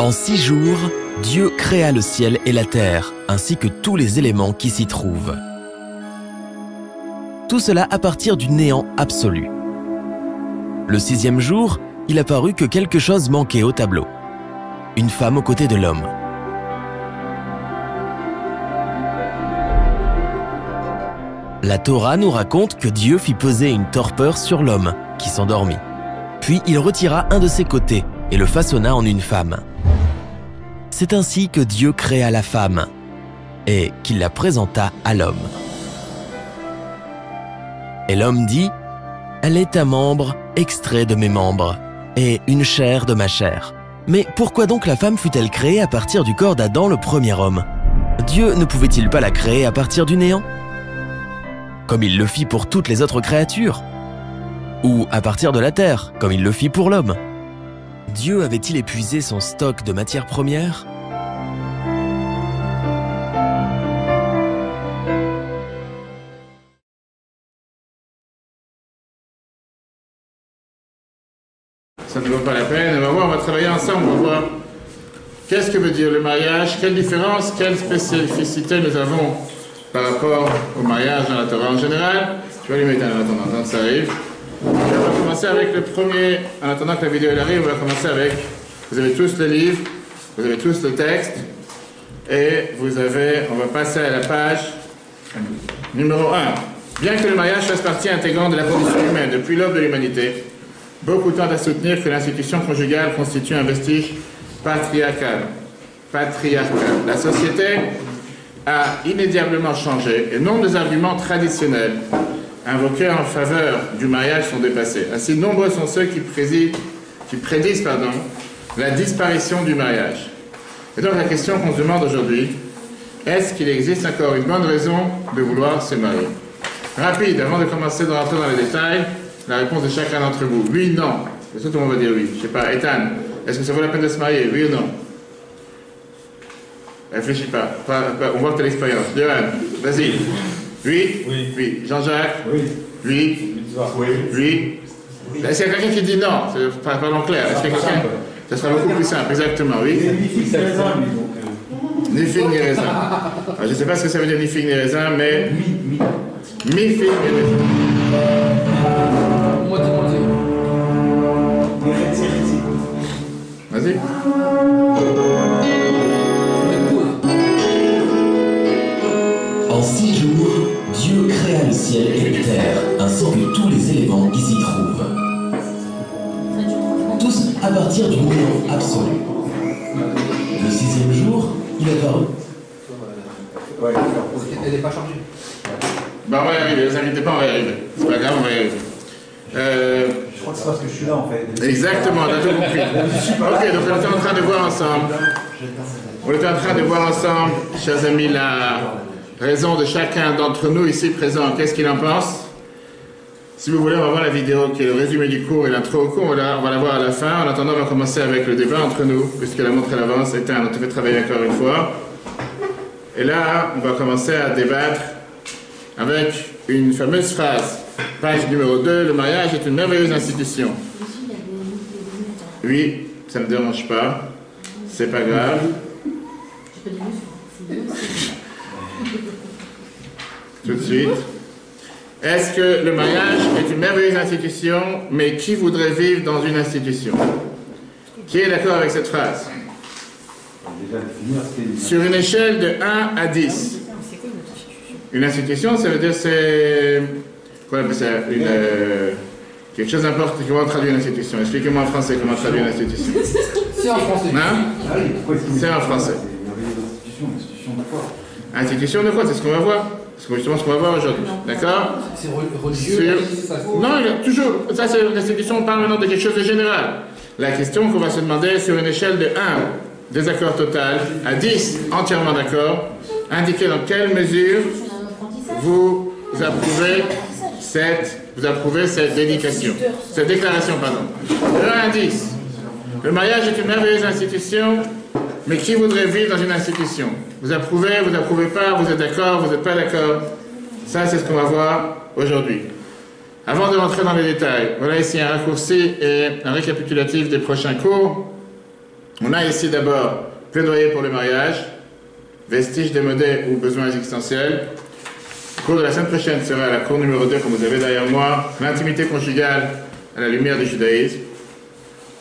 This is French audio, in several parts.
En 6 jours, Dieu créa le ciel et la terre, ainsi que tous les éléments qui s'y trouvent. Tout cela à partir du néant absolu. Le 6e jour, il apparut que quelque chose manquait au tableau. Une femme aux côtés de l'homme. La Torah nous raconte que Dieu fit peser une torpeur sur l'homme, qui s'endormit. Puis il retira un de ses côtés et le façonna en une femme. C'est ainsi que Dieu créa la femme et qu'il la présenta à l'homme. Et l'homme dit : « Elle est un membre extrait de mes membres et une chair de ma chair. » Mais pourquoi donc la femme fut-elle créée à partir du corps d'Adam, le premier homme ? Dieu ne pouvait-il pas la créer à partir du néant ? Comme il le fit pour toutes les autres créatures ? Ou à partir de la terre, comme il le fit pour l'homme ? Dieu avait-il épuisé son stock de matières premières ? Ça ne vaut pas la peine, on va travailler ensemble, on va voir qu'est-ce que veut dire le mariage, quelle différence, quelle spécificité nous avons par rapport au mariage dans la Torah en général. Je vais lui mettre en attendant que ça arrive. On va commencer avec le premier, en attendant que la vidéo arrive, on va commencer avec, vous avez tous le livre, vous avez tous le texte, et on va passer à la page numéro 1. Bien que le mariage fasse partie intégrante de la condition humaine depuis l'aube de l'humanité, beaucoup tendent à soutenir que l'institution conjugale constitue un vestige patriarcal. La société a inédiablement changé et nombre des arguments traditionnels invoqués en faveur du mariage sont dépassés. Ainsi, nombreux sont ceux qui prédisent la disparition du mariage. Et donc la question qu'on se demande aujourd'hui, est-ce qu'il existe encore une bonne raison de vouloir se marier? Rapide, avant de commencer de rentrer dans les détails, la réponse de chacun d'entre vous. Oui, non. Tout le monde va dire oui. Je sais pas, Ethan, est-ce que ça vaut la peine de se marier? Oui ou non? Réfléchis pas. On voit que tu as l'expérience. Johan, vas-y. Oui? Oui. Oui. Jean-Jacques? Oui. Oui. Oui. Oui. Est-ce qu'il y a quelqu'un qui dit non? Parlons clair. Est-ce qu'il y a quelqu'un? Ça sera beaucoup plus simple, exactement, oui. Ni figue ni raisin. Je ne sais pas ce que ça veut dire ni figue ni raisin, mais... Mi figue ni raisin. Vas-y. En 6 jours, Dieu créa le ciel et la terre, ainsi que tous les éléments qui s'y trouvent. Tous à partir du néant absolu. Le 6e jour, il apparut. Elle n'est pas chargée. Bah on va y arriver, ne vous inquiétez pas, on va y arriver. C'est pas grave, on va y arriver. Je crois que c'est parce que je suis là en fait. Exactement, on a tout compris. Ok, donc on était en train de voir ensemble, chers amis, la raison de chacun d'entre nous ici présents. Qu'est-ce qu'il en pense? Si vous voulez, on va voir la vidéo qui est le résumé du cours et l'intro au cours, on va la voir à la fin. En attendant, on va commencer avec le débat entre nous, puisque la montre à l'avance est on te fait travailler encore une fois. Et là, on va commencer à débattre avec une fameuse phrase. Page numéro 2, le mariage est une merveilleuse institution. Oui, ça ne me dérange pas. C'est pas grave. Tout de suite. Est-ce que le mariage est une merveilleuse institution, mais qui voudrait vivre dans une institution? Qui est d'accord avec cette phrase? Sur une échelle de 1 à 10. Une institution, ça veut dire c'est... Quoi on appelle ça? Quelque chose d'important. Comment traduire une institution? Expliquez-moi en français comment traduire une institution. C'est en français. Hein? C'est en français. Institution de quoi? C'est ce qu'on va voir. C'est justement ce qu'on va voir aujourd'hui. D'accord? C'est religieux. Non, toujours. Ça, c'est l'institution. On parle maintenant de quelque chose de général. La question qu'on va se demander sur une échelle de 1, désaccord total, à 10, entièrement d'accord, indiquez dans quelle mesure vous approuvez cette dédication, cette déclaration, pardon. De 1 à 10. Le mariage est une merveilleuse institution, mais qui voudrait vivre dans une institution? Vous approuvez, vous n'approuvez pas, vous êtes d'accord, vous n'êtes pas d'accord? Ça, c'est ce qu'on va voir aujourd'hui. Avant de rentrer dans les détails, voilà ici un raccourci et un récapitulatif des prochains cours. On a ici d'abord plaidoyer pour le mariage, vestiges démodés ou besoins existentiels. Le cours de la semaine prochaine sera la cour numéro 2, comme vous avez derrière moi, l'intimité conjugale à la lumière du judaïsme.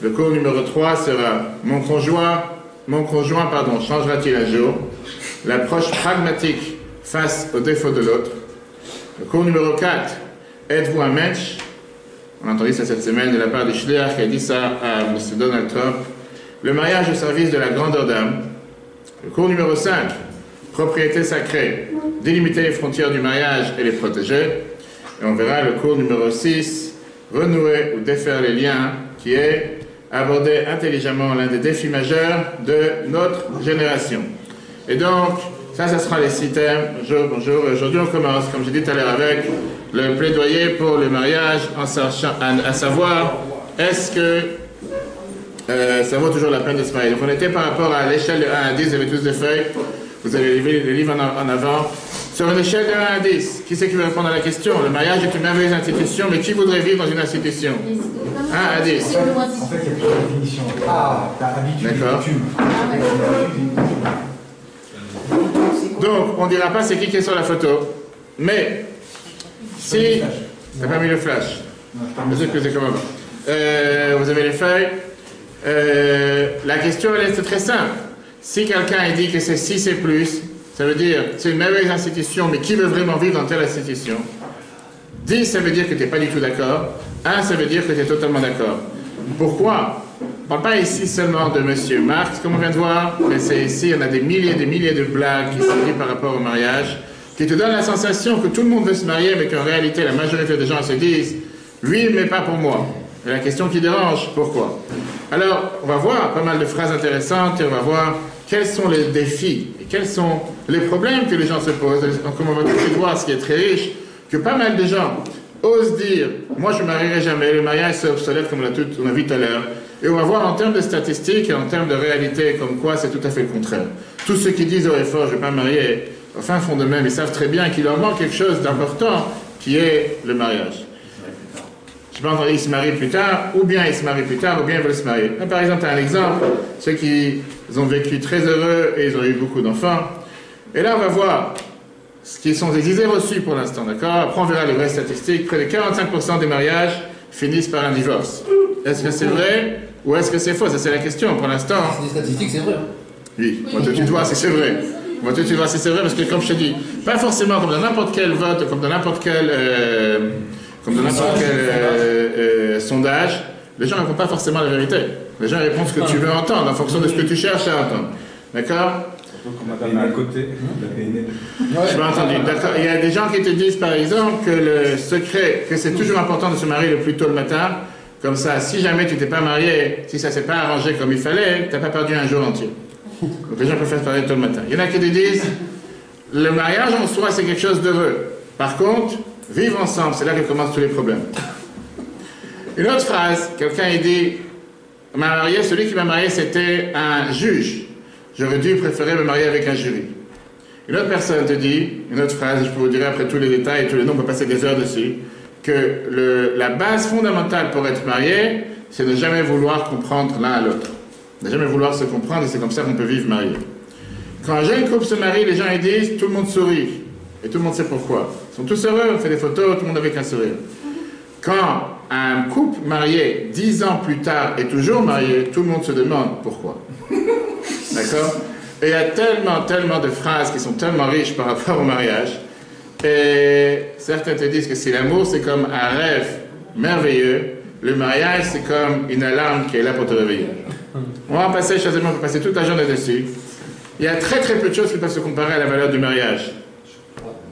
Le cours numéro 3 sera mon conjoint changera-t-il un jour? L'approche pragmatique face aux défauts de l'autre. Le cours numéro 4, êtes-vous un mensch? On a entendu ça cette semaine de la part de Schleer qui a dit ça à M. Donald Trump. Le mariage au service de la grandeur d'âme. Le cours numéro 5, propriété sacrée, délimiter les frontières du mariage et les protéger. Et on verra le cours numéro 6, renouer ou défaire les liens, qui est aborder intelligemment l'un des défis majeurs de notre génération. Et donc, ça sera les 6 thèmes. Bonjour. Aujourd'hui, on commence, comme j'ai dit tout à l'heure, avec le plaidoyer pour le mariage, à savoir, est-ce que ça vaut toujours la peine de se marier? Donc, on était par rapport à l'échelle de 1 à 10, vous avez tous des feuilles, vous avez les livres en avant. Sur une échelle de 1 à 10, qui c'est qui veut répondre à la question? Le mariage est une merveilleuse institution, mais qui voudrait vivre dans une institution? 1 à 10. En fait, il y a plusieurs définitions. T'as habitude et D'accord. coutume. Donc, on ne dira pas c'est qui est sur la photo, mais si... T'as pas mis le flash? Je sais que c'est comme avant. Vous avez les feuilles. La question, elle est très simple. Si quelqu'un dit que c'est 6 et plus, ça veut dire c'est une merveilleuse institution, mais qui veut vraiment vivre dans telle institution? 10, ça veut dire que tu n'es pas du tout d'accord. 1, ça veut dire que tu es totalement d'accord. Pourquoi? On ne parle pas ici seulement de M. Marx, comme on vient de voir, mais c'est ici, on a des milliers de blagues qui sont dites par rapport au mariage, qui te donnent la sensation que tout le monde veut se marier, mais qu'en réalité, la majorité des gens se disent « oui, mais pas pour moi ». Et la question qui dérange, pourquoi? Alors, on va voir pas mal de phrases intéressantes et on va voir quels sont les défis et quels sont les problèmes que les gens se posent. Donc, comme on va tout de suite voir, ce qui est très riche, que pas mal de gens osent dire « moi, je ne me marierai jamais, le mariage c'est obsolète » comme on a vu tout à l'heure. Et on va voir en termes de statistiques et en termes de réalité comme quoi c'est tout à fait le contraire. Tous ceux qui disent haut et fort « je ne vais pas me marier », au fin fond de même, ils savent très bien qu'il leur manque quelque chose d'important qui est le mariage. Je pense qu'ils se marient plus tard, ou bien ils se marient plus tard, ou bien ils veulent se marier. Là, par exemple, tu as un exemple, ceux qui ont vécu très heureux et ils ont eu beaucoup d'enfants. Et là, on va voir ce qui sont des idées reçues pour l'instant, d'accord? Après, on verra les vraies statistiques. Près de 45% des mariages finissent par un divorce. Est-ce que c'est vrai ou est-ce que c'est faux? Ça, c'est la question pour l'instant. C'est des statistiques, c'est vrai. Hein. Oui, on va tout de suite voir si c'est vrai. On va tout de suite voir si c'est vrai, parce que comme je te dis, pas forcément comme dans n'importe quel vote, comme dans n'importe quel... sondage, les gens ne répondent pas forcément la vérité. Les gens répondent ce que tu veux entendre, en fonction de ce que tu cherches à entendre. D'accord? Comme à côté. Je m'ai entendu. D'accord. Il y a des gens qui te disent, par exemple, que le secret, que c'est toujours important de se marier le plus tôt le matin. Comme ça, si jamais tu t'es pas marié, si ça s'est pas arrangé comme il fallait, tu n'as pas perdu un jour entier. Donc les gens préfèrent se marier tôt le matin. Il y en a qui te disent, le mariage en soi, c'est quelque chose d'heureux. Par contre, vivre ensemble, c'est là que commencent tous les problèmes. Une autre phrase, quelqu'un il dit, celui qui m'a marié, c'était un juge. J'aurais dû préférer me marier avec un jury. Une autre personne te dit, une autre phrase, je peux vous dire après tous les détails et tous les noms, on peut passer des heures dessus, que la base fondamentale pour être marié, c'est de jamais vouloir comprendre l'un à l'autre. De jamais vouloir se comprendre et c'est comme ça qu'on peut vivre marié. Quand un jeune couple se marie, les gens ils disent, tout le monde sourit. Et tout le monde sait pourquoi. Ils sont tous heureux, on fait des photos, tout le monde avec un sourire. Quand un couple marié, 10 ans plus tard, est toujours marié, tout le monde se demande pourquoi. D'accord? Et il y a tellement de phrases qui sont tellement riches par rapport au mariage. Et certains te disent que si l'amour c'est comme un rêve merveilleux, le mariage c'est comme une alarme qui est là pour te réveiller. On va passer, chers amis, on peut passer toute la journée dessus. Il y a très peu de choses qui peuvent se comparer à la valeur du mariage.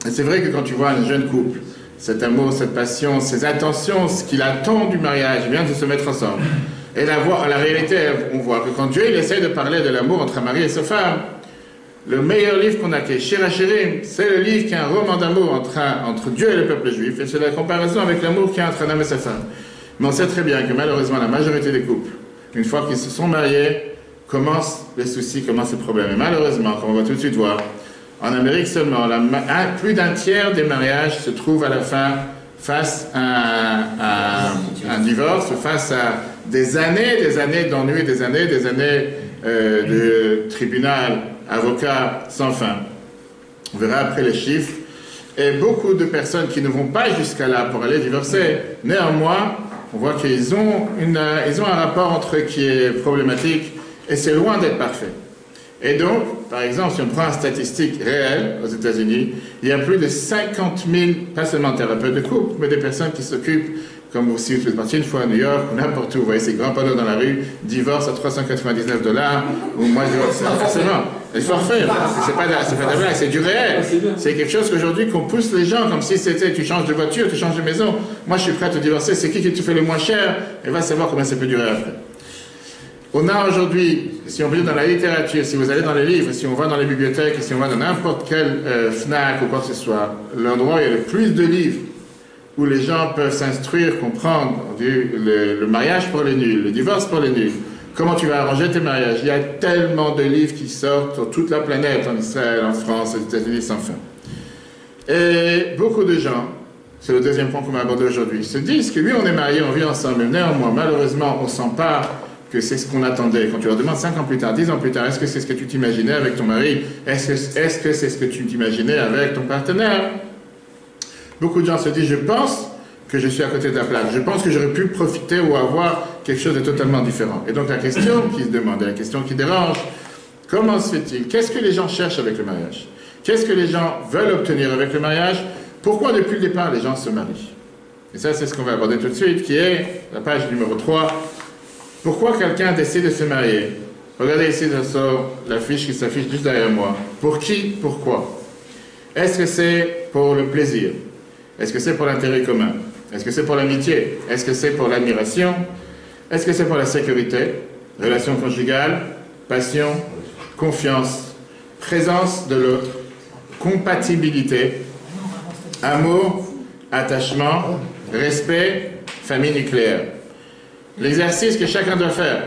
Et c'est vrai que quand tu vois un jeune couple, cet amour, cette passion, ces intentions, ce qu'il attend du mariage, vient de se mettre ensemble. Et la réalité, on voit que quand Dieu il essaie de parler de l'amour entre un mari et sa femme, le meilleur livre qu'on a, qui est Shir HaShirim, c'est le livre qui est un roman d'amour entre Dieu et le peuple juif, et c'est la comparaison avec l'amour qu'il y a entre un homme et sa femme. Mais on sait très bien que malheureusement, la majorité des couples, une fois qu'ils se sont mariés, commencent les soucis, commencent les problèmes. Et malheureusement, comme on va tout de suite voir, en Amérique seulement, plus d'un tiers des mariages se trouvent à la fin face à un divorce, face à des années d'ennui, des années de tribunal, avocats, sans fin. On verra après les chiffres. Et beaucoup de personnes qui ne vont pas jusqu'à là pour aller divorcer, néanmoins, on voit qu'ils ont un rapport entre eux qui est problématique et c'est loin d'être parfait. Et donc, par exemple, si on prend une statistique réelle aux États-Unis, il y a plus de 50 000, pas seulement thérapeutes de couple, mais des personnes qui s'occupent, comme aussi vous êtes parti une fois à New York, ou n'importe où, vous voyez ces grands panneaux dans la rue, divorce à $399, ou moi je divorce, forcément, les forfaits, c'est pas de la blague, c'est du réel. C'est quelque chose qu'aujourd'hui qu'on pousse les gens, comme si c'était tu changes de voiture, tu changes de maison, moi je suis prêt à te divorcer, c'est qui te fait le moins cher, et va savoir combien ça peut durer après. On a aujourd'hui, si on lit dans la littérature, si vous allez dans les livres, si on va dans les bibliothèques, si on va dans n'importe quel FNAC ou quoi que ce soit, l'endroit où il y a le plus de livres où les gens peuvent s'instruire, comprendre le mariage pour les nuls, le divorce pour les nuls, comment tu vas arranger tes mariages. Il y a tellement de livres qui sortent sur toute la planète, en Israël, en France, aux États-Unis, sans fin. Et beaucoup de gens, c'est le deuxième point qu'on va aborder aujourd'hui, se disent que oui, on est mariés, on vit ensemble, mais néanmoins, malheureusement, on ne sent pas que c'est ce qu'on attendait. Quand tu leur demandes 5 ans plus tard, 10 ans plus tard, est-ce que c'est ce que tu t'imaginais avec ton mari? Est-ce que c'est ce que tu t'imaginais avec ton partenaire? Beaucoup de gens se disent, je pense que je suis à côté de la plaque. Je pense que j'aurais pu profiter ou avoir quelque chose de totalement différent. Et donc la question qui se demande, la question qui dérange, comment se fait-il? Qu'est-ce que les gens cherchent avec le mariage? Qu'est-ce que les gens veulent obtenir avec le mariage? Pourquoi depuis le départ les gens se marient? Et ça, c'est ce qu'on va aborder tout de suite, qui est la page numéro 3. Pourquoi quelqu'un décide de se marier? Regardez ici, ça sort la fiche qui s'affiche juste derrière moi. Pour qui? Pourquoi? Est-ce que c'est pour le plaisir? Est-ce que c'est pour l'intérêt commun? Est-ce que c'est pour l'amitié? Est-ce que c'est pour l'admiration? Est-ce que c'est pour la sécurité? Relation conjugale? Passion? Confiance? Présence de l'autre? Compatibilité? Amour? Attachement? Respect? Famille nucléaire? L'exercice que chacun doit faire.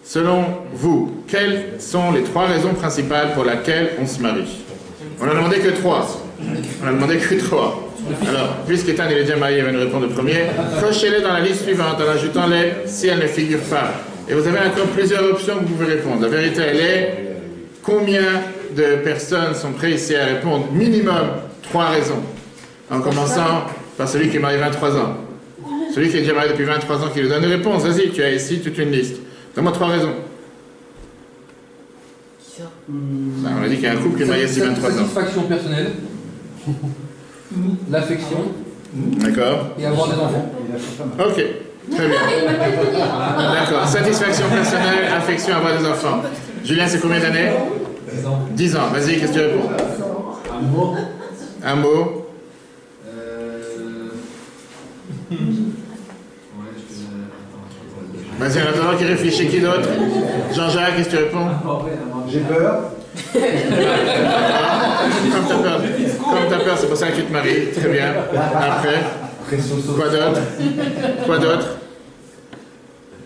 Selon vous, quelles sont les 3 raisons principales pour lesquelles on se marie? On n'a demandé que 3. On n'a demandé que 3. Alors, puisqu'Ethan est déjà marié, il va nous répondre le premier. Cochez-les dans la liste suivante en ajoutant-les si elles ne figurent pas. Et vous avez encore plusieurs options que vous pouvez répondre. La vérité, elle est combien de personnes sont prêtes ici à répondre? Minimum 3 raisons. En commençant par celui qui est marié 23 ans. Celui qui est déjà marié depuis 23 ans qui lui donne une réponse. Vas-y, tu as ici toute une liste. Donne-moi 3 raisons. Ben, on a dit qu'il y a un couple qui est marié depuis 23 ans. Satisfaction personnelle, l'affection, d'accord, et avoir des enfants. Ok, très bien. D'accord, satisfaction personnelle, affection, avoir des enfants. Julien, c'est combien d'années? 10 ans. 10 ans, vas-y, qu'est-ce que tu réponds? Un mot. Un mot. Vas-y, on attend qui réfléchit, qui d'autre? Jean-Jacques, qu'est-ce que tu réponds? J'ai peur. Comme t'as peur, c'est pour ça que tu te maries. Très bien. Après, quoi d'autre? Quoi d'autre?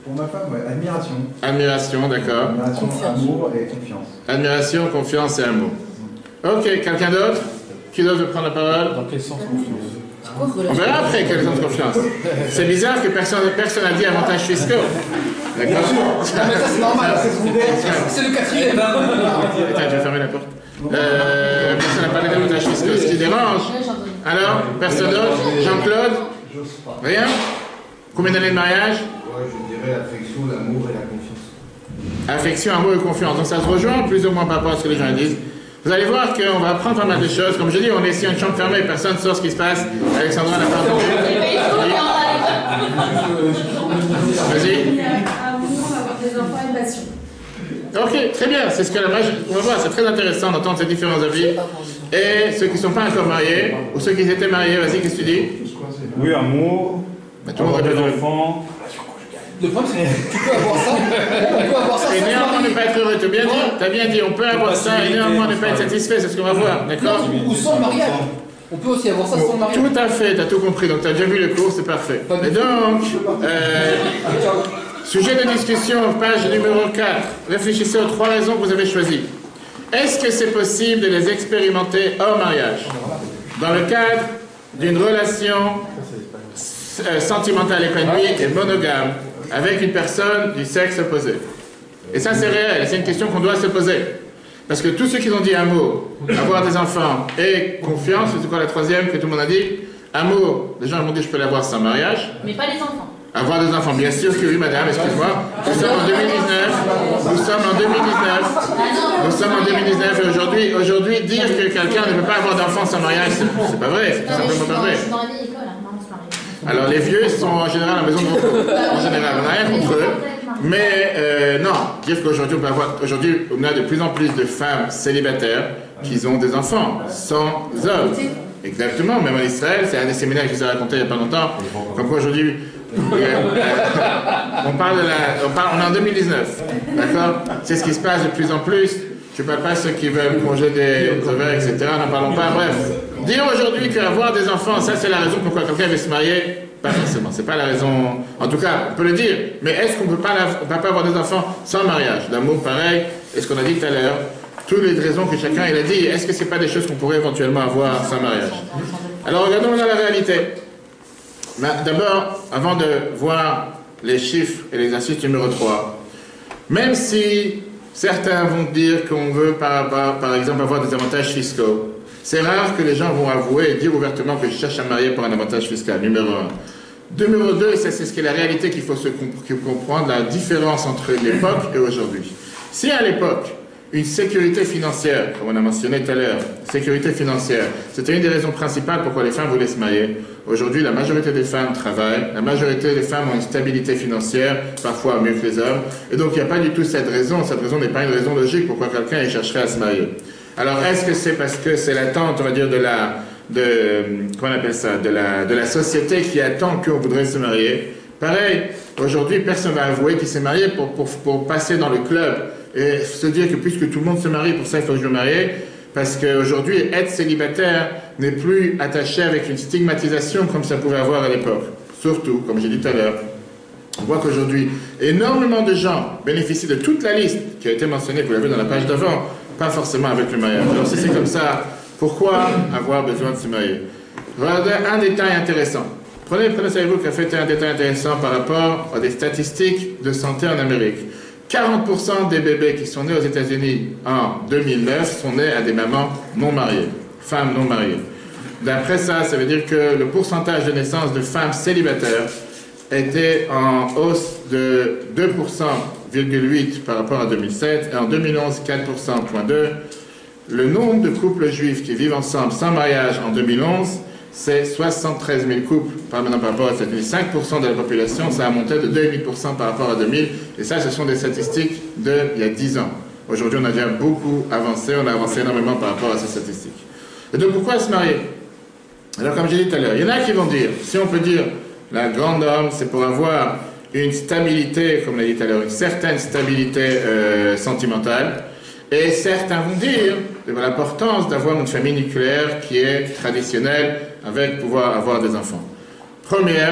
Pour ma femme, ouais, admiration. Admiration, d'accord. Admiration, amour et confiance. Admiration, confiance et amour. Ok, quelqu'un d'autre? Qui d'autre veut prendre la parole? Dans quel sens confiance? On verra après quelle sens confiance. C'est bizarre que personne n'a dit avantages fiscaux. D'accord? C'est normal, c'est le 4e. Attends, je vais fermer la porte. Personne n'a parlé d'avantages fiscaux. Ce qui dérange. Alors, personne d'autre? Jean-Claude? Rien? Combien d'années de mariage? Ouais, je dirais l'affection, l'amour et la confiance. Affection, amour et confiance. Donc ça se rejoint plus ou moins par rapport à ce que les gens disent. Vous allez voir qu'on va apprendre pas mal de choses. Comme je dis, on est ici en chambre fermée, personne ne sait ce qui se passe. Alexandra n'a pas entendu. Vas-y. Amour, avoir des enfants et passion. Ok, très bien. C'est ce que la magie. On va voir, c'est très intéressant d'entendre ces différents avis. Et ceux qui ne sont pas encore mariés, ou ceux qui étaient mariés, vas-y, qu'est-ce que tu dis? Oui, amour, Tout le monde avoir des répète. enfants. Le problème, c'est que tu peux avoir ça. On peut avoir ça Et sans néanmoins ne marier. pas être heureux. T'as bien dit, on peut avoir ça et néanmoins ne pas être satisfait, c'est ce qu'on va voir, d'accord? Ou sans mariage. On peut aussi avoir ça sans mariage. Tout à fait, t'as tout compris, donc t'as déjà vu le cours, c'est parfait. Et donc, sujet de discussion, page numéro 4. Réfléchissez aux 3 raisons que vous avez choisies. Est-ce que c'est possible de les expérimenter hors mariage? Dans le cadre d'une relation sentimentale épanouie et monogame avec une personne du sexe opposé. Et ça, c'est réel, c'est une question qu'on doit se poser. Parce que tous ceux qui ont dit amour, avoir des enfants et confiance, c'est quoi la troisième que tout le monde a dit? Amour, les gens vont dire je peux l'avoir sans mariage. Mais pas les enfants. Avoir des enfants, bien sûr que oui, madame, excuse-moi. Nous sommes en 2019. Nous sommes en 2019 et aujourd'hui, dire que quelqu'un ne peut pas avoir d'enfants sans mariage, c'est pas vrai, c'est tout simplement pas vrai. Dans la vieille école, maman se marie. Alors les vieux sont en général à la maison de repos. En général, on n'a rien contre eux. Mais non, dire qu'aujourd'hui on a de plus en plus de femmes célibataires qui ont des enfants sans hommes. Exactement, même en Israël, c'est un des séminaires que je vous ai raconté il n'y a pas longtemps. Comme quoi aujourd'hui, on est en 2019, d'accord? C'est ce qui se passe de plus en plus. Je ne parle pas de ceux qui veulent congé des ovaires, etc. N'en parlons pas, bref. Dire aujourd'hui qu'avoir des enfants, ça c'est la raison pourquoi quelqu'un veut se marier. Pas forcément, c'est pas la raison. En tout cas, on peut le dire, mais est-ce qu'on ne peut pas avoir des enfants sans mariage? L'amour, pareil, et ce qu'on a dit tout à l'heure, toutes les raisons que chacun il a dit, est-ce que ce n'est pas des choses qu'on pourrait éventuellement avoir sans mariage? Alors regardons maintenant la réalité. D'abord, avant de voir les chiffres et l'exercice numéro 3, même si certains vont dire qu'on veut par exemple avoir des avantages fiscaux, c'est rare que les gens vont avouer et dire ouvertement que je cherche à marier pour un avantage fiscal, numéro 1. Numéro 2, c'est ce qui est la réalité qu'il faut comprendre, la différence entre l'époque et aujourd'hui. Si à l'époque, une sécurité financière, comme on a mentionné tout à l'heure, sécurité financière, c'était une des raisons principales pourquoi les femmes voulaient se marier. Aujourd'hui, la majorité des femmes travaillent, la majorité des femmes ont une stabilité financière, parfois mieux que les hommes, et donc il n'y a pas du tout cette raison n'est pas une raison logique pourquoi quelqu'un chercherait à se marier. Alors, est-ce que c'est parce que c'est l'attente, on va dire, comment on appelle ça, de la société qui attend qu'on voudrait se marier? Pareil, aujourd'hui, personne ne va avouer qu'il s'est marié pour passer dans le club et se dire que puisque tout le monde se marie, pour ça il faut que je me marie, parce qu'aujourd'hui, être célibataire n'est plus attaché avec une stigmatisation comme ça pouvait avoir à l'époque. Surtout, comme j'ai dit tout à l'heure, on voit qu'aujourd'hui, énormément de gens bénéficient de toute la liste qui a été mentionnée, vous l'avez dans la page d'avant, pas forcément avec le mariage. Alors si c'est comme ça, pourquoi avoir besoin de se marier? Regardez un détail intéressant. Prenez, savez-vous qu'a fait un détail intéressant par rapport à des statistiques de santé en Amérique. 40% des bébés qui sont nés aux États-Unis en 2009 sont nés à des mamans non mariées, femmes non mariées. D'après ça, ça veut dire que le pourcentage de naissance de femmes célibataires était en hausse de 2,8% par rapport à 2007, et en 2011, 4,2%. Le nombre de couples juifs qui vivent ensemble sans mariage en 2011, c'est 73 000 couples par rapport à 7 000. 5% de la population, ça a monté de 2,5% par rapport à 2000. Et ça, ce sont des statistiques d'il y a 10 ans. Aujourd'hui, on a déjà beaucoup avancé, on a avancé énormément par rapport à ces statistiques. Et donc, pourquoi se marier? Alors, comme j'ai dit tout à l'heure, il y en a qui vont dire, si on peut dire, la grande norme, c'est pour avoir une stabilité, comme on l'a dit tout à l'heure, une certaine stabilité sentimentale. Et certains vont dire de l'importance d'avoir une famille nucléaire qui est traditionnelle avec pouvoir avoir des enfants. Premier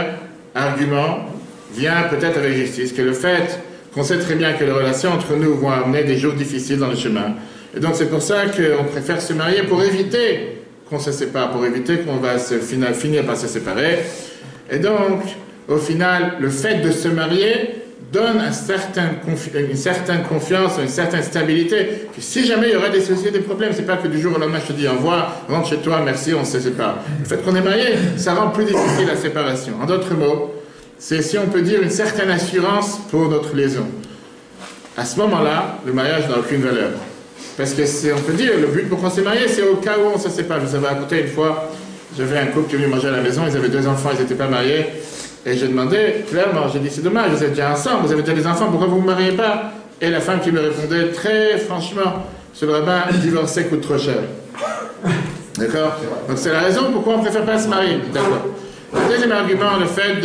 argument vient peut-être avec justice, que le fait qu'on sait très bien que les relations entre nous vont amener des jours difficiles dans le chemin. Et donc c'est pour ça qu'on préfère se marier pour éviter qu'on se sépare, pour éviter qu'on va finir par se séparer. Et donc, au final, le fait de se marier donne une certaine confiance, une certaine stabilité, que si jamais il y aura des soucis, des problèmes, c'est pas que du jour au lendemain je te dis au revoir, rentre chez toi, merci, on se sépare. Le fait qu'on est marié, ça rend plus difficile la séparation. En d'autres mots, c'est, si on peut dire, une certaine assurance pour notre liaison. À ce moment-là, le mariage n'a aucune valeur. Parce que, on peut dire, le but pour qu'on s'est marié, c'est au cas où on se sépare. Je vous avais raconté une fois, j'avais un couple qui est venu manger à la maison, ils avaient 2 enfants, ils n'étaient pas mariés. Et j'ai demandé, clairement, j'ai dit, c'est dommage, vous êtes déjà ensemble, vous avez déjà des enfants, pourquoi vous ne vous mariez pas? Et la femme qui me répondait, très franchement, sur le rabbin, divorcer coûte trop cher. D'accord? Donc c'est la raison pourquoi on ne préfère pas se marier. D'accord. Le deuxième argument, le fait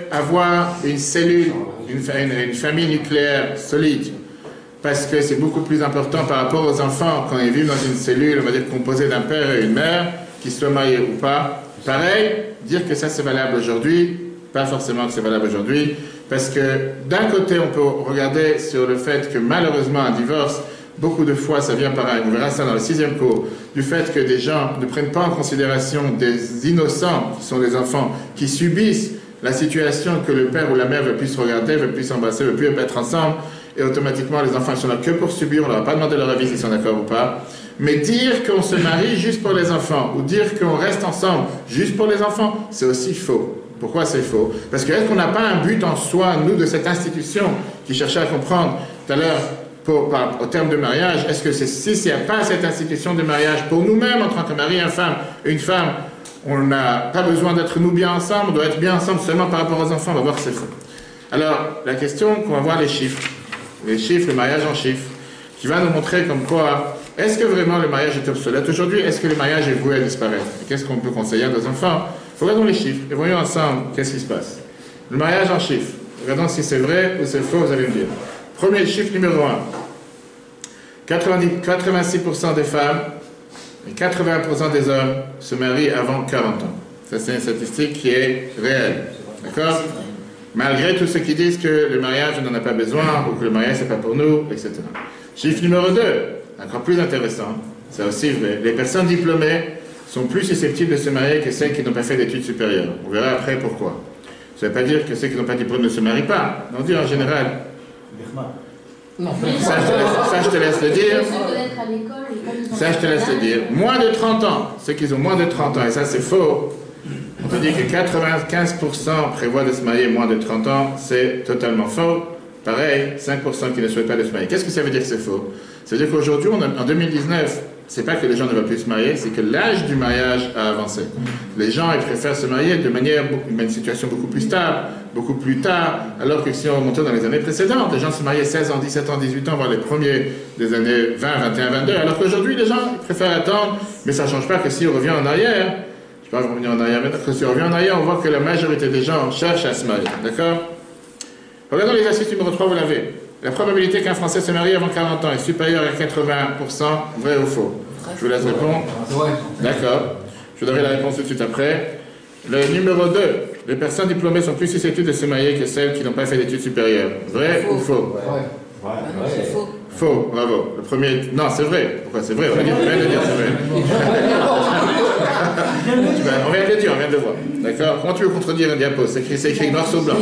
d'avoir une cellule, une famille nucléaire solide, parce que c'est beaucoup plus important par rapport aux enfants quand ils vivent dans une cellule, on va dire, composée d'un père et une mère, qu'ils soient mariés ou pas. Pareil, dire que ça c'est valable aujourd'hui, pas forcément que c'est valable aujourd'hui, parce que d'un côté on peut regarder sur le fait que malheureusement un divorce, beaucoup de fois ça vient par on verra ça dans le 6e cours, du fait que des gens ne prennent pas en considération des innocents, qui sont des enfants, qui subissent la situation que le père ou la mère ne veut plus se regarder, ne veut plus s'embrasser, ne veut plus être ensemble, et automatiquement les enfants sont là que pour subir, on ne leur a pas demandé leur avis s'ils sont d'accord ou pas. Mais dire qu'on se marie juste pour les enfants, ou dire qu'on reste ensemble juste pour les enfants, c'est aussi faux. Pourquoi c'est faux? Parce que est-ce qu'on n'a pas un but en soi, nous, de cette institution qui cherchait à comprendre tout à l'heure au terme de mariage, est-ce que s'il n'y a pas cette institution de mariage pour nous-mêmes en tant que mari, une femme, on n'a pas besoin d'être nous bien ensemble, on doit être bien ensemble seulement par rapport aux enfants, on va voir que c'est faux. Alors, la question qu'on va voir les chiffres, le mariage en chiffres, qui va nous montrer comme quoi, est-ce que vraiment le mariage est obsolète aujourd'hui? Est-ce que le mariage est voué à disparaître? Qu'est-ce qu'on peut conseiller à nos enfants? Regardons les chiffres et voyons ensemble qu'est-ce qui se passe. Le mariage en chiffres, regardons si c'est vrai ou c'est faux, vous allez me dire. Premier chiffre numéro 1. 86% des femmes et 80% des hommes se marient avant 40 ans. Ça, c'est une statistique qui est réelle. D'accord? Malgré tous ceux qui disent que le mariage, on n'en a pas besoin, ou que le mariage, c'est pas pour nous, etc. Chiffre numéro 2, encore plus intéressant, c'est aussi vrai. Les personnes diplômées sont plus susceptibles de se marier que celles qui n'ont pas fait d'études supérieures. On verra après pourquoi. Ça ne veut pas dire que ceux qui n'ont pas de diplôme ne se marient pas. On dit en général. Non. Ça, je te laisse le dire. Ça, je te laisse le dire. Moins de 30 ans, ceux qui ont moins de 30 ans, et ça c'est faux. On te dit que 95% prévoient de se marier moins de 30 ans, c'est totalement faux. Pareil, 5% qui ne souhaitent pas de se marier. Qu'est-ce que ça veut dire que c'est faux? Ça veut dire qu'aujourd'hui, en 2019, c'est pas que les gens ne veulent plus se marier, c'est que l'âge du mariage a avancé. Les gens, ils préfèrent se marier de manière, une situation beaucoup plus stable, beaucoup plus tard, alors que si on remontait dans les années précédentes, les gens se mariaient 16 ans, 17 ans, 18 ans, voire les premiers des années 20, 21, 22, alors qu'aujourd'hui, les gens ils préfèrent attendre, mais ça ne change pas que si on revient en arrière, je ne vais pas revenir en arrière, mais que si on revient en arrière, on voit que la majorité des gens cherchent à se marier, d'accord? Regardons l'exercice numéro 3, vous l'avez. La probabilité qu'un Français se marie avant 40 ans est supérieure à 80%, vrai ou faux? Je vous laisse répondre. D'accord. Je vous donnerai la réponse tout de suite après. Le numéro 2. Les personnes diplômées sont plus susceptibles de se marier que celles qui n'ont pas fait d'études supérieures. Vrai ou faux? C'est faux. Faux, bravo. Le premier... Non, c'est vrai. Pourquoi c'est vrai? On vient de le dire, c'est vrai. On vient de le dire, on vient de le voir. D'accord? Comment tu veux contredire un diapo? C'est écrit noir sur blanc.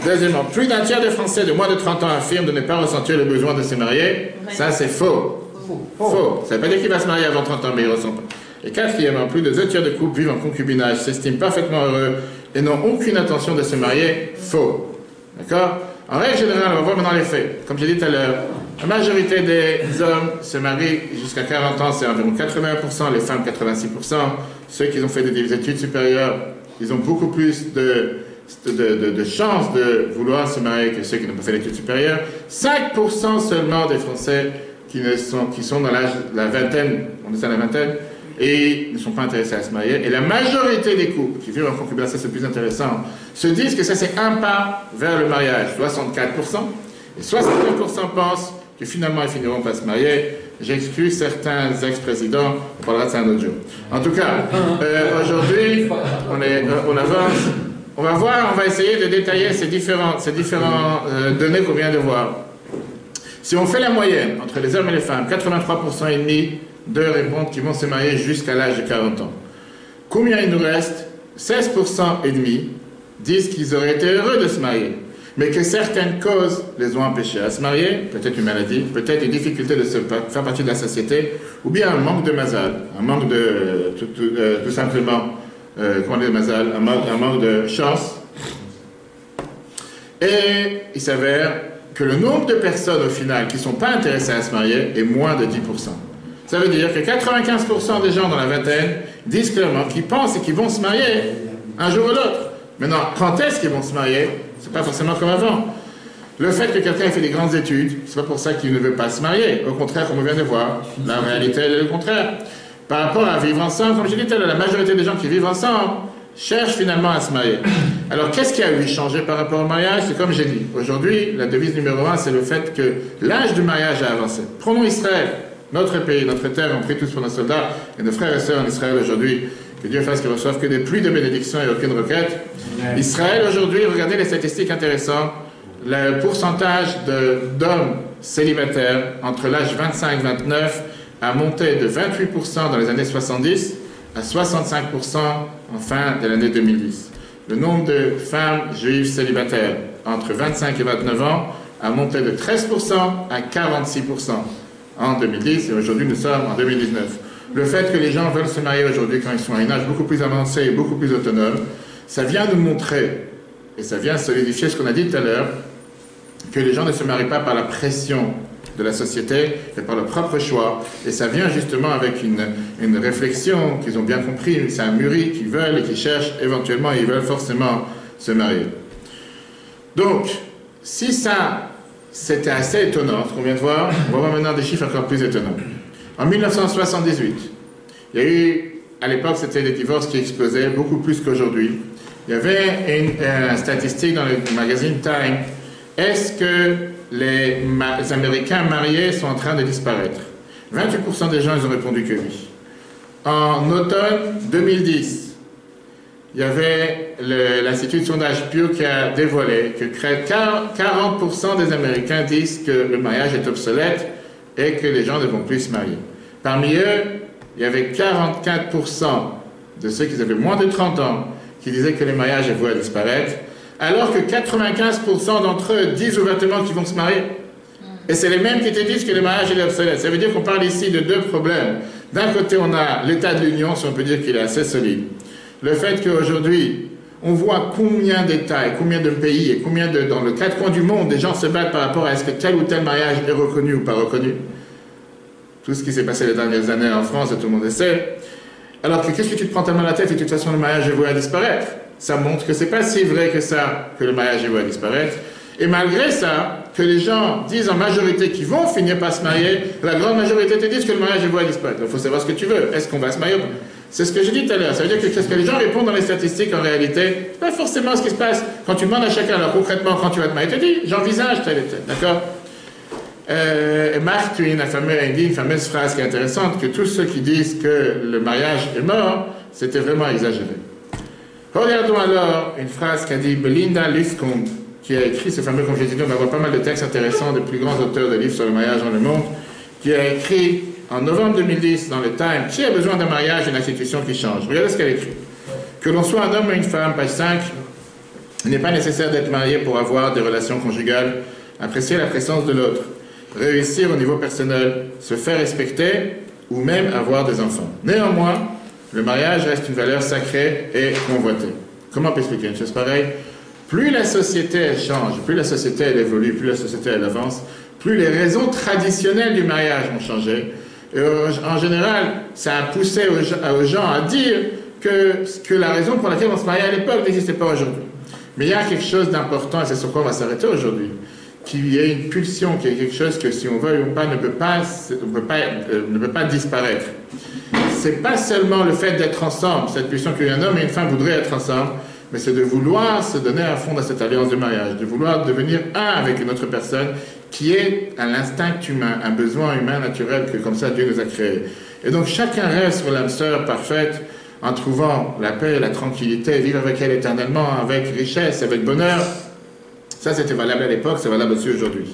Deuxièmement, plus d'un tiers des Français de moins de 30 ans affirment de ne pas ressentir le besoin de se marier. Ça, c'est faux. Faux. Ça ne veut pas dire qu'il va se marier avant 30 ans, mais il ne ressent pas. Et quatrièmement, plus de 2 tiers de couples vivent en concubinage, s'estiment parfaitement heureux et n'ont aucune intention de se marier. Faux. D'accord? En règle générale, on va voir maintenant les faits. Comme j'ai dit tout à l'heure, la majorité des hommes se marient jusqu'à 40 ans, c'est environ 80%, les femmes 86%. Ceux qui ont fait des études supérieures, ils ont beaucoup plus de chances de vouloir se marier que ceux qui n'ont pas fait d'études supérieures. 5% seulement des Français qui sont dans l'âge de la vingtaine, on est à la vingtaine, et ne sont pas intéressés à se marier. Et la majorité des couples qui vivent en concubinage, ça c'est le plus intéressant, se disent que ça c'est un pas vers le mariage, 64%, et 65% pensent que finalement ils finiront par se marier. J'exclus certains ex-présidents, on parlera de ça un autre jour. En tout cas, aujourd'hui, on avance, on va voir, on va essayer de détailler ces différents données qu'on vient de voir. Si on fait la moyenne entre les hommes et les femmes, 83% et demi de répondent qu'ils vont se marier jusqu'à l'âge de 40 ans. Combien il nous reste? 16% et demi disent qu'ils auraient été heureux de se marier, mais que certaines causes les ont empêchés à se marier, peut-être une maladie, peut-être une difficulté de faire partie de la société, ou bien un manque de mazal, un manque de, tout simplement, comment dire mazal, un manque de chance. Et il s'avère que le nombre de personnes au final qui ne sont pas intéressées à se marier est moins de 10%. Ça veut dire que 95% des gens dans la vingtaine disent clairement qu'ils pensent et qu'ils vont se marier un jour ou l'autre. Maintenant, quand est-ce qu'ils vont se marier? C'est pas forcément comme avant. Le fait que quelqu'un ait fait des grandes études, c'est pas pour ça qu'il ne veut pas se marier. Au contraire, comme on vient de voir, la réalité est le contraire. Par rapport à vivre ensemble, comme je disais, la majorité des gens qui vivent ensemble cherchent finalement à se marier. Alors, qu'est-ce qui a eu changé par rapport au mariage? C'est comme j'ai dit. Aujourd'hui, la devise numéro 1, c'est le fait que l'âge du mariage a avancé. Prenons Israël. Notre pays, notre terre, on prie tous pour nos soldats et nos frères et sœurs en Israël aujourd'hui. Que Dieu fasse qu'ils reçoivent que des pluies de bénédictions et aucune requête. Israël aujourd'hui, regardez les statistiques intéressantes. Le pourcentage d'hommes célibataires entre l'âge 25 et 29 a monté de 28% dans les années 70 à 65% en fin de l'année 2010. le nombre de femmes juives célibataires entre 25 et 29 ans a monté de 13% à 46% en 2010, et aujourd'hui nous sommes en 2019. Le fait que les gens veulent se marier aujourd'hui quand ils sont à un âge beaucoup plus avancé et beaucoup plus autonome, ça vient nous montrer, et ça vient solidifier ce qu'on a dit tout à l'heure, que les gens ne se marient pas par la pression de la société, mais par leur propre choix. Et ça vient justement avec une réflexion qu'ils ont bien compris, c'est un mûri qui veulent et qui cherchent éventuellement, et ils veulent forcément se marier. Donc, si ça, c'était assez étonnant, ce qu'on vient de voir, on va voir maintenant des chiffres encore plus étonnants. En 1978, il y a eu, à l'époque, c'était des divorces qui explosaient beaucoup plus qu'aujourd'hui. Il y avait une statistique dans le magazine Time. Est-ce que les Américains mariés sont en train de disparaître? 28% des gens, ils ont répondu que oui. En automne 2010, il y avait l'Institut de sondage Pew qui a dévoilé que 40% des Américains disent que le mariage est obsolète et que les gens ne vont plus se marier. Parmi eux, il y avait 44% de ceux qui avaient moins de 30 ans qui disaient que le mariage est voué à disparaître, alors que 95% d'entre eux disent ouvertement qu'ils vont se marier. Et c'est les mêmes qui te disent que le mariage est obsolète. Ça veut dire qu'on parle ici de deux problèmes. D'un côté, on a l'état de l'Union, si on peut dire qu'il est assez solide. Le fait qu'aujourd'hui, on voit combien d'États et combien de pays et combien dans le quatre coins du monde, des gens se battent par rapport à est-ce que tel ou tel mariage est reconnu ou pas reconnu. Tout ce qui s'est passé les dernières années en France, tout le monde le sait. Alors que qu'est-ce que tu te prends tellement la tête et de toute façon le mariage est voué à disparaître? Ça montre que c'est pas si vrai que ça, que le mariage est voué à disparaître. Et malgré ça, que les gens disent en majorité qu'ils vont finir par se marier, la grande majorité te disent que le mariage est voué à disparaître. Il faut savoir ce que tu veux. Est-ce qu'on va se marier? C'est ce que j'ai dit tout à l'heure. Ça veut dire que ce que les gens répondent dans les statistiques, en réalité, c'est pas forcément ce qui se passe. Quand tu demandes à chacun, alors concrètement, quand tu vas te marier, tu te dis, j'envisage tel et tel. D'accord? Mark Twain a dit une fameuse phrase qui est intéressante, que tous ceux qui disent que le mariage est mort, c'était vraiment exagéré. Regardons alors une phrase qu'a dit Belinda Liscombe, qui a écrit ce fameux, comme j'ai dit, on va voir pas mal de textes intéressants des plus grands auteurs de livres sur le mariage dans le monde, qui a écrit en novembre 2010 dans le Time, qui a besoin d'un mariage, une institution qui change. Regardez ce qu'elle écrit. Que l'on soit un homme ou une femme, page 5, il n'est pas nécessaire d'être marié pour avoir des relations conjugales, apprécier la présence de l'autre, réussir au niveau personnel, se faire respecter ou même avoir des enfants. Néanmoins, le mariage reste une valeur sacrée et convoitée. Comment on peut expliquer une chose pareille? Plus la société elle change, plus la société elle évolue, plus la société elle avance, plus les raisons traditionnelles du mariage ont changé. Et en général, ça a poussé aux gens à dire que la raison pour laquelle on se mariait à l'époque n'existait pas aujourd'hui. Mais il y a quelque chose d'important, et c'est sur quoi on va s'arrêter aujourd'hui, qu'il y ait une pulsion, qu'il y ait quelque chose que, si on veut ou pas, ne peut pas disparaître. C'est pas seulement le fait d'être ensemble, cette pulsion qu'un homme et une femme voudraient être ensemble, mais c'est de vouloir se donner à fond dans cette alliance de mariage, de vouloir devenir un avec une autre personne qui est à l'instinct humain, un besoin humain naturel que comme ça Dieu nous a créé. Et donc chacun rêve sur l'âme sœur parfaite en trouvant la paix, la tranquillité, vivre avec elle éternellement, avec richesse, avec bonheur. Ça c'était valable à l'époque, c'est valable aussi aujourd'hui.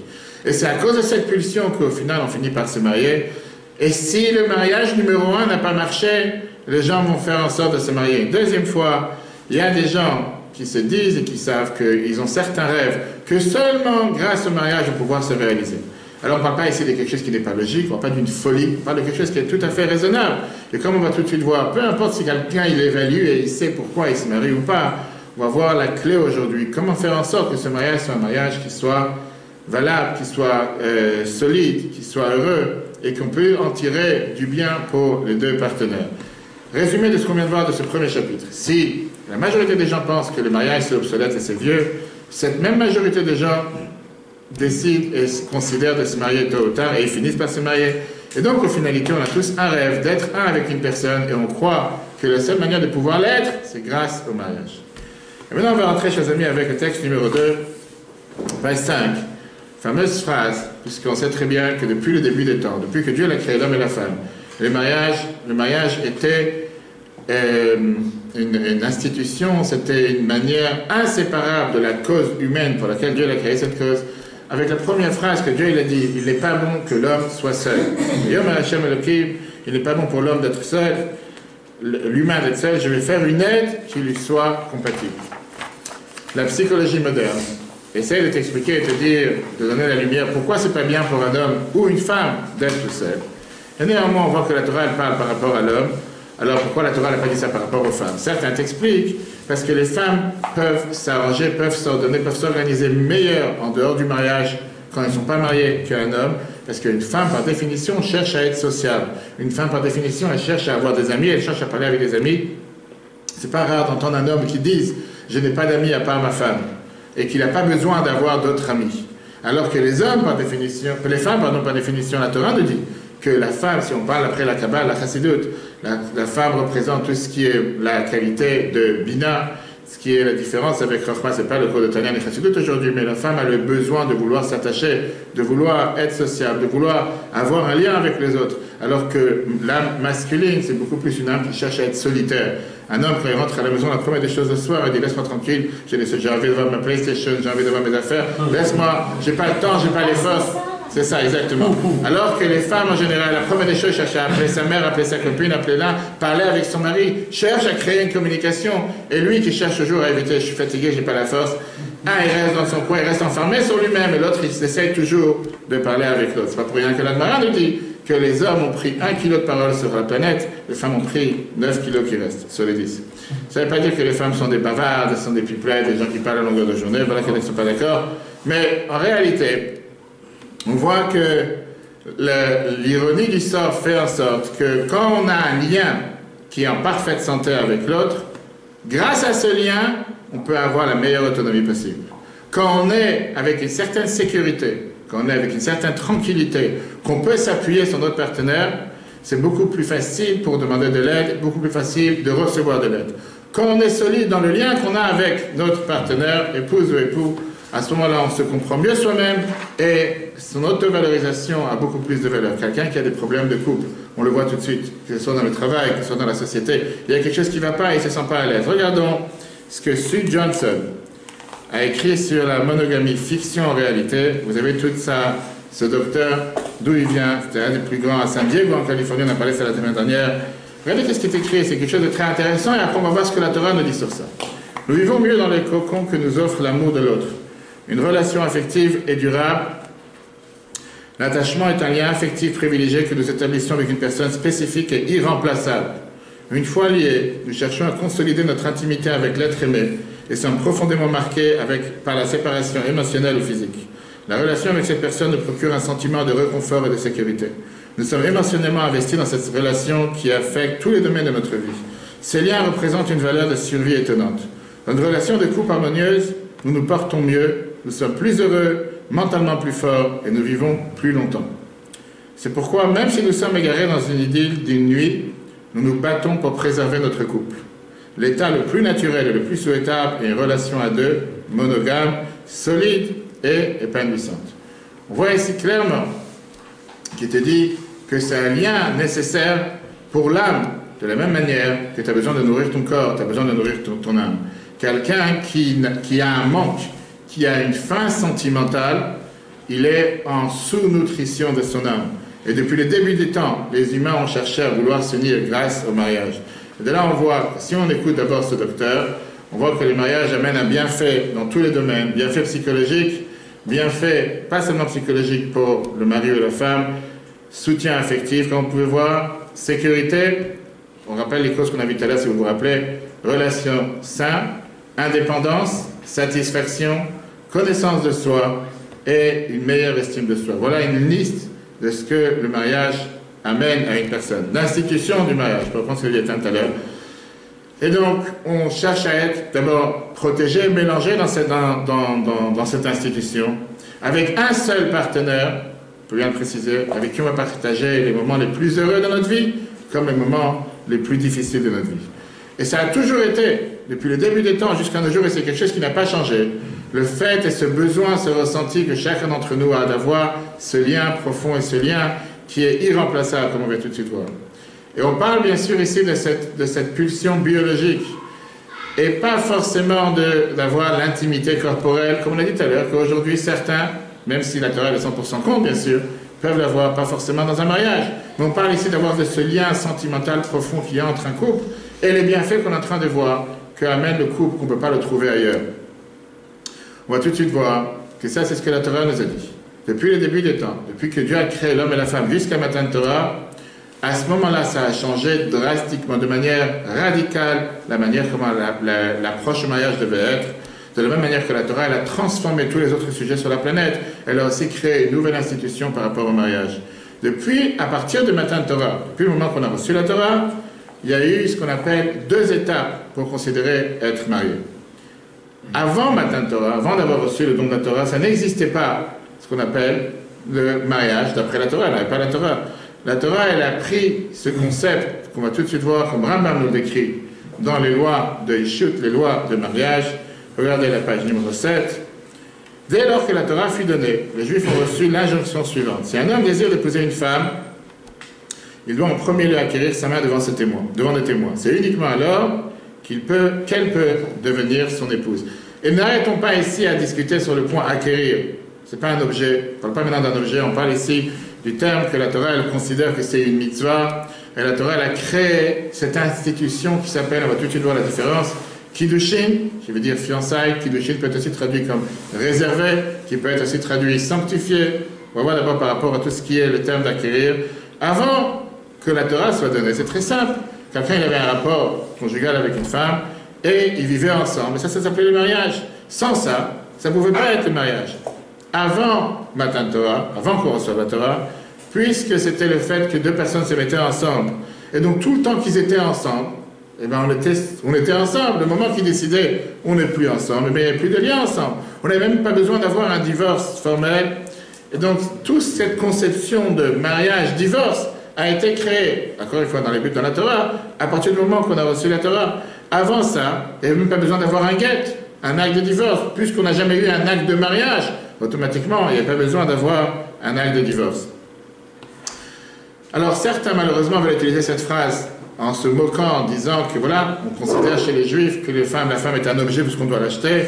Et c'est à cause de cette pulsion qu'au final on finit par se marier. Et si le mariage numéro 1 n'a pas marché, les gens vont faire en sorte de se marier une deuxième fois. Il y a des gens qui se disent et qui savent qu'ils ont certains rêves que seulement grâce au mariage vont pouvoir se réaliser. Alors on ne parle pas ici de quelque chose qui n'est pas logique, on ne parle pas d'une folie, on parle de quelque chose qui est tout à fait raisonnable. Et comme on va tout de suite voir, peu importe si quelqu'un il évalue et il sait pourquoi il se marie ou pas, on va voir la clé aujourd'hui. Comment faire en sorte que ce mariage soit un mariage qui soit valable, qui soit solide, qui soit heureux et qu'on peut en tirer du bien pour les deux partenaires. Résumé de ce qu'on vient de voir de ce premier chapitre. Si la majorité des gens pensent que le mariage c'est obsolète et c'est vieux, cette même majorité des gens décident et considèrent de se marier tôt ou tard et ils finissent par se marier. Et donc, en finalité, on a tous un rêve d'être un avec une personne et on croit que la seule manière de pouvoir l'être, c'est grâce au mariage. Et maintenant, on va rentrer, chers amis, avec le texte numéro 2, page 5. Fameuse phrase, puisqu'on sait très bien que depuis le début des temps, depuis que Dieu a créé l'homme et la femme, le mariage était une institution, c'était une manière inséparable de la cause humaine pour laquelle Dieu a créé cette cause. Avec la première phrase que Dieu il a dit, il n'est pas bon que l'homme soit seul. Il n'est pas bon pour l'homme d'être seul, l'humain d'être seul, je vais faire une aide qui lui soit compatible. la psychologie moderne essaie de t'expliquer et de te dire, de donner la lumière, pourquoi c'est pas bien pour un homme ou une femme d'être tout seul. Et néanmoins, on voit que la Torah, elle parle par rapport à l'homme. Alors pourquoi la Torah n'a pas dit ça par rapport aux femmes? Certains t'expliquent, parce que les femmes peuvent s'arranger, peuvent s'ordonner, peuvent s'organiser meilleur en dehors du mariage quand elles ne sont pas mariées qu'un homme, parce qu'une femme, par définition, cherche à être sociable. Une femme, par définition, elle cherche à avoir des amis, elle cherche à parler avec des amis. C'est pas rare d'entendre un homme qui dise « je n'ai pas d'amis à part ma femme » et qu'il n'a pas besoin d'avoir d'autres amis. Alors que les hommes, par définition, les femmes, pardon, par définition, la Torah nous dit que la femme, si on parle après la Kabbale, la Chassidut, la femme représente tout ce qui est la qualité de Bina, ce qui est la différence avec Chokhmah, c'est pas le cours de Tanya et Chassidut aujourd'hui, mais la femme a le besoin de vouloir s'attacher, de vouloir être sociable, de vouloir avoir un lien avec les autres. Alors que l'âme masculine, c'est beaucoup plus une âme qui cherche à être solitaire. Un homme, quand il rentre à la maison, la première des choses le soir, il dit « laisse-moi tranquille, j'ai envie de voir ma PlayStation, j'ai envie de voir mes affaires, laisse-moi, j'ai pas le temps, j'ai pas les forces. » C'est ça, exactement. Alors que les femmes, en général, la première des choses, cherchent à appeler sa mère, appeler sa copine, appeler l'un, parler avec son mari, cherche à créer une communication. Et lui qui cherche toujours à éviter « je suis fatigué, j'ai pas la force », un, il reste dans son coin, il reste enfermé sur lui-même, et l'autre, il essaye toujours de parler avec l'autre. C'est pas pour rien que l'Admara nous dit que les hommes ont pris 1 kilo de parole sur la planète, les femmes ont pris 9 kilos qui restent sur les 10. Ça ne veut pas dire que les femmes sont des bavardes, sont des pipelettes, des gens qui parlent à longueur de journée, voilà qu'elles ne sont pas d'accord. Mais en réalité, on voit que l'ironie du sort fait en sorte que quand on a un lien qui est en parfaite santé avec l'autre, grâce à ce lien, on peut avoir la meilleure autonomie possible. Quand on est avec une certaine sécurité, quand on est avec une certaine tranquillité, qu'on peut s'appuyer sur notre partenaire, c'est beaucoup plus facile pour demander de l'aide, beaucoup plus facile de recevoir de l'aide. Quand on est solide dans le lien qu'on a avec notre partenaire, épouse ou époux, à ce moment-là, on se comprend mieux soi-même et son auto-valorisation a beaucoup plus de valeur. Quelqu'un qui a des problèmes de couple, on le voit tout de suite, que ce soit dans le travail, que ce soit dans la société, il y a quelque chose qui ne va pas et il ne se sent pas à l'aise. Regardons ce que Sue Johnson a écrit sur la monogamie, fiction en réalité. Vous avez tout ça, ce docteur, d'où il vient, c'était un des plus grands à San Diego en Californie, on a parlé ça la semaine dernière. Regardez ce qui est écrit, c'est quelque chose de très intéressant et après on va voir ce que la Torah nous dit sur ça. Nous vivons mieux dans les cocons que nous offre l'amour de l'autre. Une relation affective est durable. L'attachement est un lien affectif privilégié que nous établissons avec une personne spécifique et irremplaçable. Une fois liés, nous cherchons à consolider notre intimité avec l'être aimé et sommes profondément marqués par la séparation émotionnelle ou physique. La relation avec cette personne nous procure un sentiment de réconfort et de sécurité. Nous sommes émotionnellement investis dans cette relation qui affecte tous les domaines de notre vie. Ces liens représentent une valeur de survie étonnante. Dans une relation de couple harmonieuse, nous nous portons mieux, nous sommes plus heureux, mentalement plus forts et nous vivons plus longtemps. C'est pourquoi, même si nous sommes égarés dans une idylle d'une nuit, nous nous battons pour préserver notre couple. L'état le plus naturel et le plus souhaitable est une relation à deux, monogame, solide et épanouissante. On voit ici clairement qui te dit que c'est un lien nécessaire pour l'âme, de la même manière que tu as besoin de nourrir ton corps, tu as besoin de nourrir ton âme. Quelqu'un qui a un manque, qui a une faim sentimentale, il est en sous-nutrition de son âme. Et depuis le début des temps, les humains ont cherché à vouloir s'unir grâce au mariage. Et de là, on voit, si on écoute d'abord ce docteur, on voit que le mariage amène un bienfait dans tous les domaines, bienfait psychologique, bienfait pas seulement psychologique pour le mari ou la femme, soutien affectif, comme vous pouvez voir, sécurité, on rappelle les causes qu'on a vues tout à l'heure si vous vous rappelez, relation saine, indépendance, satisfaction, connaissance de soi et une meilleure estime de soi. Voilà une liste de ce que le mariage amène à une personne. L'institution du mariage, je peux reprendre ce que j'ai dit tout à l'heure. Et donc, on cherche à être d'abord protégé, mélangé dans cette institution, avec un seul partenaire, je peux bien le préciser, avec qui on va partager les moments les plus heureux de notre vie, comme les moments les plus difficiles de notre vie. Et ça a toujours été, depuis le début des temps jusqu'à nos jours, et c'est quelque chose qui n'a pas changé, le fait et ce besoin, ce ressenti que chacun d'entre nous a d'avoir ce lien profond et ce lien qui est irremplaçable, comme on va tout de suite voir. Et on parle bien sûr ici de cette pulsion biologique, et pas forcément d'avoir l'intimité corporelle, comme on l'a dit tout à l'heure, qu'aujourd'hui certains, même si la Torah est 100% contre bien sûr, peuvent l'avoir pas forcément dans un mariage. Mais on parle ici d'avoir de ce lien sentimental profond qu'il y a entre un couple, et les bienfaits qu'on est en train de voir, qu'amène le couple, qu'on ne peut pas le trouver ailleurs. On va tout de suite voir que ça, c'est ce que la Torah nous a dit. Depuis le début des temps, depuis que Dieu a créé l'homme et la femme jusqu'à Matan Torah, à ce moment-là, ça a changé drastiquement, de manière radicale, la manière comment l'approche au mariage devait être. De la même manière que la Torah, elle a transformé tous les autres sujets sur la planète. Elle a aussi créé une nouvelle institution par rapport au mariage. Depuis, à partir de Matan Torah, depuis le moment qu'on a reçu la Torah, il y a eu ce qu'on appelle 2 étapes pour considérer être marié. Avant Matan Torah, avant d'avoir reçu le don de la Torah, ça n'existait pas ce qu'on appelle le mariage d'après la Torah. Elle n'avait pas la Torah. La Torah, elle a pris ce concept qu'on va tout de suite voir, comme Rambam nous le décrit, dans les lois de Ishut, les lois de mariage. Regardez la page numéro 7. Dès lors que la Torah fut donnée, les Juifs ont reçu l'injonction suivante. Si un homme désire d'épouser une femme, il doit en premier lieu acquérir sa main devant des témoins. C'est uniquement alors qu'elle peut devenir son épouse. Et n'arrêtons pas ici à discuter sur le point acquérir. Ce n'est pas un objet, on ne parle pas maintenant d'un objet, on parle ici du terme que la Torah elle considère que c'est une mitzvah. Et la Torah elle a créé cette institution qui s'appelle, on va tout de suite voir la différence, Kiddushin, qui veut dire fiançailles. Kiddushin peut être aussi traduit comme réservé, qui peut être aussi traduit sanctifié. On va voir d'abord par rapport à tout ce qui est le terme d'acquérir. Avant que la Torah soit donnée, c'est très simple. Quelqu'un il avait un rapport conjugal avec une femme et ils vivaient ensemble. Et ça s'appelait le mariage. Sans ça, ça ne pouvait pas être le mariage. Avant Matan Torah, avant qu'on reçoive la Torah, puisque c'était le fait que 2 personnes se mettaient ensemble. Et donc tout le temps qu'ils étaient ensemble, eh ben on était ensemble. Le moment qu'ils décidaient, on n'est plus ensemble, mais il n'y avait plus de lien ensemble. On n'avait même pas besoin d'avoir un divorce formel. Et donc toute cette conception de mariage, divorce, a été créée, encore une fois dans les buts de la Torah, à partir du moment qu'on a reçu la Torah. Avant ça, il n'y avait même pas besoin d'avoir un get, un acte de divorce. Puisqu'on n'a jamais eu un acte de mariage, automatiquement, il n'y a pas besoin d'avoir un acte de divorce. Alors certains, malheureusement, veulent utiliser cette phrase en se moquant, en disant que voilà, on considère chez les Juifs que la femme est un objet parce qu'on doit l'acheter.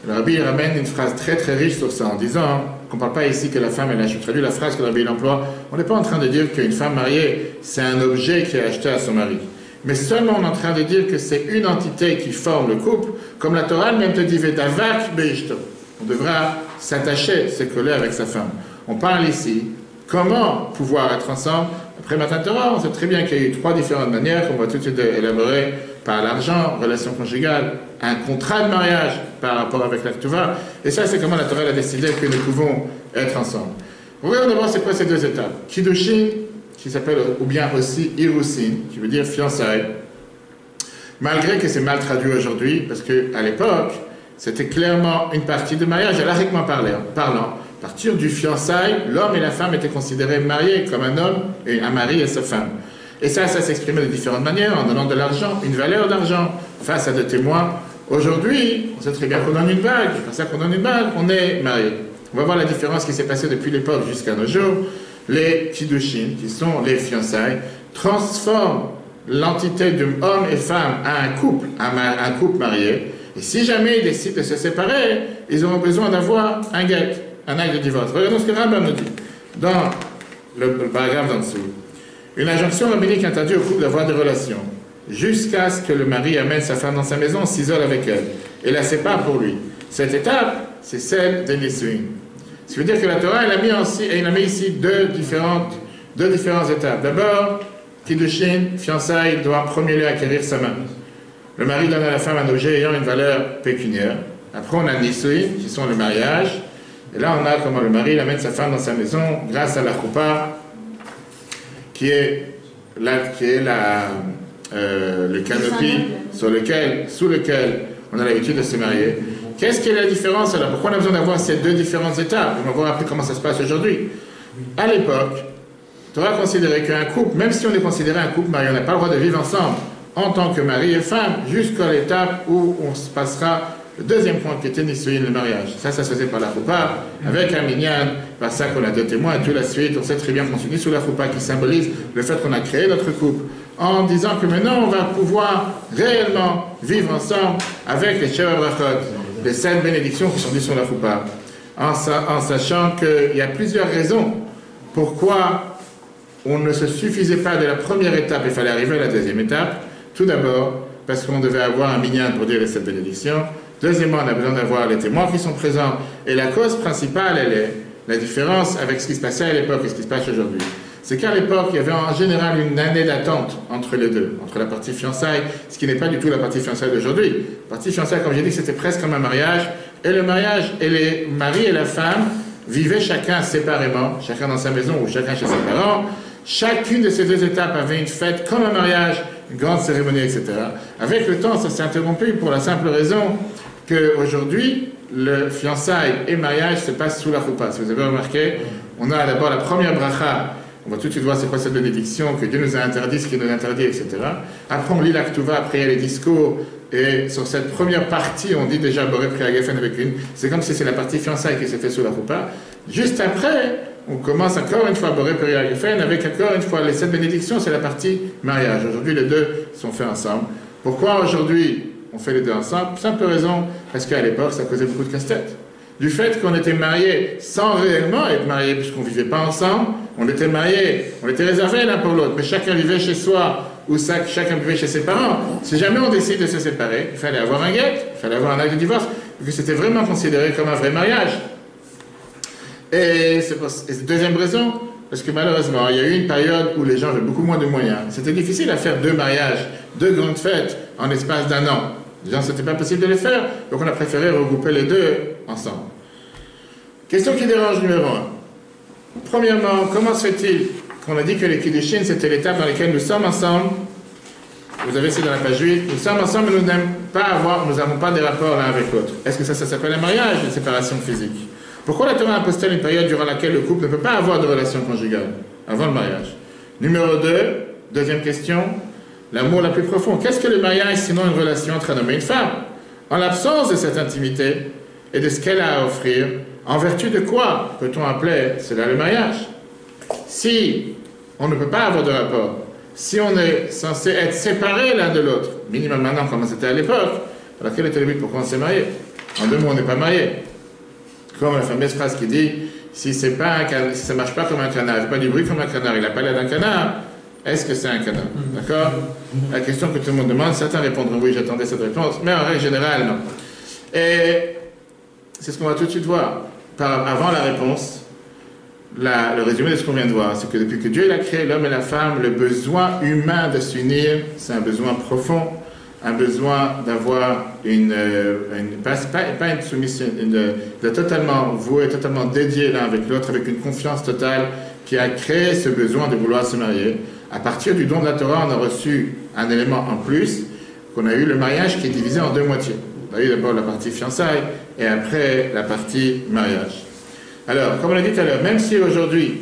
Le Rabbi ramène une phrase très très riche sur ça, en disant qu'on ne parle pas ici que la femme est acheté. Je traduis la phrase que le Rabbi emploie. On n'est pas en train de dire qu'une femme mariée, c'est un objet qui est acheté à son mari. Mais seulement on est en train de dire que c'est une entité qui forme le couple, comme la Torah même te dit Vedavak beishto. On devra s'attacher, se coller avec sa femme. On parle ici comment pouvoir être ensemble. Après Matan Torah, on sait très bien qu'il y a eu 3 différentes manières qu'on va tout de suite élaborer par l'argent, relation conjugale, un contrat de mariage par rapport avec la Ketouva. Et ça, c'est comment la Torah a décidé que nous pouvons être ensemble. Regardons d'abord c'est quoi ces 2 étapes. Kiddushin, qui s'appelle ou bien aussi Irusin, qui veut dire fiançailles. Malgré que c'est mal traduit aujourd'hui, parce qu'à l'époque, c'était clairement une partie de mariage, halachiquement parlant. À partir du fiançailles, l'homme et la femme étaient considérés mariés comme un homme et un mari et sa femme. Et ça s'exprimait de différentes manières, en donnant de l'argent, une valeur d'argent, face à des témoins. Aujourd'hui, on sait très bien qu'on donne une bague, c'est pour ça qu'on donne une bague, on est marié. On va voir la différence qui s'est passée depuis l'époque jusqu'à nos jours. Les Kiddushin, qui sont les fiançailles, transforment l'entité d'homme et femme à un couple marié. Et si jamais ils décident de se séparer, ils auront besoin d'avoir un get, un acte de divorce. Regardons ce que Rambam nous dit dans le paragraphe d'en dessous. Une injonction rabbinique interdit au couple d'avoir des relations jusqu'à ce que le mari amène sa femme dans sa maison, s'isole avec elle et la sépare pour lui. Cette étape, c'est celle des Nisuin. Ce qui veut dire que la Torah, elle a mis ici deux différentes étapes. D'abord, Kiddushin, fiançailles, il doit en premier lieu acquérir sa main. Le mari donne à la femme un objet ayant une valeur pécuniaire. Après, on a Nisuin, qui sont le mariage. Et là, on a comment le mari amène sa femme dans sa maison grâce à la choupa, qui est le canopy sous lequel on a l'habitude de se marier. Qu'est-ce qui est la différence alors? Pourquoi on a besoin d'avoir ces deux différentes étapes? On va voir après comment ça se passe aujourd'hui. À l'époque, tu auras considéré qu'un couple, même si on est considéré un couple marié, on n'a pas le droit de vivre ensemble en tant que mari et femme, jusqu'à l'étape où on se passera le deuxième point qui était Nisuin, le mariage. Ça se faisait par la choupa, avec un minyan, par ça qu'on a deux témoins, et tout la suite. On sait très bien qu'on s'unit sous la choupa qui symbolise le fait qu'on a créé notre couple, en disant que maintenant on va pouvoir réellement vivre ensemble avec les Sheva Brachot, les 7 bénédictions qui sont dites sur la choupa, en sachant qu'il y a plusieurs raisons pourquoi on ne se suffisait pas de la première étape, il fallait arriver à la deuxième étape. Tout d'abord, parce qu'on devait avoir un minyan pour dire les 7 bénédictions. Deuxièmement, on a besoin d'avoir les témoins qui sont présents. Et la cause principale, elle est la différence avec ce qui se passait à l'époque et ce qui se passe aujourd'hui. C'est qu'à l'époque, il y avait en général une année d'attente entre les deux, entre la partie fiançailles, ce qui n'est pas du tout la partie fiançailles d'aujourd'hui. La partie fiançailles, comme j'ai dit, c'était presque comme un mariage. Et le mariage, et les maris et la femme vivaient chacun séparément, chacun dans sa maison ou chacun chez ses parents. Chacune de ces deux étapes avait une fête comme un mariage, une grande cérémonie, etc. Avec le temps, ça s'est interrompu pour la simple raison qu'aujourd'hui, le fiançailles et mariage se passent sous la choupa. Si vous avez remarqué, on a d'abord la première bracha. On va tout de suite voir c'est quoi cette bénédiction, que Dieu nous a interdit, ce qu'il nous a interdit, etc. Après, on lit la Ketouva, après il y a les discours, et sur cette première partie, on dit déjà Boré Priya Geffen avec une. C'est comme si c'est la partie fiançailles qui s'est fait sous la choupa. Juste après, on commence encore une fois Boré Priya Geffen avec encore une fois les 7 bénédictions, c'est la partie mariage. Aujourd'hui, les deux sont faits ensemble. Pourquoi aujourd'hui on fait les deux ensemble? Simple raison, parce qu'à l'époque, ça causait beaucoup de casse-tête. Du fait qu'on était mariés sans réellement être mariés, puisqu'on ne vivait pas ensemble, on était mariés, on était réservés l'un pour l'autre, mais chacun vivait chez soi, ou chacun vivait chez ses parents. Si jamais on décide de se séparer, il fallait avoir un guet, il fallait avoir un acte de divorce, parce que c'était vraiment considéré comme un vrai mariage. Et c'est deuxième raison, parce que malheureusement, il y a eu une période où les gens avaient beaucoup moins de moyens. C'était difficile à faire 2 mariages, 2 grandes fêtes en l'espace d'1 an. Les gens, c'était pas possible de les faire, donc on a préféré regrouper les deux ensemble. Question qui dérange numéro 1. Premièrement, comment se fait-il qu'on a dit que les Kiddushin, c'était l'étape dans laquelle nous sommes ensemble? Vous avez c'est dans la page 8. Nous sommes ensemble, mais nous n'avons pas des rapports l'un avec l'autre. Est-ce que ça s'appelle un mariage, une séparation physique? Pourquoi la Torah impose-t-elle une période durant laquelle le couple ne peut pas avoir de relation conjugale avant le mariage? Numéro 2, deuxième question. L'amour la plus profonde. Qu'est-ce que le mariage sinon une relation entre un homme et une femme? En l'absence de cette intimité et de ce qu'elle a à offrir, en vertu de quoi peut-on appeler cela le mariage? Si on ne peut pas avoir de rapport, si on est censé être séparés l'un de l'autre, minimum maintenant comme c'était à l'époque, alors quel était le but pourquoi on s'est marié? En 2 mots, on n'est pas marié. Comme la fameuse phrase qui dit, si ça ne marche pas comme un canard, il ne fait pas du bruit comme un canard, il n'a pas l'air d'un canard, est-ce que c'est un canard? D'accord? La question que tout le monde demande, certains répondront oui, j'attendais cette réponse, mais en règle générale, non. Et c'est ce qu'on va tout de suite voir. Avant la réponse, le résumé de ce qu'on vient de voir, c'est que depuis que Dieu a créé l'homme et la femme, le besoin humain de s'unir, c'est un besoin profond, un besoin d'avoir pas une soumission, de totalement voué, totalement dédié l'un avec l'autre, avec une confiance totale, qui a créé ce besoin de vouloir se marier. À partir du don de la Torah, on a reçu un élément en plus, qu'on a eu le mariage qui est divisé en 2 moitiés. On a eu d'abord la partie fiançailles et après la partie mariage. Alors, comme on l'a dit tout à l'heure, même si aujourd'hui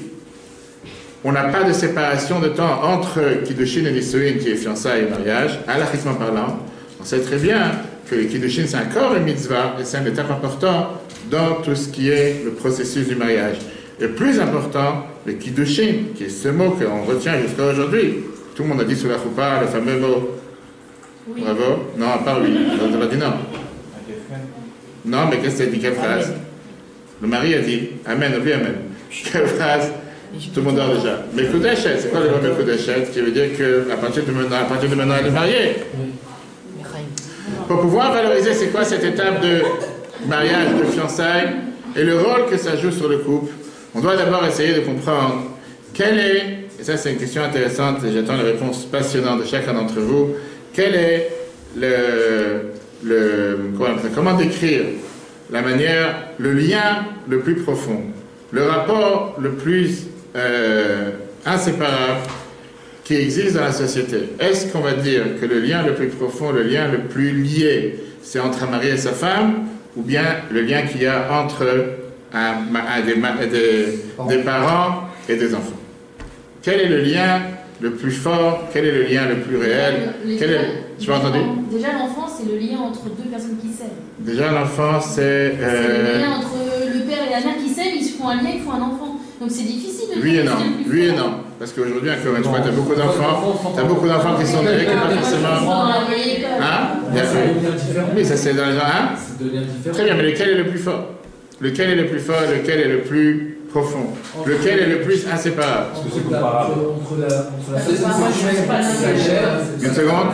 on n'a pas de séparation de temps entre Kiddushin et Nisuin, qui est fiançailles et mariage, halachiquement parlant, on sait très bien que le Kiddushin c'est encore une mitzvah et c'est une étape importante dans tout ce qui est le processus du mariage. Et plus important, le Kiddushin, qui est ce mot qu'on retient jusqu'à aujourd'hui. Tout le monde a dit sur la choupa le fameux mot. Oui. Bravo. Non, à part lui. On a dit non. Non, mais qu'est-ce que c'est dit? Quelle phrase? Le mari a dit Amen, oublie Amen. Quelle phrase? Tout le monde dort déjà. Mais Koudeshet, c'est quoi le mot Koudeshet? Qui veut dire qu'à partir de maintenant, elle est mariée. Pour pouvoir valoriser, c'est quoi cette étape de mariage, de fiançailles, et le rôle que ça joue sur le couple, on doit d'abord essayer de comprendre quel est, et ça c'est une question intéressante, et j'attends la réponse passionnante de chacun d'entre vous, quel est comment décrire la manière, le lien le plus profond, le rapport le plus inséparable qui existe dans la société. Est-ce qu'on va dire que le lien le plus profond, le lien le plus lié, c'est entre un mari et sa femme, ou bien le lien qu'il y a entre des parents et des enfants? Quel est le lien le plus fort? Quel est le lien le plus réel? Tu as entendu? Déjà, l'enfant, c'est le lien entre 2 personnes qui s'aiment. Déjà, l'enfant, c'est... C'est le lien entre le père et la mère qui s'aiment, ils se font un lien, ils font un enfant. Donc c'est difficile de... Oui et non, oui et non. Parce qu'aujourd'hui, encore une fois, tu as beaucoup d'enfants qui sont nés, qui pas forcément... Hein? Oui, ça c'est dans les gens... Hein? Très bien, mais lequel est le plus fort? Lequel est le plus fort, lequel est le plus profond? Lequel est le plus inséparable? Une seconde.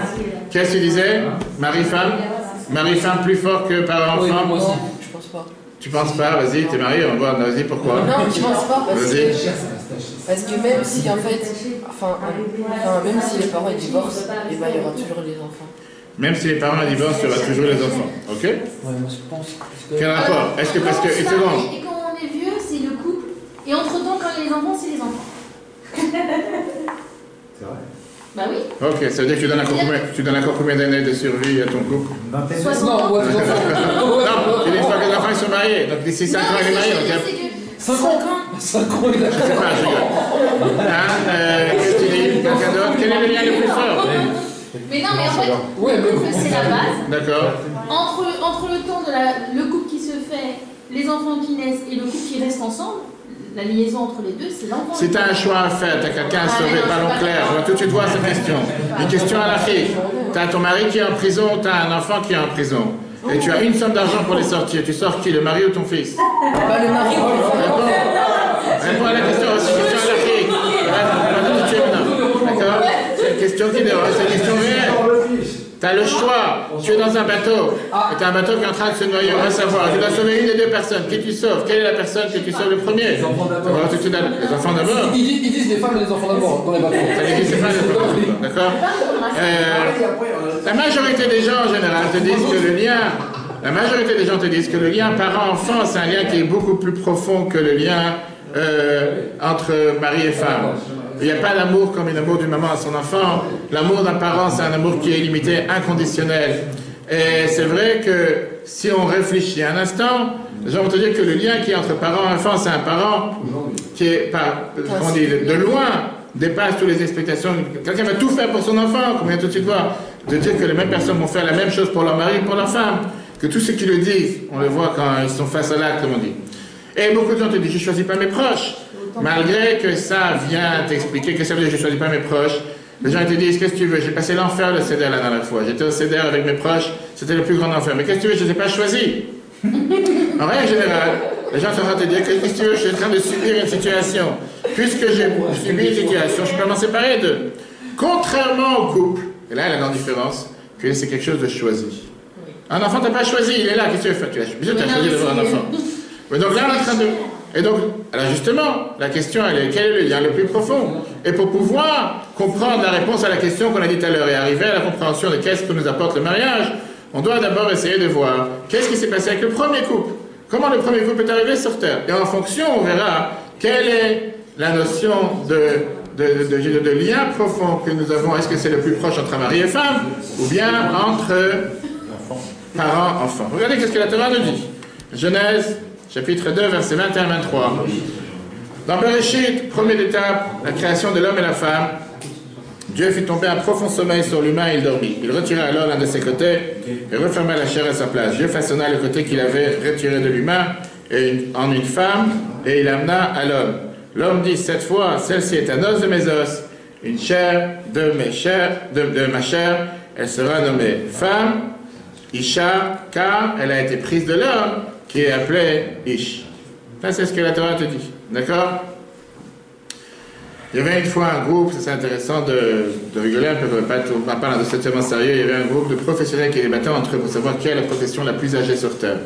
Qu'est-ce que tu disais? Mari-femme? Mari-femme plus fort que parent-enfant? Oui, moi aussi. Je pense pas. Tu penses pas? Vas-y, t'es marié, on va voir. Vas-y, pourquoi? Non, je pense pas Vas-y. parce que même si en fait, même si les parents ils divorcent, et ben il y aura toujours les enfants. Même si les parents divorcent, il y aura toujours les enfants. Ok? Ouais, moi je pense. Quel rapport? Est-ce que parce que. Quand Une on seconde. se marie et quand on est vieux, c'est le couple. Et entre-temps, quand il y a les enfants, c'est les enfants. C'est vrai. Bah oui. Ok, ça veut dire que tu donnes encore combien d'années de survie à ton couple? Une vingtaine. 60 Non, ans. ouais, les enfants. Non, il est une fois que les enfants ils sont mariés. Donc d'ici 5 ans, il est marié. Donc, il y a- 5 ans 5 ans, il a je sais pas, je rigole. Hein, qu'est-ce que tu dis? Quelqu'un d'autre? Quel est le lien le plus fort? Mais non, mais en fait, Ouais, le mais couple, c'est la base. D'accord. Entre le temps de le couple qui se fait, les enfants qui naissent et le couple qui reste ensemble, la liaison entre les deux, c'est l'enfant. Si tu as un choix à faire, tu as quelqu'un à sauver, parlons clair, on va tout de suite voir cette question. Une question à la fille. Tu as ton mari qui est en prison, tu as un enfant qui est en prison. Et tu as une somme d'argent pour les sortir. Tu sors qui, le mari ou ton fils? Bah le mari ou Réponds. Réponds à la question, c'est une question à la fille. D'accord? C'est une question qui dérange, c'est une question réelle. Tu as le choix, tu es dans un bateau, et tu as un bateau qui est en train de se noyer, on va savoir, tu dois sauver une des deux personnes, qui tu sauves? Quelle est la personne que tu sauves le premier? Les enfants d'abord. Les enfants d'abord. Ils disent les femmes et les enfants d'abord dans les bateaux. Ça les dit, c'est pas les enfants d'abord, d'accord? La majorité des gens en général te disent que le lien, la majorité des gens te disent que le lien parent-enfant, c'est un lien qui est beaucoup plus profond que le lien entre mari et femme. Il n'y a pas l'amour comme l'amour d'une maman à son enfant. L'amour d'un parent, c'est un amour qui est limité, inconditionnel. Et c'est vrai que si on réfléchit un instant, les gens vont te dire que le lien qui est entre parent et enfant, c'est un parent qui est, comment dire, de loin, dépasse toutes les expectations. Quelqu'un va tout faire pour son enfant, comme on vient tout de suite voir. De dire que les mêmes personnes vont faire la même chose pour leur mari et pour leur femme. Que tous ceux qui le disent, on le voit quand ils sont face à l'acte, comme on dit. Et beaucoup de gens te disent, je ne choisis pas mes proches. Malgré que ça vient t'expliquer que ça veut dire que je ne choisis pas mes proches. Les gens te disent, qu'est-ce que tu veux? J'ai passé l'enfer le CEDER la dernière fois. J'étais au CEDER avec mes proches, c'était le plus grand enfer. Mais qu'est-ce que tu veux? Je ne les ai pas choisis. En règle générale, les gens sont en train de te dire, qu'est-ce que tu veux? Je suis en train de subir une situation. Puisque j'ai subi une situation, je peux m'en séparer d'eux. Contrairement au couple, et là, il y a la grande différence, que c'est quelque chose de choisi. Un enfant, tu n'as pas choisi, il est là, qu'est-ce que tu veux faire? Tu as choisi d'avoir un enfant. Mais donc là, on est en train de... Et donc, alors justement, la question, elle est, quel est le lien le plus profond? Et pour pouvoir comprendre la réponse à la question qu'on a dit tout à l'heure et arriver à la compréhension de qu'est-ce que nous apporte le mariage, on doit d'abord essayer de voir qu'est-ce qui s'est passé avec le premier couple. Comment le premier couple est arrivé sur Terre. Et en fonction, on verra quelle est la notion de lien profond que nous avons. Est-ce que c'est le plus proche entre mari et femme ou bien entre parents, enfants? Regardez ce que la Torah nous dit. Genèse, chapitre 2, versets 21-23. Dans Bereshit, première étape, la création de l'homme et la femme, Dieu fit tomber un profond sommeil sur l'humain et il dormit. Il retira alors l'un de ses côtés et referma la chair à sa place. Dieu façonna le côté qu'il avait retiré de l'humain en une femme et il amena à l'homme. L'homme dit, cette fois, celle-ci est un os de mes os, une chair de ma chair, elle sera nommée femme, Isha, car elle a été prise de l'homme qui est appelé Ish. Ça, c'est ce que la Torah te dit. D'accord? Il y avait une fois un groupe, c'est intéressant de rigoler un peu, on va pas de ce thème sérieux, il y avait un groupe de professionnels qui débattaient entre eux pour savoir quelle est la profession la plus âgée sur Terre.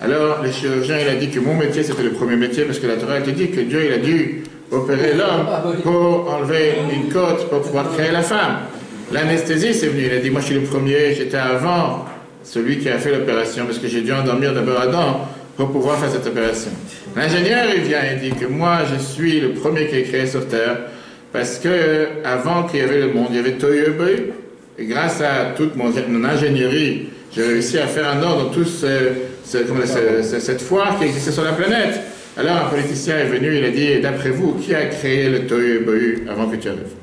Alors, le chirurgien, il a dit que mon métier, c'était le premier métier, parce que la Torah te dit que Dieu, il a dû opérer l'homme pour enlever une côte, pour pouvoir créer la femme. L'anesthésie, c'est venu, il a dit, moi je suis le premier, j'étais avant celui qui a fait l'opération, parce que j'ai dû endormir d'abord Adam pour pouvoir faire cette opération. L'ingénieur, il vient et dit que moi, je suis le premier qui est créé sur Terre, parce que avant qu'il y avait le monde, il y avait Tohu Bohu, et grâce à toute mon ingénierie, j'ai réussi à faire un ordre dans toute cette foire qui existait sur la planète. Alors un politicien est venu, il a dit, d'après vous, qui a créé le Tohu Bohu avant que tu arrives?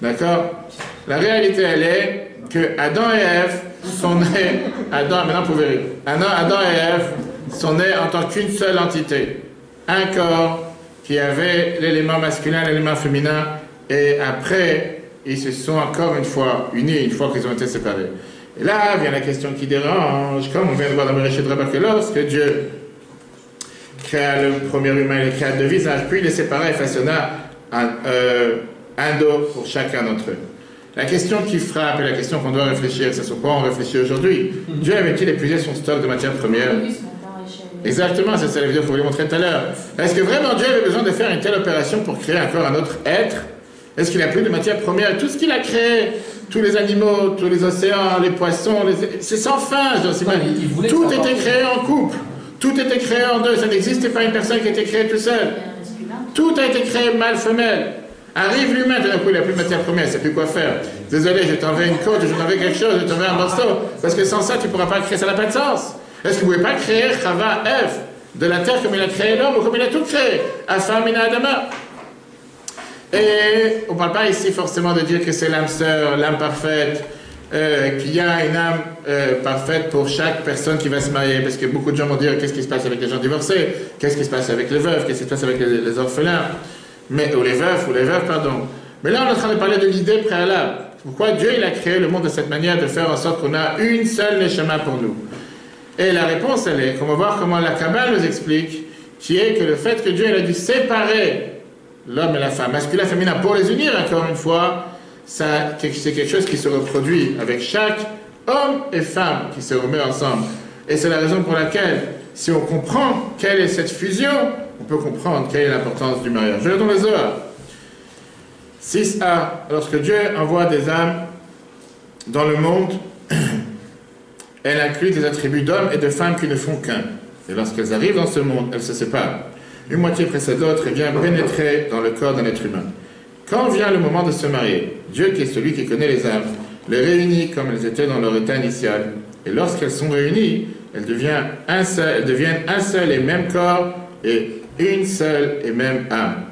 D'accord? La réalité, elle est que Adam et Ève sont nés, Adam et Ève sont nés en tant qu'une seule entité. Un corps qui avait l'élément masculin, l'élément féminin, et après, ils se sont encore une fois unis, une fois qu'ils ont été séparés. Et là vient la question qui dérange, comme on vient de voir dans Bereshit Rabba, que lorsque Dieu créa le premier humain, il créa deux visages, puis il les sépara et façonna un dos pour chacun d'entre eux. La question qui frappe et la question qu'on doit réfléchir, c'est sur quoi on réfléchit aujourd'hui. Dieu avait-il épuisé son stock de matières premières? Exactement, c'est ça la vidéo que je voulais montrer tout à l'heure. Est-ce que vraiment Dieu avait besoin de faire une telle opération pour créer encore un autre être? Est-ce qu'il a plus de matières premières? Tout ce qu'il a créé, tous les animaux, tous les océans, les poissons, c'est sans fin. Tout était créé en couple, tout était créé en deux, ça n'existait pas une personne qui était créée tout seul. Tout a été créé mâle-femelle. Arrive l'humain, tout d'un coup il n'a plus de matière première, il ne sait plus quoi faire. Désolé, je t'enverrai une côte, je t'enverrai quelque chose, je t'enverrai un morceau, parce que sans ça tu ne pourras pas créer, ça n'a pas de sens. Est-ce que vous ne pouvez pas créer Chava, Ève, de la terre comme il a créé l'homme ou comme il a tout créé? Afam mina Adama. Et on ne parle pas ici forcément de dire que c'est l'âme sœur, l'âme parfaite, qu'il y a une âme parfaite pour chaque personne qui va se marier, parce que beaucoup de gens vont dire qu'est-ce qui se passe avec les gens divorcés, qu'est-ce qui se passe avec les veuves, qu'est-ce qui se passe avec les orphelins, ou les veuves, pardon. Mais là on est en train de parler de l'idée préalable. Pourquoi Dieu il a créé le monde de cette manière, de faire en sorte qu'on a une seule neshama pour nous? Et la réponse elle est, qu'on va voir comment la Kabbale nous explique, qui est que le fait que Dieu il a dû séparer l'homme et la femme, masculin et féminin, pour les unir encore une fois, c'est quelque chose qui se reproduit avec chaque homme et femme qui se remet ensemble. Et c'est la raison pour laquelle, si on comprend quelle est cette fusion, on peut comprendre quelle est l'importance du mariage. Je vais dans le Zohar. 6a. Lorsque Dieu envoie des âmes dans le monde, elle inclut des attributs d'hommes et de femmes qui ne font qu'un. Et lorsqu'elles arrivent dans ce monde, elles se séparent. Une moitié précède l'autre et vient pénétrer dans le corps d'un être humain. Quand vient le moment de se marier, Dieu, qui est celui qui connaît les âmes, les réunit comme elles étaient dans leur état initial. Et lorsqu'elles sont réunies, elles deviennent un seul et même corps et une seule et même âme.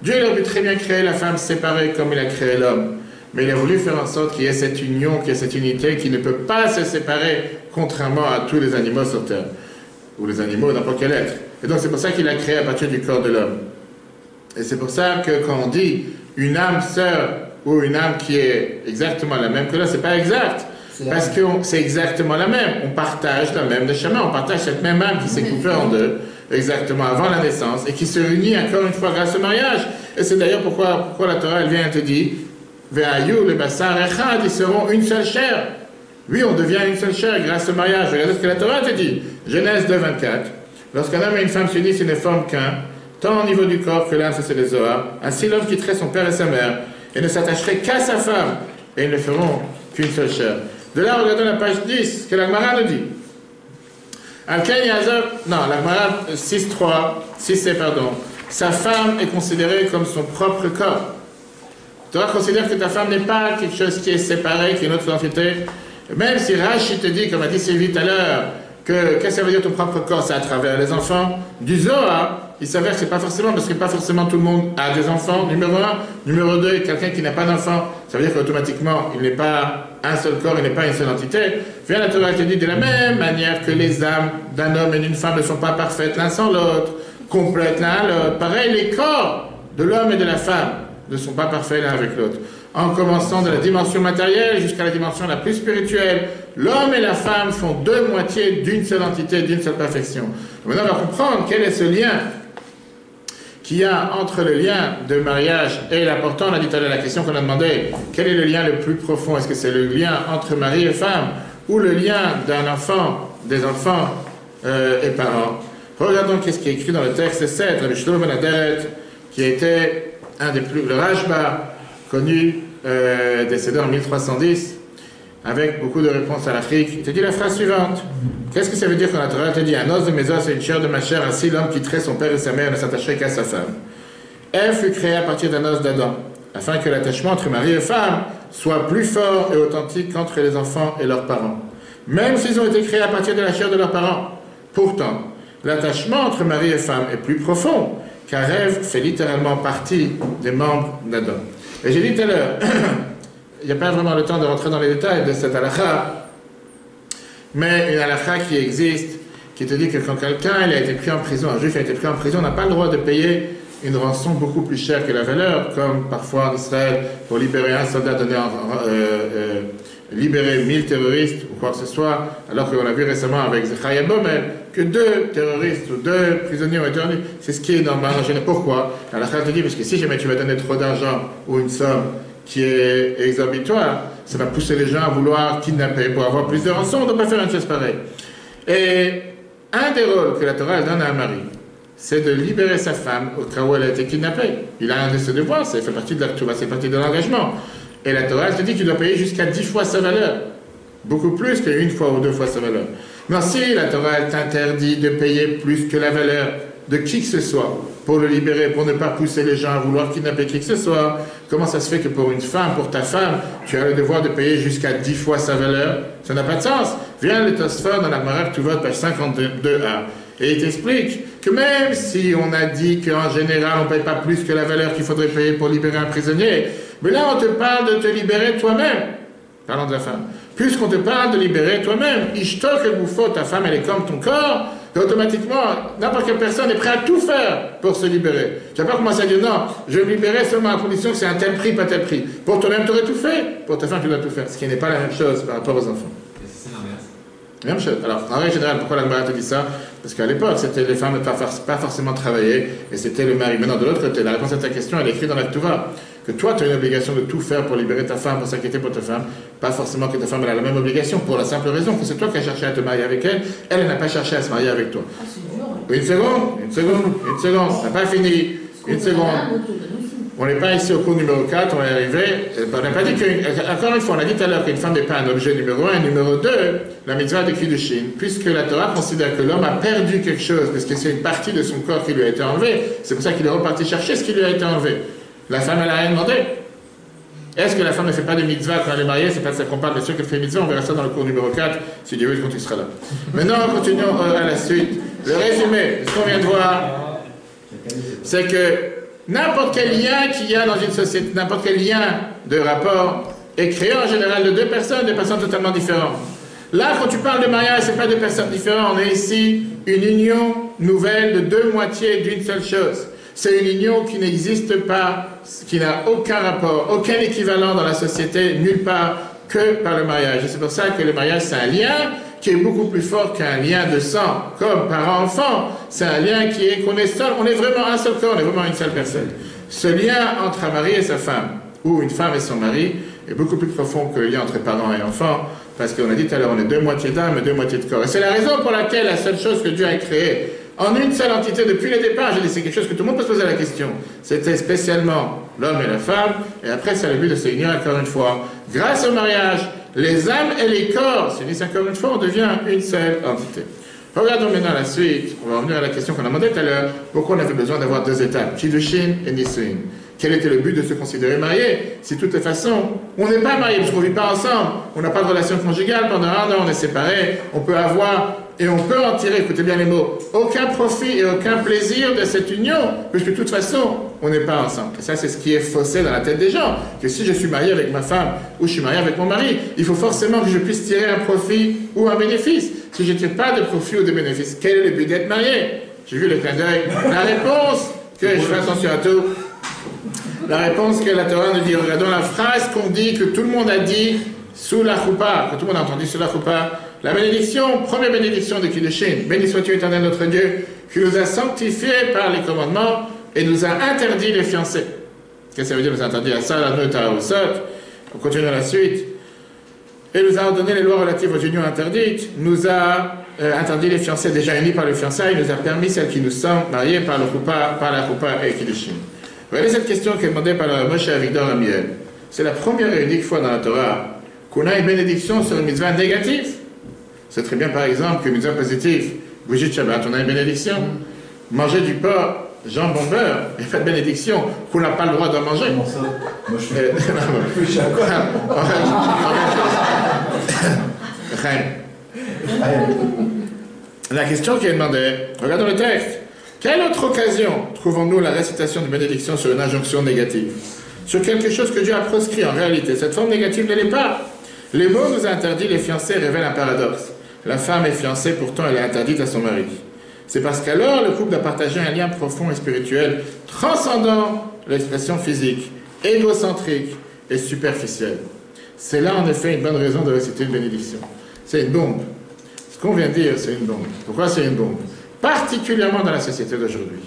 Dieu il aurait pu très bien créer la femme séparée comme il a créé l'homme. Mais il a voulu faire en sorte qu'il y ait cette union, qu'il y ait cette unité qui ne peut pas se séparer, contrairement à tous les animaux sur Terre. Ou les animaux, n'importe quel être. Et donc c'est pour ça qu'il a créé à partir du corps de l'homme. Et c'est pour ça que quand on dit une âme sœur ou une âme qui est exactement la même que là, c'est pas exact. Parce que c'est exactement la même. On partage la même neshama, on partage cette même âme qui s'est coupée en deux, exactement avant la naissance, et qui se réunit encore une fois grâce au mariage. Et c'est d'ailleurs pourquoi la Torah elle vient et te dit Ve'ayu le basar echad, ils seront une seule chair. Oui, on devient une seule chair grâce au mariage. Regardez ce que la Torah te dit. Genèse 2, 24. Lorsqu'un homme et une femme s'unissent, ils ne forment qu'un, tant au niveau du corps que l'âme, ça c'est les Zohar. Ainsi l'homme quitterait son père et sa mère, et ne s'attacherait qu'à sa femme, et ils ne feront qu'une seule chair. De là, regardons la page 10, ce que la Gemara nous dit. La Gemara 6c, pardon. Sa femme est considérée comme son propre corps. Tu dois considérer que ta femme n'est pas quelque chose qui est séparé, qui est une autre entité. Même si Rashi te dit, comme a dit Sylvie tout à l'heure, qu'est-ce que ça veut dire ton propre corps? C'est à travers les enfants. Du Zohar, il s'avère que c'est pas forcément, parce que pas forcément tout le monde a des enfants, numéro 1. Numéro 2, quelqu'un qui n'a pas d'enfant, ça veut dire qu'automatiquement, il n'est pas un seul corps, il n'est pas une seule entité. Viens la Torah te dit de la même manière que les âmes d'un homme et d'une femme ne sont pas parfaites l'un sans l'autre, complètes l'un à l'autre. Pareil, les corps de l'homme et de la femme ne sont pas parfaits l'un avec l'autre. En commençant de la dimension matérielle jusqu'à la dimension la plus spirituelle, l'homme et la femme font deux moitiés d'une seule entité, d'une seule perfection. Maintenant, on va comprendre quel est ce lien qu'il y a entre le lien de mariage et l'important. On a dit tout à l'heure la question qu'on a demandé, quel est le lien le plus profond? Est-ce que c'est le lien entre mari et femme ou le lien d'un enfant, des enfants et parents? Regardons qu'est-ce qui est écrit dans le texte 7, Rabbi Shlomo ben Aderet, qui était un des plus, le Rashba, connu, décédé en 1310, avec beaucoup de réponses à l'Afrique. Il te dit la phrase suivante. Qu'est-ce que ça veut dire quand la Torah te dit un os de mes os et une chair de ma chair, ainsi l'homme quitterait son père et sa mère ne s'attacherait qu'à sa femme. Elle fut créée à partir d'un os d'Adam, afin que l'attachement entre mari et femme soit plus fort et authentique qu'entre les enfants et leurs parents. Même s'ils ont été créés à partir de la chair de leurs parents. Pourtant, l'attachement entre mari et femme est plus profond, car Ève fait littéralement partie des membres d'Adam. Et j'ai dit tout à l'heure, il n'y a pas vraiment le temps de rentrer dans les détails de cette halakha, mais une halakha qui existe, qui te dit que quand quelqu'un a été pris en prison, un juif a été pris en prison, n'a pas le droit de payer une rançon beaucoup plus chère que la valeur, comme parfois en Israël, pour libérer un soldat, libérer 1000 terroristes ou quoi que ce soit, alors qu'on a vu récemment avec Zechariah Bomel que 2 terroristes ou 2 prisonniers ont été rendus. C'est ce qui est normal en général. Pourquoi? Alors, te dit, parce que si jamais tu vas donner trop d'argent ou une somme qui est exorbitoire. Ça va pousser les gens à vouloir kidnapper pour avoir plus de rançon. On ne doit pas faire une chose pareille. Et un des rôles que la Torah donne à un mari, c'est de libérer sa femme au cas où elle a été kidnappée. Il a un de ses devoirs, ça fait partie de la Torah, c'est partie de l'engagement. Et la Torah, elle te dit qu'il doit payer jusqu'à 10 fois sa valeur. Beaucoup plus qu'une fois ou 2 fois sa valeur. Mais si la Torah, elle t'interdit de payer plus que la valeur de qui que ce soit pour le libérer, pour ne pas pousser les gens à vouloir kidnapper qui que ce soit, comment ça se fait que pour une femme, pour ta femme, tu as le devoir de payer jusqu'à 10 fois sa valeur? Ça n'a pas de sens. Viens le Tosfot dans la Gemara Ketuvot, page 52a, et il t'explique que même si on a dit qu'en général on ne paye pas plus que la valeur qu'il faudrait payer pour libérer un prisonnier, mais là on te parle de te libérer toi-même. Parlons de la femme. Puisqu'on te parle de libérer toi-même, Ishtok et Goufo, ta femme elle est comme ton corps, et automatiquement, n'importe quelle personne est prête à tout faire pour se libérer. Tu n'as pas commencé à dire non, je vais me libérer seulement à condition que c'est un tel prix, pas tel prix. Pour toi-même, tu aurais tout fait. Pour ta femme, tu dois tout faire. Ce qui n'est pas la même chose par rapport aux enfants. Et c'est l'inverse. Même chose. Alors, en règle générale, pourquoi la Gemara te dit ça? Parce qu'à l'époque, c'était les femmes ne pas forcément travailler, et c'était le mari. Maintenant, de l'autre côté, la réponse à ta question, elle est écrite dans la Ketuvah, que toi, tu as une obligation de tout faire pour libérer ta femme, pour s'inquiéter pour ta femme. Pas forcément que ta femme elle a la même obligation, pour la simple raison que c'est toi qui as cherché à te marier avec elle, elle n'a pas cherché à se marier avec toi. Ah, c'est dur. Une seconde, ça n'a pas fini. Une seconde. On n'est pas ici au cours numéro 4, on est arrivé. On n'a pas dit que. Encore une fois, on a dit tout à l'heure qu'une femme n'est pas un objet numéro 1. Numéro 2, la mitzvah de Kiddushin, puisque la Torah considère que l'homme a perdu quelque chose, parce que c'est une partie de son corps qui lui a été enlevée, c'est pour ça qu'il est reparti chercher ce qui lui a été enlevé. La femme, elle n'a rien demandé. Est-ce que la femme ne fait pas de mitzvah quand elle est mariée? C'est pas de ça qu'on parle, bien sûr qu'elle fait mitzvah, on verra ça dans le cours numéro 4, si Dieu veut, quand il sera là. Maintenant, continuons à la suite. Le résumé de ce qu'on vient de voir, c'est que n'importe quel lien qu'il y a dans une société, n'importe quel lien de rapport, est créé en général de deux personnes totalement différentes. Là, quand tu parles de mariage, c'est pas deux personnes différentes, on est ici une union nouvelle de deux moitiés d'une seule chose. C'est une union qui n'existe pas, qui n'a aucun rapport, aucun équivalent dans la société, nulle part, que par le mariage. Et c'est pour ça que le mariage, c'est un lien qui est beaucoup plus fort qu'un lien de sang, comme parent-enfant. C'est un lien qui est qu'on est seul, on est vraiment un seul corps, on est vraiment une seule personne. Ce lien entre un mari et sa femme, ou une femme et son mari, est beaucoup plus profond que le lien entre parents et enfants, parce qu'on a dit tout à l'heure, on est deux moitiés d'âme et deux moitiés de corps. Et c'est la raison pour laquelle la seule chose que Dieu a créée, en une seule entité depuis le départ, j'ai dit c'est quelque chose que tout le monde peut se poser la question. C'était spécialement l'homme et la femme, et après c'est le but de se unir encore une fois. Grâce au mariage, les âmes et les corps s'unissent encore une fois, on devient une seule entité. Regardons maintenant la suite, on va revenir à la question qu'on a demandé tout à l'heure, pourquoi on avait besoin d'avoir deux étapes, Kiddushin et Nisuin. Quel était le but de se considérer marié? Si de toute façon, on n'est pas marié parce qu'on ne vit pas ensemble, on n'a pas de relation conjugale pendant un an, on est séparés, on peut avoir, et on peut en tirer, écoutez bien les mots, aucun profit et aucun plaisir de cette union, puisque de toute façon, on n'est pas ensemble. Et ça, c'est ce qui est faussé dans la tête des gens, que si je suis marié avec ma femme ou je suis marié avec mon mari, il faut forcément que je puisse tirer un profit ou un bénéfice. Si je ne tire pas de profit ou de bénéfice, quel est le but d'être marié? J'ai vu le clin d'œil. La réponse, que je fais attention à tout, la réponse que la Torah nous dit, regardons la phrase qu'on dit, que tout le monde a dit sous la choupa, que tout le monde a entendu sous la choupa, la bénédiction, première bénédiction de Kiddushin, béni sois-tu éternel notre Dieu, qui nous a sanctifiés par les commandements et nous a interdit les fiancés. Qu'est-ce que ça veut dire, nous a interdit à ça, la note à Osot, on continue la suite, et nous a ordonné les lois relatives aux unions interdites, nous a interdit les fiancés déjà unis par le fiançailles, nous a permis celles qui nous sont mariées par la choupa et Kiddushin. Regardez cette question qui est demandée par Moshe Avigdor Amiel. C'est la première et unique fois dans la Torah qu'on a une bénédiction sur une mitzvah négative. C'est très bien par exemple qu'une mitzvah positive, bougie de Shabbat, on a une bénédiction. Manger du porc, jambon beurre, il n'y a pas de bénédiction qu'on n'a pas le droit de manger. Comment ça? Moi je suis d'accord. La question qui est demandée, regardons le texte. Quelle autre occasion trouvons-nous la récitation de bénédiction sur une injonction négative? Sur quelque chose que Dieu a proscrit en réalité. Cette forme négative ne l'est pas. Les mots nous interdits les fiancés révèlent un paradoxe. La femme est fiancée, pourtant elle est interdite à son mari. C'est parce qu'alors le couple doit partager un lien profond et spirituel, transcendant l'expression physique, égocentrique et superficielle. C'est là en effet une bonne raison de réciter une bénédiction. C'est une bombe. Ce qu'on vient de dire, c'est une bombe. Pourquoi c'est une bombe? Particulièrement dans la société d'aujourd'hui.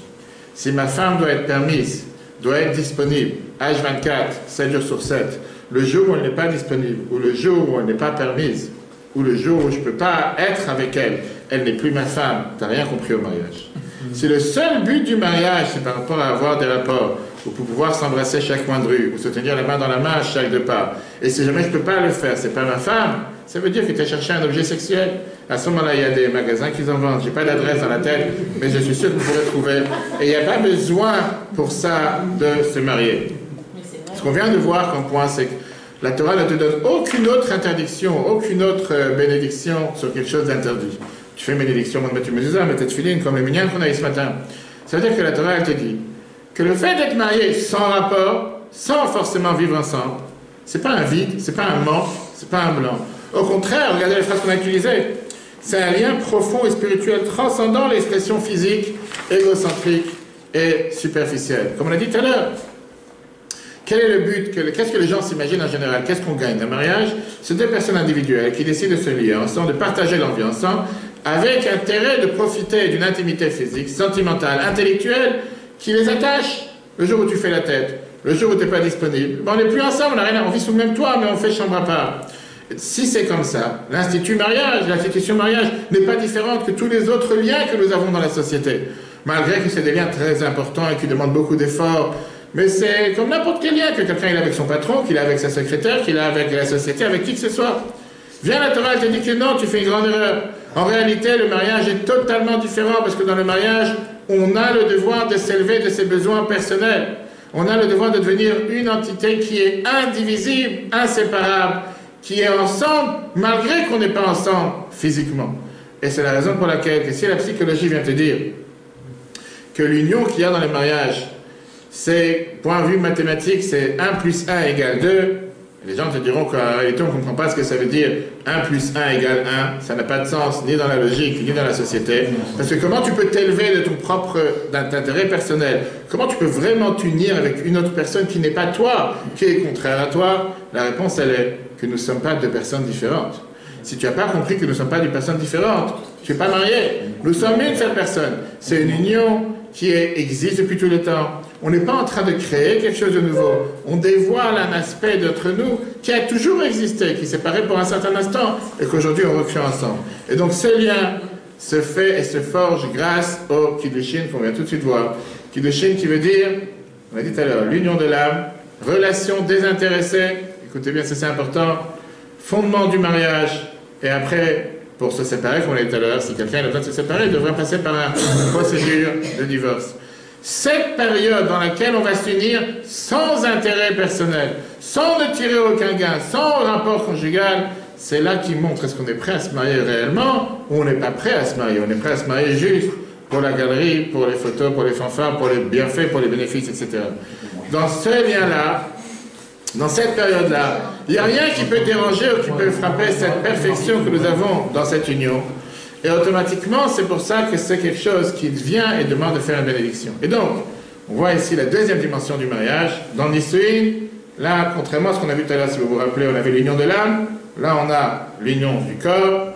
Si ma femme doit être permise doit être disponible, H24, 7 jours sur 7. Le jour où elle n'est pas disponible, ou le jour où elle n'est pas permise, ou le jour où je ne peux pas être avec elle, elle n'est plus ma femme, tu n'as rien compris au mariage. Si le seul but du mariage, c'est par rapport à avoir des rapports, ou pour pouvoir s'embrasser chaque coin de rue, ou se tenir la main dans la main à chaque deux pas, et si jamais je ne peux pas le faire, c'est pas ma femme, ça veut dire que tu as cherché un objet sexuel. À ce moment-là, il y a des magasins qui en vendent. Je n'ai pas d'adresse dans la tête, mais je suis sûr que vous pourrez trouver. Et il n'y a pas besoin pour ça de se marier. Ce qu'on vient de voir comme point, c'est que la Torah ne te donne aucune autre interdiction, aucune autre bénédiction sur quelque chose d'interdit. Tu fais une bénédiction, tu me dis ça, mais tu filines comme les mignons qu'on a eu ce matin. Ça veut dire que la Torah, elle te dit que le fait d'être marié sans rapport, sans forcément vivre ensemble, c'est pas un vide, c'est pas un manque, c'est pas un blanc. Au contraire, regardez les phrases qu'on a utilisées. C'est un lien profond et spirituel transcendant l'expression physique, égocentrique et superficielle. Comme on a dit tout à l'heure, quel est le but? Qu'est-ce que les gens s'imaginent en général? Qu'est-ce qu'on gagne? Un mariage, c'est deux personnes individuelles qui décident de se lier ensemble, de partager leur vie ensemble, avec intérêt de profiter d'une intimité physique, sentimentale, intellectuelle, qui les attache. Le jour où tu fais la tête, le jour où tu n'es pas disponible, on n'est plus ensemble, on vit sous le même toit, mais on fait chambre à part. Si c'est comme ça, l'institution mariage n'est pas différente que tous les autres liens que nous avons dans la société. Malgré que c'est des liens très importants et qui demandent beaucoup d'efforts. Mais c'est comme n'importe quel lien que quelqu'un a avec son patron, qu'il a avec sa secrétaire, qu'il a avec la société, avec qui que ce soit. Viens la Torah, elle te dit que non, tu fais une grande erreur. En réalité, le mariage est totalement différent parce que dans le mariage, on a le devoir de s'élever de ses besoins personnels. On a le devoir de devenir une entité qui est indivisible, inséparable, qui est ensemble, malgré qu'on n'est pas ensemble physiquement. Et c'est la raison pour laquelle, que si la psychologie vient te dire que l'union qu'il y a dans les mariages, c'est, point de vue mathématique, c'est 1 plus 1 égale 2, les gens te diront qu'en réalité, on ne comprend pas ce que ça veut dire 1 plus 1 égale 1, ça n'a pas de sens, ni dans la logique, ni dans la société. Parce que comment tu peux t'élever de ton propre intérêt personnel? Comment tu peux vraiment t'unir avec une autre personne qui n'est pas toi, qui est contraire à toi? La réponse, elle est que nous ne sommes pas deux personnes différentes. Si tu n'as pas compris que nous ne sommes pas deux personnes différentes, tu n'es pas marié. Nous sommes une seule personne. C'est une union qui existe depuis tout le temps. On n'est pas en train de créer quelque chose de nouveau. On dévoile un aspect d'entre nous qui a toujours existé, qui s'est paré pour un certain instant et qu'aujourd'hui on recrée ensemble. Et donc ce lien se fait et se forge grâce au Kiddushin qu'on vient tout de suite voir. Kiddushin qui veut dire, on a dit tout à l'heure, l'union de l'âme, relation désintéressée, écoutez bien, c'est important, fondement du mariage, et après, pour se séparer, comme on l'a dit tout à l'heure, si quelqu'un a besoin de se séparer, il devrait passer par une procédure de divorce. Cette période dans laquelle on va s'unir sans intérêt personnel, sans ne tirer aucun gain, sans rapport conjugal, c'est là qui montre est-ce qu'on est prêt à se marier réellement ou on n'est pas prêt à se marier. On est prêt à se marier juste pour la galerie, pour les photos, pour les fanfares, pour les bienfaits, pour les bénéfices, etc. Dans ce lien-là, dans cette période-là, il n'y a rien qui peut déranger ou qui peut frapper cette perfection que nous avons dans cette union. Et automatiquement, c'est pour ça que c'est quelque chose qui vient et demande de faire une bénédiction. Et donc, on voit ici la deuxième dimension du mariage. Dans le Nisuin, là, contrairement à ce qu'on a vu tout à l'heure, si vous vous rappelez, on avait l'union de l'âme. Là, on a l'union du corps.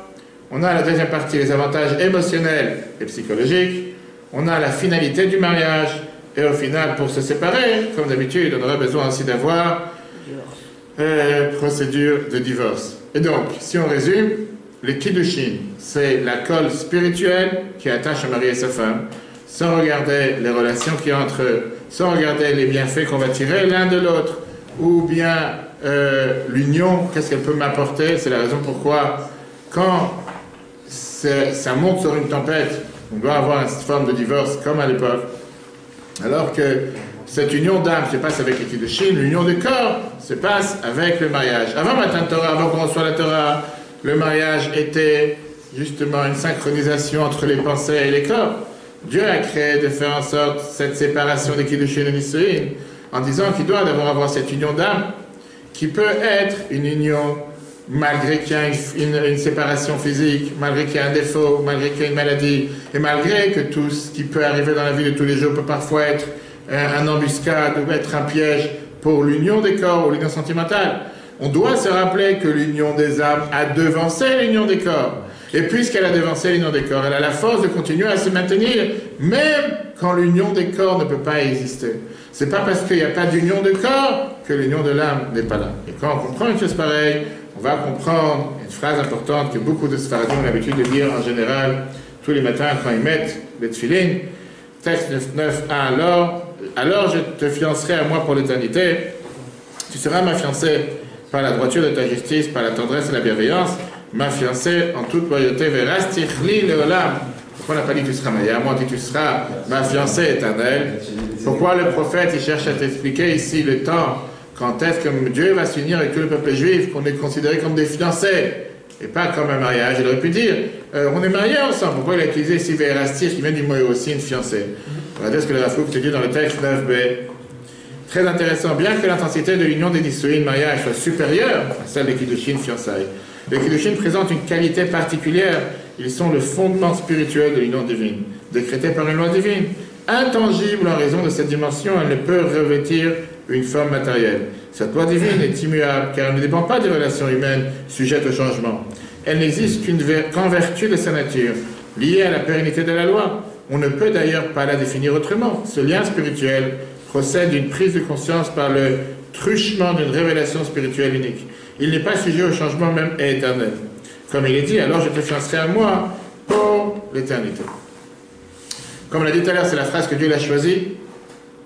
On a la deuxième partie, les avantages émotionnels et psychologiques. On a la finalité du mariage. Et au final, pour se séparer, comme d'habitude, on aura besoin aussi d'avoir procédure de divorce. Et donc, si on résume, les Kiddushin, c'est la colle spirituelle qui attache un mari et sa femme, sans regarder les relations qu'il y a entre eux, sans regarder les bienfaits qu'on va tirer l'un de l'autre, ou bien l'union, qu'est-ce qu'elle peut m'apporter. C'est la raison pourquoi, quand ça monte sur une tempête, on doit avoir une forme de divorce, comme à l'époque, alors que cette union d'âme se passe avec les Kiddushin, l'union de corps se passe avec le mariage. Avant Matan Torah, avant qu'on reçoive la Torah, le mariage était justement une synchronisation entre les pensées et les corps. Dieu a créé de faire en sorte cette séparation des Kiddushin et Nisuin, en disant qu'il doit d'abord avoir cette union d'âme, qui peut être une union malgré qu'il y a une séparation physique, malgré qu'il y a un défaut, malgré qu'il y a une maladie, et malgré que tout ce qui peut arriver dans la vie de tous les jours peut parfois être un embuscade ou être un piège pour l'union des corps ou l'union sentimentale. On doit se rappeler que l'union des âmes a devancé l'union des corps. Et puisqu'elle a devancé l'union des corps, elle a la force de continuer à se maintenir, même quand l'union des corps ne peut pas exister. C'est pas parce qu'il n'y a pas d'union de corps que l'union de l'âme n'est pas là. Et quand on comprend une chose pareille, on va comprendre une phrase importante que beaucoup de Sfaradim ont l'habitude de dire en général tous les matins quand ils mettent les tefilin. Texte 9.1, alors je te fiancerai à moi pour l'éternité. Tu seras ma fiancée par la droiture de ta justice, par la tendresse et la bienveillance, ma fiancée en toute loyauté. Verastirli leolam. Pourquoi on n'a pas dit tu seras ma yama, on dit tu seras ma fiancée éternelle. Pourquoi le prophète il cherche à t'expliquer ici le temps, quand est-ce que Dieu va s'unir avec tout le peuple juif, qu'on est considéré comme des fiancés et pas comme un mariage. Il aurait pu dire on est mariés ensemble. Pourquoi il a utilisé ici Verastir qui vient du mot aussi une fiancée? On va dire ce que le Rav Kook te dit dans le texte 9b. Très intéressant, bien que l'intensité de l'union des Nisouïn, mariage, soit supérieure à celle des Kiddushin, fiançailles, les Kiddushin présentent une qualité particulière. Ils sont le fondement spirituel de l'union divine, décrété par une loi divine. Intangible en raison de cette dimension, elle ne peut revêtir une forme matérielle. Cette loi divine est immuable, car elle ne dépend pas des relations humaines sujettes au changement. Elle n'existe qu'en vertu de sa nature, liée à la pérennité de la loi. On ne peut d'ailleurs pas la définir autrement. Ce lien spirituel procède d'une prise de conscience par le truchement d'une révélation spirituelle unique. Il n'est pas sujet au changement même et éternel. Comme il est dit, alors je te fiancerai à moi pour l'éternité. Comme on l'a dit tout à l'heure, c'est la phrase que Dieu l'a choisie.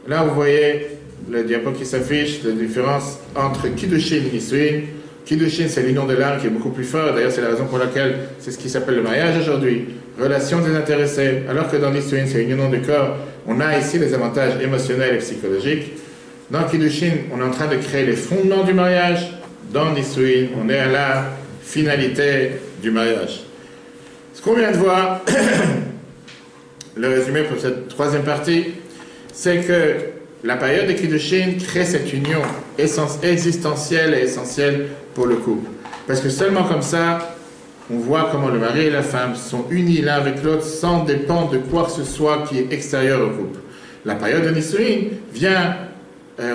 Là, vous voyez le diapo qui s'affiche, la différence entre Kiddushin et Nisouïn. Kiddushin, c'est l'union de l'âme qui est beaucoup plus fort. D'ailleurs, c'est la raison pour laquelle c'est ce qui s'appelle le mariage aujourd'hui. Relation désintéressée. Alors que dans Nisouïn, c'est l'union de corps. On a ici les avantages émotionnels et psychologiques. Dans Kiddushin, on est en train de créer les fondements du mariage. Dans Nisouïn, on est à la finalité du mariage. Ce qu'on vient de voir, le résumé pour cette troisième partie, c'est que la période de Kiddushin crée cette union existentielle et essentielle pour le couple. Parce que seulement comme ça, on voit comment le mari et la femme sont unis l'un avec l'autre sans dépendre de quoi que ce soit qui est extérieur au couple. La période de Nisouïn vient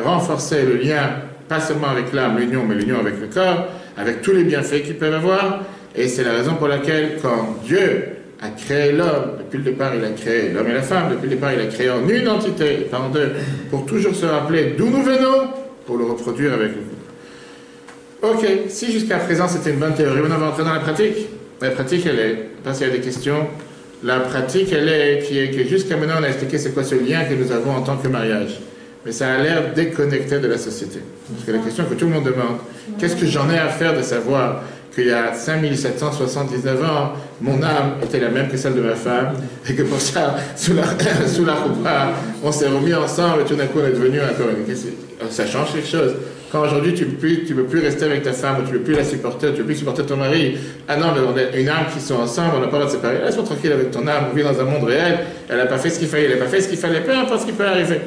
renforcer le lien, pas seulement avec l'âme, l'union, mais l'union avec le corps, avec tous les bienfaits qu'ils peuvent avoir. Et c'est la raison pour laquelle, quand Dieu a créé l'homme, depuis le départ il a créé l'homme et la femme, depuis le départ il a créé en une entité, et pas en deux, pour toujours se rappeler d'où nous venons, pour le reproduire avec le couple. Ok, si jusqu'à présent c'était une bonne théorie, maintenant on va entrer dans la pratique. La pratique elle est, parce qu'il y a des questions, la pratique elle est, que jusqu'à maintenant on a expliqué c'est quoi ce lien que nous avons en tant que mariage. Mais ça a l'air déconnecté de la société. Parce que la question que tout le monde demande, qu'est-ce que j'en ai à faire de savoir qu'il y a 5779 ans, mon âme était la même que celle de ma femme, et que pour ça, sous la roupa, on s'est remis ensemble, et tout d'un coup on est devenu encore une... Ça change quelque chose. Quand aujourd'hui tu ne peux plus rester avec ta femme, ou tu ne peux plus la supporter, tu ne peux plus supporter ton mari, ah non, mais on est une âme qui sont ensemble, on n'a pas le droit de séparer. Laisse-moi tranquille avec ton âme, on vit dans un monde réel, elle n'a pas fait ce qu'il fallait, elle n'a pas fait ce qu'il fallait, peu importe ce qui peut arriver.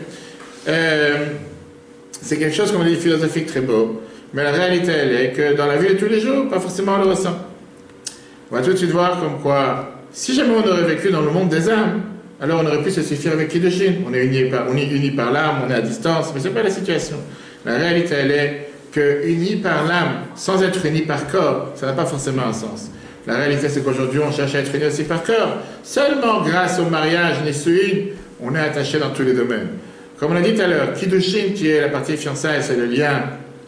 C'est quelque chose, comme on dit, philosophique très beau. Mais la réalité, elle est que dans la vie de tous les jours, pas forcément on le ressent. On va tout de suite voir comme quoi, si jamais on aurait vécu dans le monde des âmes, alors on aurait pu se suffire avec Kiddushin. On est unis par l'âme, on est à distance, mais ce n'est pas la situation. La réalité, elle est que unis par l'âme, sans être unis par corps, ça n'a pas forcément un sens. La réalité, c'est qu'aujourd'hui, on cherche à être unis aussi par corps. Seulement grâce au mariage Nisouïn, on est attaché dans tous les domaines. Comme on a dit tout à l'heure, Kiddushin, qui est la partie fiançailles, c'est le lien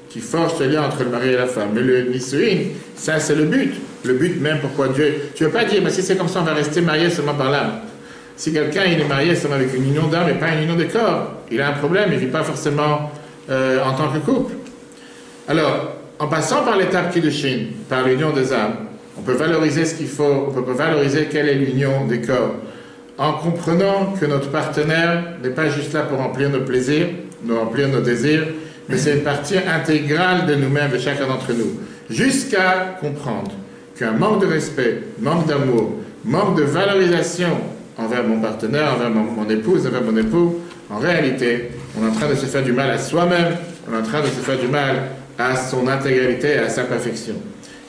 qui forge ce lien entre le mari et la femme. Mais le Nisouïn, ça c'est le but. Le but même pourquoi Dieu... Tu ne veux pas dire, mais si c'est comme ça, on va rester marié seulement par l'âme. Si quelqu'un il est marié seulement avec une union d'âme et pas une union de corps, il a un problème, il ne vit pas forcément en tant que couple. Alors, en passant par l'étape Kiddushin, par l'union des âmes, on peut valoriser ce qu'il faut, on peut valoriser quelle est l'union des corps, en comprenant que notre partenaire n'est pas juste là pour remplir nos plaisirs, remplir nos désirs, mais c'est une partie intégrale de nous-mêmes, de chacun d'entre nous, jusqu'à comprendre qu'un manque de respect, manque d'amour, manque de valorisation envers mon partenaire, envers mon épouse, envers mon époux, en réalité, on est en train de se faire du mal à soi-même, on est en train de se faire du mal à son intégralité et à sa perfection.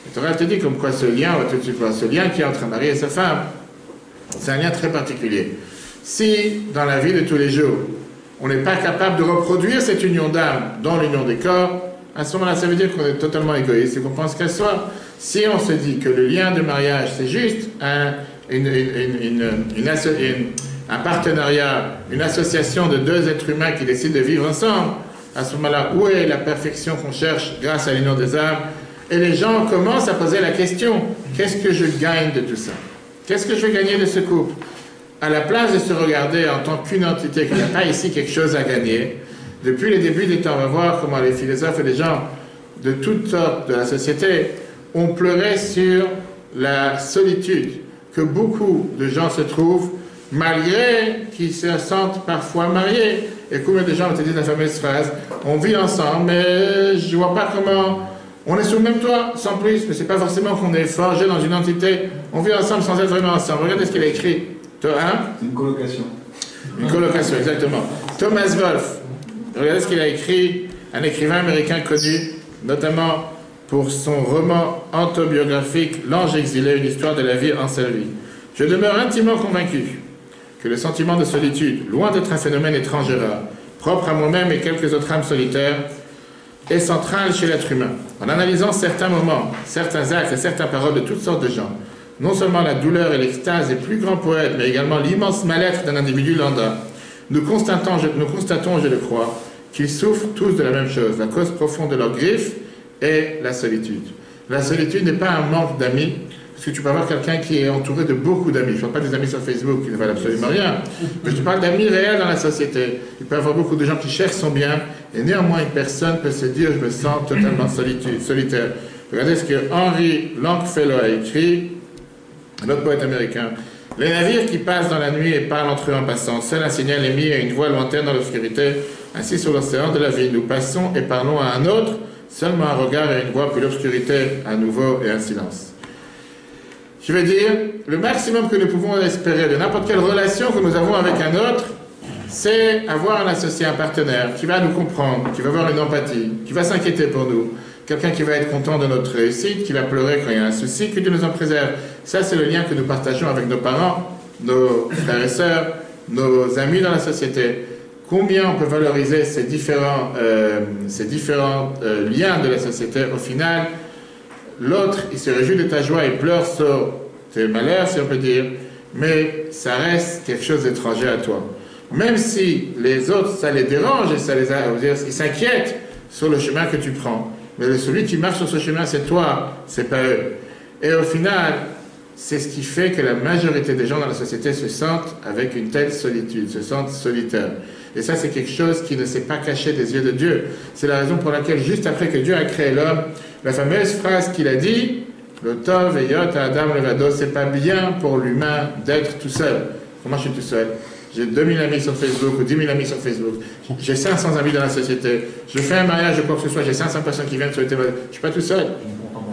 Et Torah te dit comme quoi ce lien, on va tout de suite voir, ce lien qui est entre un mari et sa femme, c'est un lien très particulier. Si, dans la vie de tous les jours, on n'est pas capable de reproduire cette union d'âme dans l'union des corps, à ce moment-là, ça veut dire qu'on est totalement égoïste et qu'on pense qu'elle soit. Si on se dit que le lien de mariage, c'est juste un partenariat, une association de deux êtres humains qui décident de vivre ensemble, à ce moment-là, où est la perfection qu'on cherche grâce à l'union des âmes? Et les gens commencent à poser la question, qu'est-ce que je gagne de tout ça? Qu'est-ce que je vais gagner de ce couple? À la place de se regarder en tant qu'une entité, qu'il n'y a pas ici quelque chose à gagner, depuis les débuts des temps, on va voir comment les philosophes et les gens de toutes sortes de la société ont pleuré sur la solitude que beaucoup de gens se trouvent, malgré qu'ils se sentent parfois mariés. Et combien de gens ont dit la fameuse phrase, on vit ensemble, mais je ne vois pas comment... On est sous le même toit, sans plus, mais c'est pas forcément qu'on est forgé dans une entité. On vit ensemble sans être vraiment ensemble. Regardez ce qu'il a écrit. C'est une colocation. Une colocation, exactement. Thomas Wolfe. Regardez ce qu'il a écrit, un écrivain américain connu, notamment pour son roman autobiographique L'Ange exilé, une histoire de la vie en sa vie. Je demeure intimement convaincu que le sentiment de solitude, loin d'être un phénomène étrange et rare, propre à moi-même et quelques autres âmes solitaires, est central chez l'être humain. En analysant certains moments, certains actes et certaines paroles de toutes sortes de gens, non seulement la douleur et l'extase des plus grands poètes, mais également l'immense mal-être d'un individu lambda, nous constatons, je le crois, qu'ils souffrent tous de la même chose. La cause profonde de leur griffe est la solitude. La solitude n'est pas un manque d'amis, parce que tu peux avoir quelqu'un qui est entouré de beaucoup d'amis. Je ne parle pas des amis sur Facebook qui ne valent absolument rien, mais je te parle d'amis réels dans la société. Il peut y avoir beaucoup de gens qui cherchent son bien, et néanmoins une personne peut se dire « je me sens totalement solitaire ». Regardez ce que Henry Longfellow a écrit, un autre poète américain. « Les navires qui passent dans la nuit et parlent entre eux en passant, seul un signal émis et une voix lointaine dans l'obscurité, ainsi sur l'océan de la vie, nous passons et parlons à un autre, seulement un regard et une voix, puis l'obscurité à nouveau et un silence. » Je veux dire, le maximum que nous pouvons espérer de n'importe quelle relation que nous avons avec un autre, c'est avoir un associé, un partenaire qui va nous comprendre, qui va avoir une empathie, qui va s'inquiéter pour nous, quelqu'un qui va être content de notre réussite, qui va pleurer quand il y a un souci, que Dieu nous en préserve. Ça, c'est le lien que nous partageons avec nos parents, nos frères et sœurs, nos amis dans la société. Combien on peut valoriser ces différents liens de la société, au final, l'autre, il se réjouit de ta joie, il pleure sur tes malheurs, si on peut dire, mais ça reste quelque chose d'étranger à toi. Même si les autres, ça les dérange et ça ils s'inquiètent sur le chemin que tu prends. Mais celui qui marche sur ce chemin, c'est toi, c'est pas eux. Et au final, c'est ce qui fait que la majorité des gens dans la société se sentent avec une telle solitude, se sentent solitaires. Et ça, c'est quelque chose qui ne s'est pas caché des yeux de Dieu. C'est la raison pour laquelle, juste après que Dieu a créé l'homme, la fameuse phrase qu'il a dit, le Tov et Yot à Adam Levado, c'est pas bien pour l'humain d'être tout seul. Comment je suis tout seul? J'ai 2000 amis sur Facebook ou 10 000 amis sur Facebook. J'ai 500 amis dans la société. Je fais un mariage ou quoi que ce soit, j'ai 500 personnes qui viennent sur le téléphone. Je suis pas tout seul.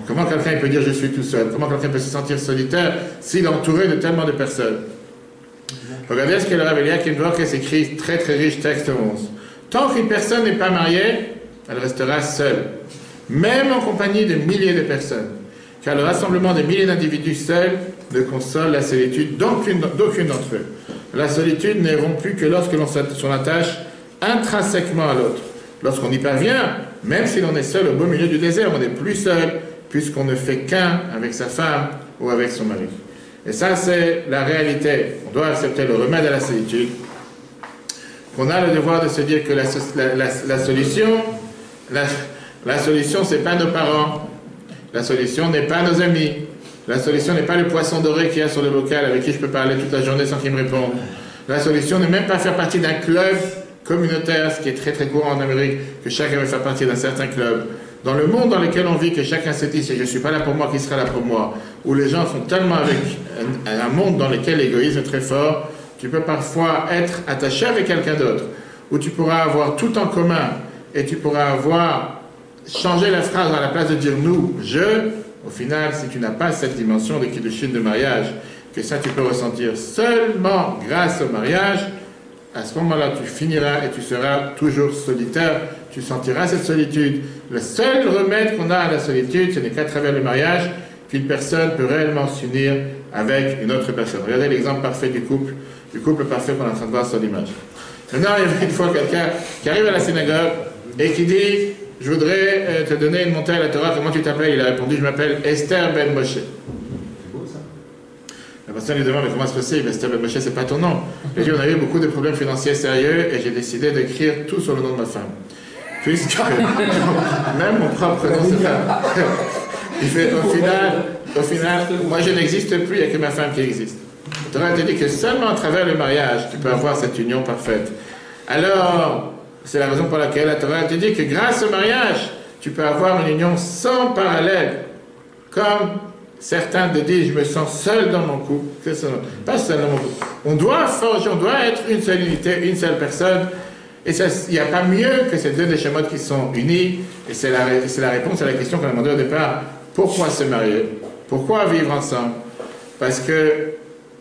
Comment quelqu'un peut dire je suis tout seul? Comment quelqu'un peut se sentir solitaire s'il est entouré de tellement de personnes? Regardez ce que le Rav Eliakim Dvorkes écrit, très très riche, texte 11. Tant qu'une personne n'est pas mariée, elle restera seule, même en compagnie de milliers de personnes. Car le rassemblement de milliers d'individus seuls ne console la solitude d'aucune d'entre eux. La solitude n'est rompue que lorsque l'on s'attache intrinsèquement à l'autre. Lorsqu'on y parvient, même si l'on est seul au beau milieu du désert, on n'est plus seul, puisqu'on ne fait qu'un avec sa femme ou avec son mari. Et ça, c'est la réalité. On doit accepter le remède à la solitude. Qu'on a le devoir de se dire que la solution, c'est pas nos parents. La solution n'est pas nos amis. La solution n'est pas le poisson doré qu'il y a sur le local avec qui je peux parler toute la journée sans qu'il me réponde. La solution n'est même pas faire partie d'un club communautaire, ce qui est très très courant en Amérique, que chacun veut faire partie d'un certain club. Dans le monde dans lequel on vit, que chacun se dit « je ne suis pas là pour moi, qui sera là pour moi », où les gens sont tellement avec un monde dans lequel l'égoïsme est très fort, tu peux parfois être attaché avec quelqu'un d'autre, où tu pourras avoir tout en commun, et tu pourras avoir changé la phrase à la place de dire « nous »,« je », au final, si tu n'as pas cette dimension de kiddushin de mariage, que ça tu peux ressentir seulement grâce au mariage, à ce moment-là, tu finiras et tu seras toujours solitaire, tu sentiras cette solitude. Le seul remède qu'on a à la solitude, ce n'est qu'à travers le mariage qu'une personne peut réellement s'unir avec une autre personne. Regardez l'exemple parfait du couple parfait qu'on est en train de voir sur l'image. Maintenant, il y a une fois quelqu'un qui arrive à la synagogue et qui dit « je voudrais te donner une montée à la Torah, comment tu t'appelles? Il a répondu, je m'appelle Esther Ben Moshe. La personne lui demande, mais comment c'est possible? Esther Ben Moshe, c'est pas ton nom. Il dit, on a eu beaucoup de problèmes financiers sérieux et j'ai décidé d'écrire tout sur le nom de ma femme. Puisque même mon propre nom, c'est ça. Il fait, au final, moi je n'existe plus, il n'y a que ma femme qui existe. La Torah te dit que seulement à travers le mariage, tu peux avoir cette union parfaite. Alors, c'est la raison pour laquelle la Torah te dit que grâce au mariage, tu peux avoir une union sans parallèle. Comme certains te disent, je me sens seul dans mon couple. Pas seul dans mon couple. On doit forger, on doit être une seule unité, une seule personne. Et il n'y a pas mieux que ces deux Neshamot qui sont unis. Et c'est la réponse à la question qu'on a demandé au départ. Pourquoi se marier? Pourquoi vivre ensemble? Parce que,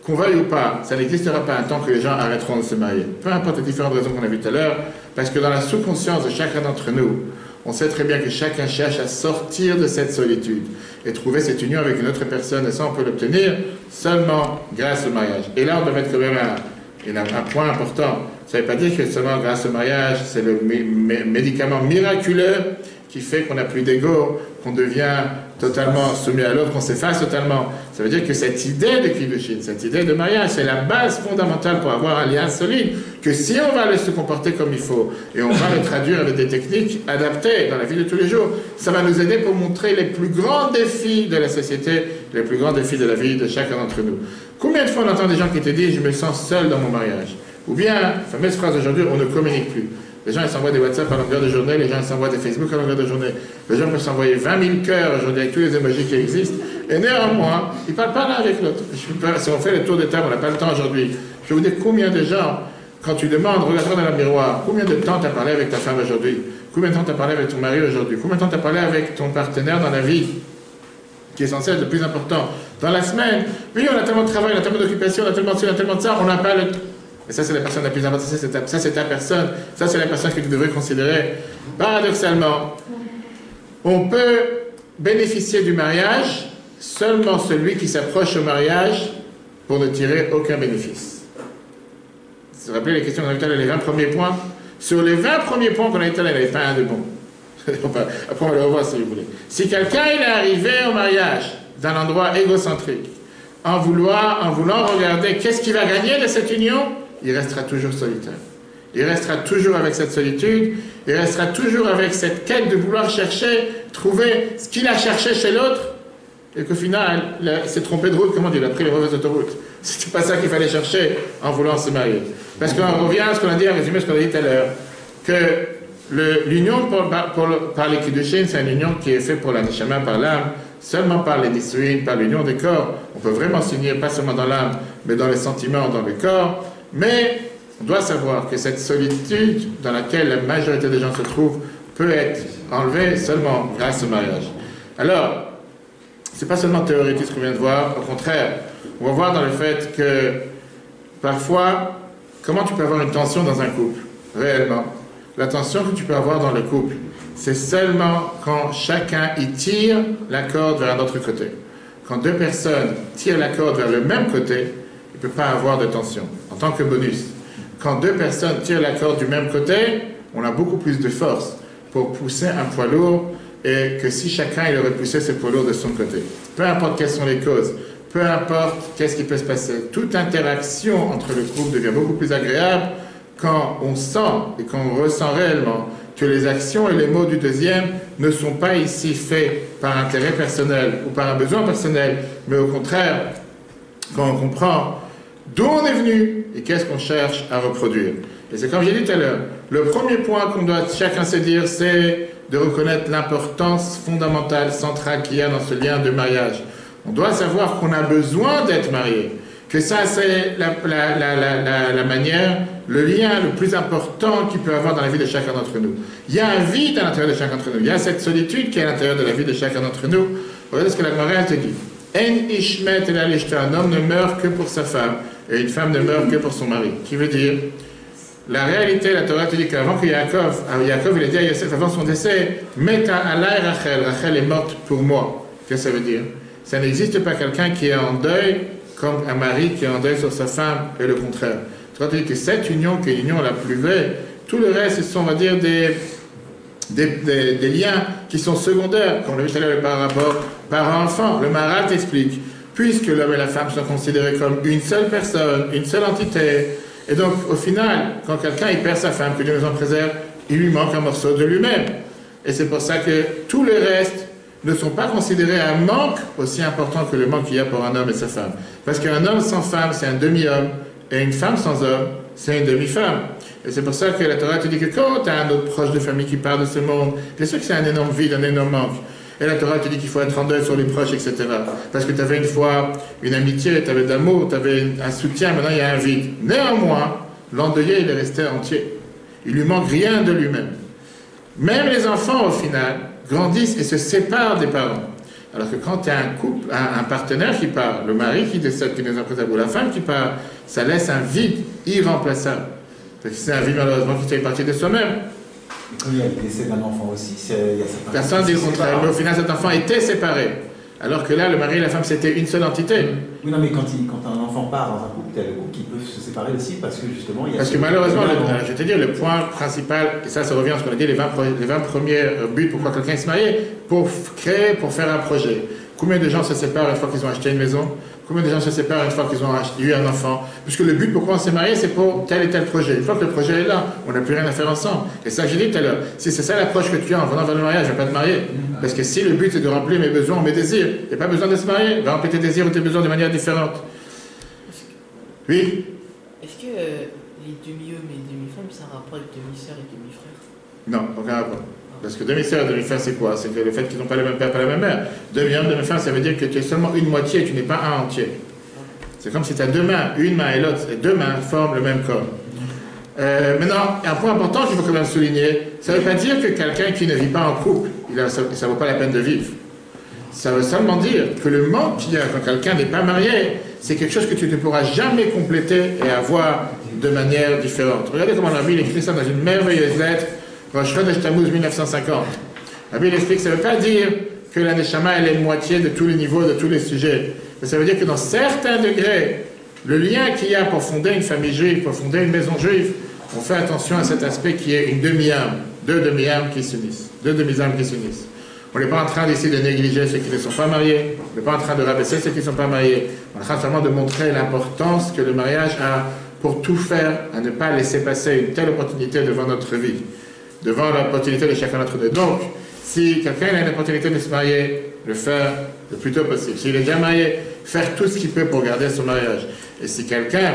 qu'on veuille ou pas, ça n'existera pas un temps que les gens arrêteront de se marier. Peu importe les différentes raisons qu'on a vues tout à l'heure, parce que dans la sous-conscience de chacun d'entre nous, on sait très bien que chacun cherche à sortir de cette solitude et trouver cette union avec une autre personne, et ça on peut l'obtenir seulement grâce au mariage. Et là on doit mettre quand même un point important. Ça ne veut pas dire que seulement grâce au mariage, c'est le médicament miraculeux qui fait qu'on n'a plus d'ego, qu'on devient totalement soumis à l'autre, qu'on s'efface totalement. Ça veut dire que cette idée de Kiddushin, cette idée de mariage, c'est la base fondamentale pour avoir un lien solide, que si on va se comporter comme il faut, et on va le traduire avec des techniques adaptées dans la vie de tous les jours, ça va nous aider pour montrer les plus grands défis de la société, les plus grands défis de la vie de chacun d'entre nous. Combien de fois on entend des gens qui te disent « je me sens seul dans mon mariage » ou bien, la fameuse phrase d'aujourd'hui, on ne communique plus. Les gens ils s'envoient des WhatsApp à longueur de journée, les gens ils s'envoient des Facebook à longueur de journée. Les gens peuvent s'envoyer 20 000 cœurs aujourd'hui avec tous les emojis qui existent. Et néanmoins, ils ne parlent pas l'un avec l'autre. Si on fait le tour de table, on n'a pas le temps aujourd'hui. Je vais vous dire combien de gens, quand tu demandes, regarde-toi dans le miroir, combien de temps tu as parlé avec ta femme aujourd'hui? Combien de temps tu as parlé avec ton mari aujourd'hui? Combien de temps tu as parlé avec ton partenaire dans la vie, qui est censé être le plus important? Dans la semaine, oui, on a tellement de travail, on a tellement d'occupation, on a tellement de ci, on a tellement de ça, on n'a pas le... Et ça, c'est la personne la plus importante, ça, c'est ta personne, ça, c'est la personne que tu devrais considérer. Paradoxalement, on peut bénéficier du mariage seulement celui qui s'approche au mariage pour ne tirer aucun bénéfice. Vous vous rappelez les questions qu'on a vues tout à l'heure, les 20 premiers points? Sur les 20 premiers points qu'on a vu tout à l'heure, il n'y avait pas un de bon. Après, on va le revoir si vous voulez. Si quelqu'un il est arrivé au mariage d'un endroit égocentrique, en voulant regarder qu'est-ce qu'il va gagner de cette union, il restera toujours solitaire. Il restera toujours avec cette solitude, il restera toujours avec cette quête de vouloir chercher, trouver ce qu'il a cherché chez l'autre, et qu'au final, il s'est trompé de route, comment dire, il a pris les mauvaises autoroutes. C'était pas ça qu'il fallait chercher en voulant se marier. Parce qu'on revient à ce qu'on a dit, à résumer ce qu'on a dit tout à l'heure, que l'union par les Kiddushin, c'est une union qui est faite pour la Neshama, par l'âme, seulement par les Nisuin, par l'union des corps. On peut vraiment s'unir, pas seulement dans l'âme, mais dans les sentiments, dans le corps. Mais on doit savoir que cette solitude dans laquelle la majorité des gens se trouvent peut être enlevée seulement grâce au mariage. Alors, c'est pas seulement théorique ce qu'on vient de voir, au contraire, on va voir dans le fait que parfois, comment tu peux avoir une tension dans un couple, réellement? La tension que tu peux avoir dans le couple, c'est seulement quand chacun y tire la corde vers un autre côté. Quand deux personnes tirent la corde vers le même côté, il ne peut pas avoir de tension, en tant que bonus. Quand deux personnes tirent la corde du même côté, on a beaucoup plus de force pour pousser un poids lourd et que si chacun il aurait poussé ce poids lourd de son côté. Peu importe quelles sont les causes, peu importe qu'est-ce qui peut se passer, toute interaction entre le couple devient beaucoup plus agréable quand on sent et quand on ressent réellement que les actions et les mots du deuxième ne sont pas ici faits par intérêt personnel ou par un besoin personnel, mais au contraire, quand on comprend d'où on est venu et qu'est-ce qu'on cherche à reproduire. Et c'est comme j'ai dit tout à l'heure, le premier point qu'on doit chacun se dire, c'est de reconnaître l'importance fondamentale, centrale qu'il y a dans ce lien de mariage. On doit savoir qu'on a besoin d'être marié, que ça c'est la manière, le lien le plus important qu'il peut avoir dans la vie de chacun d'entre nous. Il y a un vide à l'intérieur de chacun d'entre nous, il y a cette solitude qui est à l'intérieur de la vie de chacun d'entre nous. Regardez ce que la Gemara te dit. En ishmet el alishta, un homme ne meurt que pour sa femme, et une femme ne meurt que pour son mari. Qui veut dire, la réalité, la Torah te dit qu'avant que Yaakov il a dit à Yosef, avant son décès, Meta alay Rachel, Rachel est morte pour moi. Qu'est-ce que ça veut dire? Ça n'existe pas quelqu'un qui est en deuil comme un mari qui est en deuil sur sa femme, et le contraire. La Torah te dit que cette union, qui est l'union la plus vraie, tout le reste, ce sont, on va dire, des liens qui sont secondaires, comme on l'a vu tout à l'heure par rapport parent-enfant. Le Maharal t'explique, puisque l'homme et la femme sont considérés comme une seule personne, une seule entité, et donc au final, quand quelqu'un il perd sa femme, que Dieu nous en préserve, il lui manque un morceau de lui-même. Et c'est pour ça que tous les restes ne sont pas considérés un manque aussi important que le manque qu'il y a pour un homme et sa femme. Parce qu'un homme sans femme, c'est un demi-homme, et une femme sans homme, c'est une demi-femme. Et c'est pour ça que la Torah te dit que quand tu as un autre proche de famille qui part de ce monde, bien sûr que c'est un énorme vide, un énorme manque. Et la Torah te dit qu'il faut être en deuil sur les proches, etc. Parce que tu avais une fois une amitié, tu avais de l'amour, tu avais un soutien, maintenant il y a un vide. Néanmoins, l'endeuillé, il est resté entier. Il lui manque rien de lui-même. Même les enfants, au final, grandissent et se séparent des parents. Alors que quand tu as un couple, un partenaire qui part, le mari qui décède, qui nous en préserve, ou la femme qui part, ça laisse un vide irremplaçable. C'est un vide malheureusement qui fait partie de soi-même. Il y a le décès d'un enfant aussi, il y a cette Personne ne dit le contraire, mais au final cet enfant était séparé. Alors que là, le mari et la femme, c'était une seule entité. Oui, non, mais quand un enfant part dans un couple, il y a le couple qui peut se séparer aussi, parce que justement, il y a... Parce que malheureusement, je vais te dire, le point principal, et ça revient à ce qu'on a dit, les 20 premiers buts pourquoi quelqu'un se marie, pour créer, pour faire un projet. Combien de gens se séparent une fois qu'ils ont acheté une maison? Combien de gens se séparent une fois qu'ils ont eu un enfant? Puisque le but pourquoi on s'est marié, c'est pour tel et tel projet. Une fois que le projet est là, on n'a plus rien à faire ensemble. Et ça, j'ai dit tout à l'heure, si c'est ça l'approche que tu as en venant vers le mariage, je ne vais pas te marier. Parce que si le but c'est de remplir mes besoins, mes désirs, il n'y a pas besoin de se marier. Va remplir tes désirs ou tes besoins de manière différente. Oui? Est-ce que les demi-hommes et demi-femmes, ça a rapport avec demi-sœurs et demi-frères? Non, aucun rapport. Parce que demi-sœur et demi-frère, c'est quoi? C'est que le fait qu'ils n'ont pas le même père, pas la même mère. Demi-homme, demi-femme, ça veut dire que tu es seulement une moitié et tu n'es pas un entier. C'est comme si tu as deux mains, une main et l'autre, et deux mains forment le même corps. Maintenant, un point important qu'il faut quand même souligner, ça ne veut pas dire que quelqu'un qui ne vit pas en couple, ça ne vaut pas la peine de vivre. Ça veut seulement dire que le manque qu'il y a quand quelqu'un n'est pas marié, c'est quelque chose que tu ne pourras jamais compléter et avoir de manière différente. Regardez comment la Bible écrit ça dans une merveilleuse lettre, Rosh Chodesh Tammuz 1950. La Bible explique que ça ne veut pas dire que la Neshama elle est moitié de tous les niveaux, de tous les sujets. Mais ça veut dire que dans certains degrés, le lien qu'il y a pour fonder une famille juive, pour fonder une maison juive, on fait attention à cet aspect qui est une demi-âme, deux demi-âmes qui s'unissent, deux demi-âmes qui s'unissent. On n'est pas en train d'essayer de négliger ceux qui ne sont pas mariés, on n'est pas en train de rabaisser ceux qui ne sont pas mariés, on est en train seulement de montrer l'importance que le mariage a pour tout faire, à ne pas laisser passer une telle opportunité devant notre vie, devant l'opportunité de chacun d'entre nous. Donc, si quelqu'un a l'opportunité de se marier, le faire le plus tôt possible. S'il est déjà marié, faire tout ce qu'il peut pour garder son mariage. Et si quelqu'un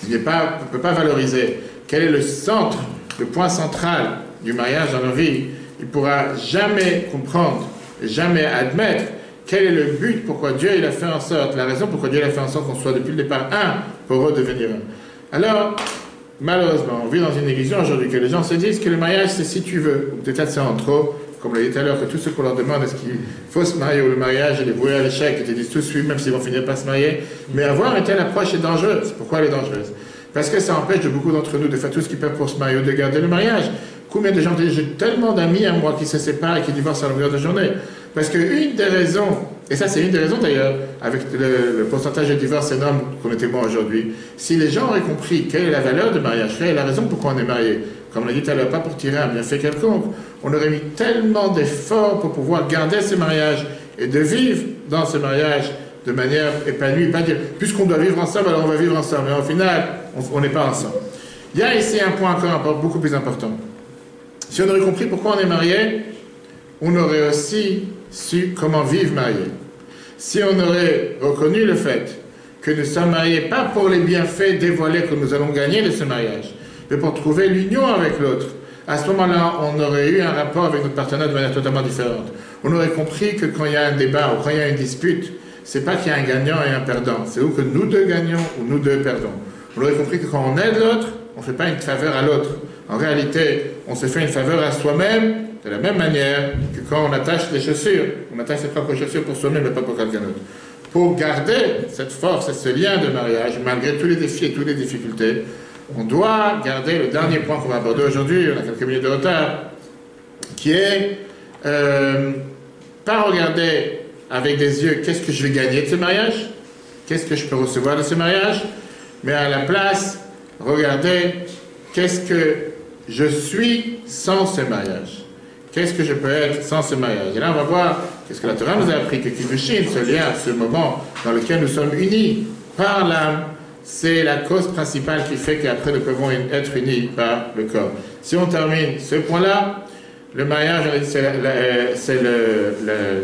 ne peut pas valoriser quel est le centre, le point central du mariage dans nos vies, il ne pourra jamais comprendre, jamais admettre quel est le but, pourquoi Dieu il a fait en sorte, la raison pourquoi Dieu il a fait en sorte qu'on soit depuis le départ un pour redevenir un. Alors, malheureusement, on vit dans une illusion aujourd'hui que les gens se disent que le mariage c'est si tu veux, ou peut-être c'est en trop, comme l'a dit tout à l'heure, que tout ce qu'on leur demande, est-ce qu'il faut se marier ou le mariage, il est voué à l'échec, ils te disent tous oui, même s'ils vont finir par se marier. Mais avoir une telle approche est dangereuse. Pourquoi elle est dangereuse? Parce que ça empêche de beaucoup d'entre nous de faire tout ce qu'ils peuvent pour se marier ou de garder le mariage. Combien de gens disent, j'ai tellement d'amis à moi qui se séparent et qui divorcent à longueur de journée? Parce qu'une des raisons, et ça c'est une des raisons d'ailleurs, avec le pourcentage de divorce énorme qu'on est témoin aujourd'hui, si les gens auraient compris quelle est la valeur du mariage, quelle est la raison pourquoi on est marié, comme on l'a dit tout à l'heure, pas pour tirer un bienfait quelconque, on aurait mis tellement d'efforts pour pouvoir garder ce mariage et de vivre dans ce mariage de manière épanouie, pas dire, puisqu'on doit vivre ensemble, alors on va vivre ensemble, mais au final, on n'est pas ensemble. Il y a ici un point encore beaucoup plus important. Si on aurait compris pourquoi on est marié, on aurait aussi su comment vivre marié. Si on aurait reconnu le fait que nous sommes mariés pas pour les bienfaits dévoilés que nous allons gagner de ce mariage, mais pour trouver l'union avec l'autre, à ce moment-là, on aurait eu un rapport avec notre partenaire de manière totalement différente. On aurait compris que quand il y a un débat ou quand il y a une dispute, c'est pas qu'il y a un gagnant et un perdant, c'est où que nous deux gagnons ou nous deux perdons. On aurait compris que quand on aide l'autre, on ne fait pas une faveur à l'autre. En réalité, on se fait une faveur à soi-même de la même manière que quand on attache les chaussures. On attache ses propres chaussures pour soi-même et pas pour quelqu'un d'autre. Pour garder cette force et ce lien de mariage, malgré tous les défis et toutes les difficultés, on doit garder le dernier point qu'on va aborder aujourd'hui, on a quelques minutes de retard, qui est pas regarder avec des yeux qu'est-ce que je vais gagner de ce mariage, qu'est-ce que je peux recevoir de ce mariage, mais à la place, regarder qu'est-ce que je suis sans ce mariage. Qu'est-ce que je peux être sans ce mariage? Et là, on va voir qu'est-ce que la Torah nous a appris, que Kiddushin, ce lien, ce moment dans lequel nous sommes unis par l'âme, c'est la cause principale qui fait qu'après nous pouvons être unis par le corps. Si on termine ce point-là, le mariage, c'est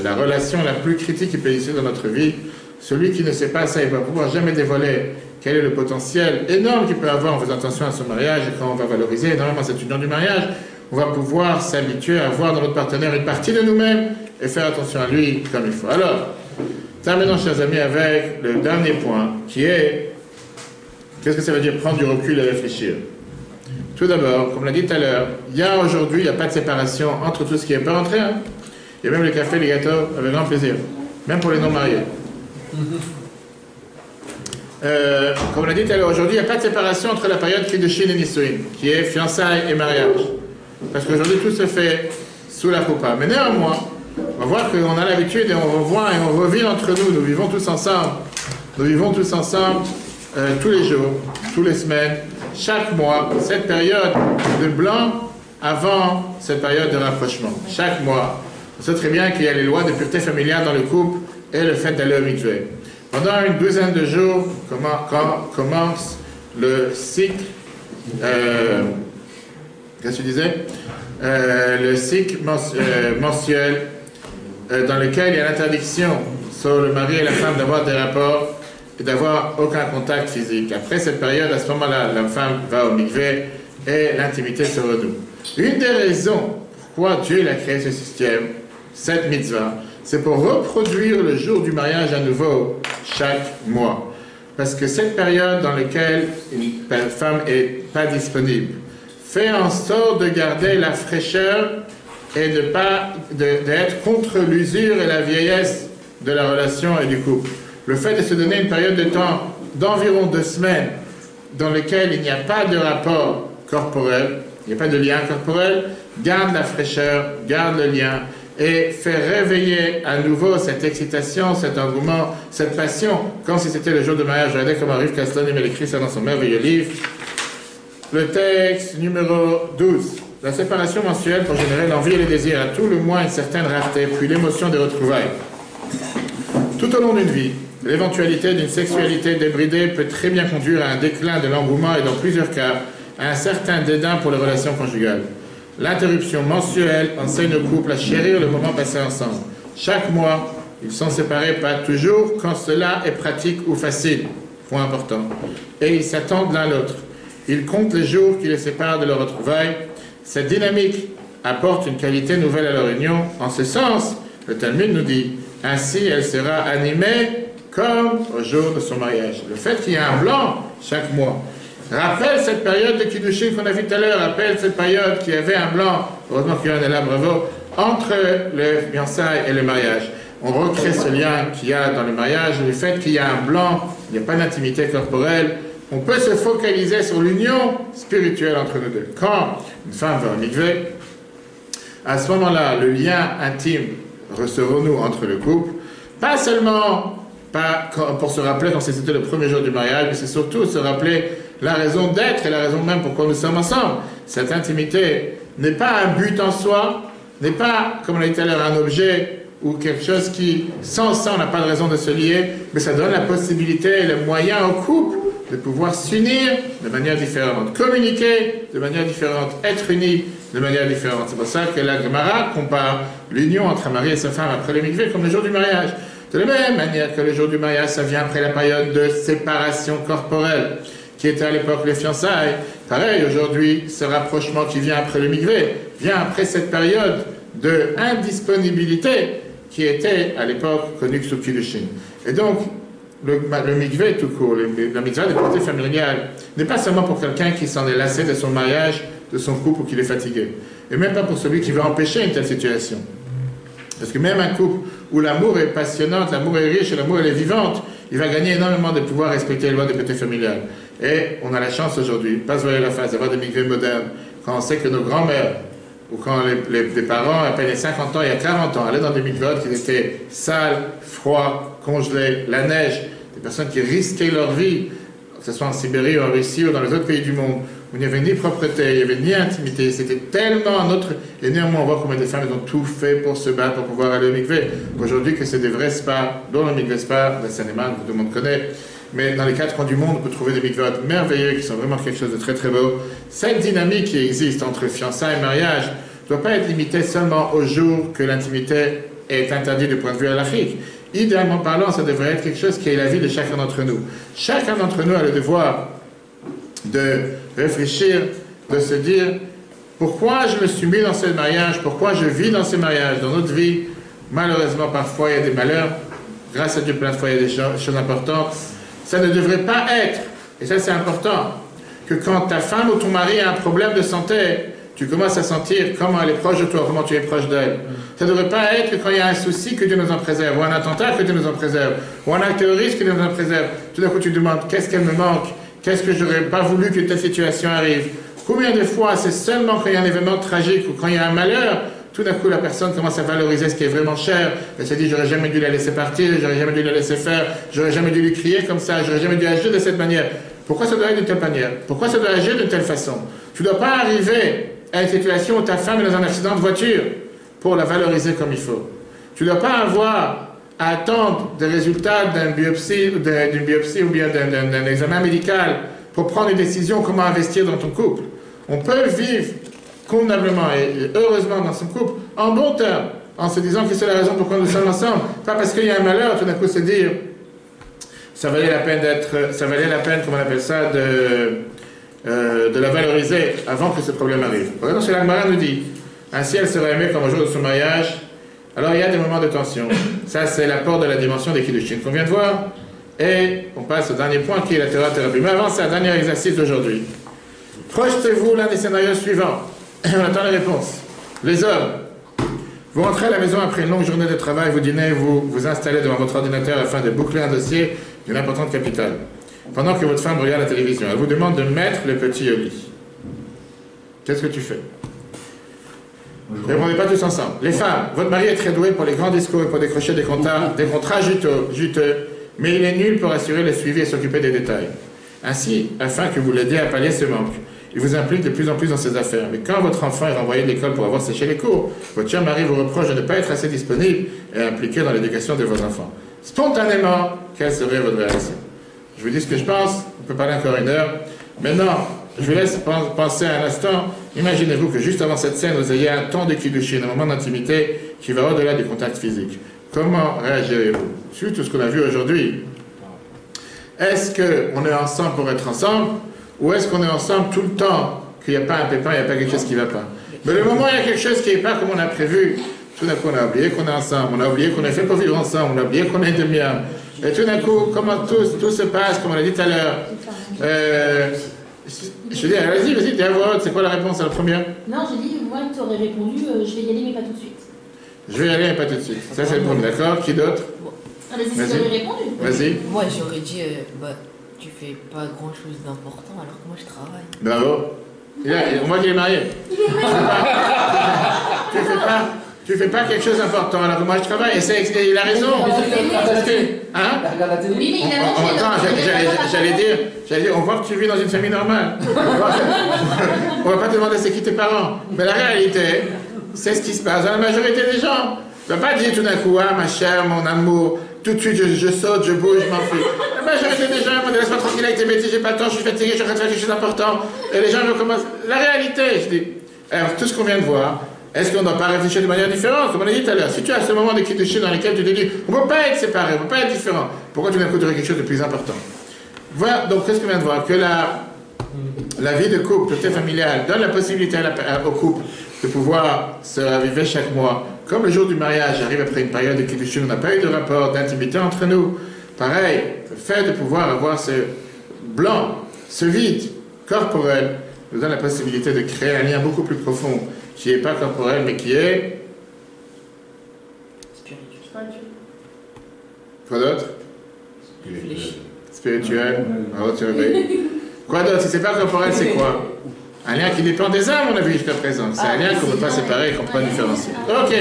la relation la plus critique qui peut exister dans notre vie. Celui qui ne sait pas ça, il ne va pouvoir jamais dévoiler quel est le potentiel énorme qu'il peut avoir en faisant attention à son mariage. Et quand on va valoriser énormément cette union du mariage, on va pouvoir s'habituer à voir dans notre partenaire une partie de nous-mêmes et faire attention à lui comme il faut. Alors, terminons, chers amis, avec le dernier point qui est qu'est-ce que ça veut dire prendre du recul et réfléchir? Tout d'abord, comme on l'a dit tout à l'heure, aujourd'hui, il n'y a pas de séparation entre tout ce qui n'est pas rentré. Hein. Il y a même les cafés, les gâteaux, avec grand plaisir. Même pour les non-mariés. Comme on l'a dit tout à l'heure, aujourd'hui, il n'y a pas de séparation entre la période Kiddushin et Nisuin, qui est fiançailles et mariage. Parce qu'aujourd'hui, tout se fait sous la choupa. Mais néanmoins, on va voir qu'on a l'habitude et on revoit et on revit entre nous. Nous vivons tous ensemble. Nous vivons tous ensemble tous les jours, toutes les semaines, chaque mois, cette période de blanc avant cette période de rapprochement. Chaque mois. On sait très bien qu'il y a les lois de pureté familiale dans le couple et le fait d'aller au mikvé. Pendant une douzaine de jours, commence le cycle, qu'est-ce que tu disais? Le cycle mensuel dans lequel il y a l'interdiction sur le mari et la femme d'avoir des rapports et d'avoir aucun contact physique. Après cette période, à ce moment-là, la femme va au mikvé et l'intimité se renoue. Une des raisons pourquoi Dieu a créé ce système, cette mitzvah, c'est pour reproduire le jour du mariage à nouveau chaque mois. Parce que cette période dans laquelle une femme n'est pas disponible fait en sorte de garder la fraîcheur et d'être contre l'usure et la vieillesse de la relation et du couple. Le fait de se donner une période de temps d'environ 2 semaines dans lequel il n'y a pas de rapport corporel, il n'y a pas de lien corporel, garde la fraîcheur, garde le lien et fait réveiller à nouveau cette excitation, cet engouement, cette passion, comme si c'était le jour de mariage. Regardez comment Riv Kaslan met écrit ça dans son merveilleux livre. Le texte numéro 12. La séparation mensuelle pour générer l'envie et le désir, à tout le moins une certaine rareté, puis l'émotion des retrouvailles. Tout au long d'une vie, l'éventualité d'une sexualité débridée peut très bien conduire à un déclin de l'engouement et dans plusieurs cas, à un certain dédain pour les relations conjugales. L'interruption mensuelle enseigne au couple à chérir le moment passé ensemble. Chaque mois, ils sont séparés, pas toujours, quand cela est pratique ou facile, point important. Et ils s'attendent l'un l'autre. Ils comptent les jours qui les séparent de leur retrouvailles. Cette dynamique apporte une qualité nouvelle à leur union. En ce sens, le Talmud nous dit, ainsi elle sera animée comme au jour de son mariage. Le fait qu'il y ait un blanc chaque mois rappelle cette période de Kiddushin qu'on a vu tout à l'heure, rappelle cette période qui avait un blanc, heureusement qu'il y en a là, bravo, entre le fiançailles et le mariage. On recrée ce lien qu'il y a dans le mariage, le fait qu'il y a un blanc, il n'y a pas d'intimité corporelle, on peut se focaliser sur l'union spirituelle entre nous deux. Quand une femme va au mikvé, à ce moment-là, le lien intime se renoue entre le couple, pas seulement pour se rappeler quand c'était le premier jour du mariage, mais c'est surtout se rappeler la raison d'être et la raison même pourquoi nous sommes ensemble. Cette intimité n'est pas un but en soi, n'est pas, comme on l'a dit tout à l'heure, un objet ou quelque chose qui, sans ça, on n'a pas de raison de se lier, mais ça donne la possibilité et le moyen au couple de pouvoir s'unir de manière différente, communiquer de manière différente, être unis de manière différente. C'est pour ça que la Gemara compare l'union entre un mari et sa femme après le mikvé comme le jour du mariage. De la même manière que le jour du mariage, ça vient après la période de séparation corporelle, qui était à l'époque les fiançailles. Pareil, aujourd'hui, ce rapprochement qui vient après le mikvé, vient après cette période de indisponibilité qui était à l'époque connue sous Kiddushin. Et donc, le mikvé tout court, la mitzvah de pureté familiale, n'est pas seulement pour quelqu'un qui s'en est lassé de son mariage, de son couple ou qu'il est fatigué. Et même pas pour celui qui veut empêcher une telle situation. Parce que même un couple où l'amour est passionnant, l'amour est riche et l'amour est vivante, il va gagner énormément de pouvoir respecter les lois de pureté familiale. Et on a la chance aujourd'hui, pas se voiler la face, d'avoir des mikvés modernes, quand on sait que nos grands-mères, ou quand les parents, à peine 50 ans, il y a 40 ans, allaient dans des mikvot qui étaient sales, froids, congelés, la neige, des personnes qui risquaient leur vie, que ce soit en Sibérie ou en Russie ou dans les autres pays du monde, où il n'y avait ni propreté, il n'y avait ni intimité, c'était tellement notre... Et néanmoins, on voit combien de femmes elles ont tout fait pour se battre, pour pouvoir aller au mikvé. Aujourd'hui, que c'est des vrais spas, dont le mikvé spa, la Seine-et-Marne, que tout le monde connaît, mais dans les 4 coins du monde, on peut trouver des mikvahs merveilleux qui sont vraiment quelque chose de très très beau. Cette dynamique qui existe entre fiançailles et mariage ne doit pas être limitée seulement au jour que l'intimité est interdite du point de vue halachique. Idéalement parlant, ça devrait être quelque chose qui est la vie de chacun d'entre nous. Chacun d'entre nous a le devoir de réfléchir, de se dire pourquoi je me suis mis dans ce mariage, pourquoi je vis dans ce mariage. Dans notre vie, malheureusement, parfois il y a des malheurs. Grâce à Dieu, plein de fois, il y a des choses importantes. Ça ne devrait pas être, et ça c'est important, que quand ta femme ou ton mari a un problème de santé, tu commences à sentir comment elle est proche de toi, comment tu es proche d'elle. Ça ne devrait pas être que quand il y a un souci, que Dieu nous en préserve, ou un attentat, que Dieu nous en préserve, ou un acte terroriste, que Dieu nous en préserve. Tout d'un coup, tu te demandes qu'est-ce qu'elle me manque, qu'est-ce que j'aurais pas voulu que telle situation arrive. Combien de fois, c'est seulement quand il y a un événement tragique ou quand il y a un malheur, tout d'un coup, la personne commence à valoriser ce qui est vraiment cher. Elle se dit, j'aurais jamais dû la laisser partir, j'aurais jamais dû la laisser faire, j'aurais jamais dû lui crier comme ça, j'aurais jamais dû agir de cette manière. Pourquoi ça doit être d'une telle manière? Pourquoi ça doit agir d'une telle façon? Tu ne dois pas arriver à une situation où ta femme est dans un accident de voiture pour la valoriser comme il faut. Tu ne dois pas avoir à attendre des résultats d'une biopsie ou bien d'un examen médical pour prendre une décision comment investir dans ton couple. On peut vivre convenablement et heureusement dans son couple, en bon terme, en se disant que c'est la raison pourquoi nous sommes ensemble. Pas parce qu'il y a un malheur, tout d'un coup se dire ça valait la peine comment on appelle ça, de la valoriser avant que ce problème arrive. Regardons ce que l'Agmara nous dit. Ainsi elle sera aimée comme au jour de son mariage. Alors il y a des moments de tension. Ça c'est l'apport de la dimension des Kiddushin qu'on vient de voir. Et on passe au dernier point qui est la thérapie. Mais avant c'est un dernier exercice d'aujourd'hui. Projetez-vous l'un des scénarios suivants. On attend la réponse. Les hommes, vous rentrez à la maison après une longue journée de travail, vous dînez, vous vous installez devant votre ordinateur afin de boucler un dossier d'une importante capitale. Pendant que votre femme regarde la télévision, elle vous demande de mettre le petit au lit. Qu'est-ce que tu fais? Répondez pas tous ensemble. Les femmes, votre mari est très doué pour les grands discours et pour décrocher des contrats juteux, mais il est nul pour assurer le suivi et s'occuper des détails. Ainsi, afin que vous l'aidiez à pallier ce manque, il vous implique de plus en plus dans ses affaires. Mais quand votre enfant est renvoyé de l'école pour avoir séché les cours, votre cher mari vous reproche de ne pas être assez disponible et impliqué dans l'éducation de vos enfants. Spontanément, quelle serait votre réaction? Je vous dis ce que je pense, on peut parler encore une heure. Maintenant, je vous laisse penser un instant. Imaginez-vous que juste avant cette scène, vous ayez un temps de kiddushin, un moment d'intimité qui va au-delà du contact physique. Comment réagirez-vous? Suite à tout ce qu'on a vu aujourd'hui, est-ce qu'on est ensemble pour être ensemble? Ou est-ce qu'on est ensemble tout le temps, qu'il n'y a pas un pépin, il n'y a pas quelque chose qui ne va pas? Mais le moment où il y a quelque chose qui n'est pas comme on a prévu, tout d'un coup on a oublié qu'on est ensemble, on a oublié qu'on est fait pour vivre ensemble, on a oublié qu'on est demi-âme. Et tout d'un coup, comment tout se passe, comme on l'a dit tout à l'heure. Je dis, vas-y, dis à voix haute, c'est quoi la réponse à la première? Non, j'ai dit, moi, tu aurais répondu, je vais y aller, mais pas tout de suite. Je vais y aller, mais pas tout de suite. Ça, c'est le premier, d'accord? Qui d'autre? Ah, mais c'est ce que j'aurais répondu. Vas-y. Moi, j'aurais dit, tu fais pas grand chose d'important alors que moi je travaille. Bravo. On voit qu'il est marié. Tu fais pas quelque chose d'important alors que moi je travaille. Et il a raison. Hein? Oui, mais il a Attends, j'allais dire, on voit que tu vis dans une famille normale. On va pas te demander c'est qui tes parents. Mais la réalité, c'est ce qui se passe dans la majorité des gens. Tu ne vas pas dire tout d'un coup, ah ma chère, mon amour, tout de suite je saute, je bouge, je m'en fous. La majorité des gens me disent, laisse-moi tranquille avec tes bêtises, j'ai pas le temps, je suis fatigué, je suis en train de faire quelque chose d'important. Et les gens me commencent. La réalité, je dis, alors tout ce qu'on vient de voir, est-ce qu'on ne doit pas réfléchir de manière différente? Comme on a dit tout à l'heure, si tu as ce moment de kiddushin dans lequel tu te dis, on ne peut pas être séparés, on ne peut pas être différent, pourquoi tu d'un coup tu aurais quelque chose de plus important? Voilà, donc qu'est-ce qu'on vient de voir? Que la vie de couple, la vie familiale, donne la possibilité au couple de pouvoir se raviver chaque mois. Comme le jour du mariage arrive après une période de kiddushin, on n'a pas eu de rapport d'intimité entre nous. Pareil, le fait de pouvoir avoir ce blanc, ce vide corporel, nous donne la possibilité de créer un lien beaucoup plus profond, qui n'est pas corporel, mais qui est... Spirituel. Quoi d'autre? Spirituel. Oh, tu quoi d'autre? Si c'est pas corporel, c'est quoi? Un lien qui dépend des âmes, on a vu jusqu'à présent. C'est un lien qu'on ne peut pas séparer et qu'on ne peut pas différencier. Ok.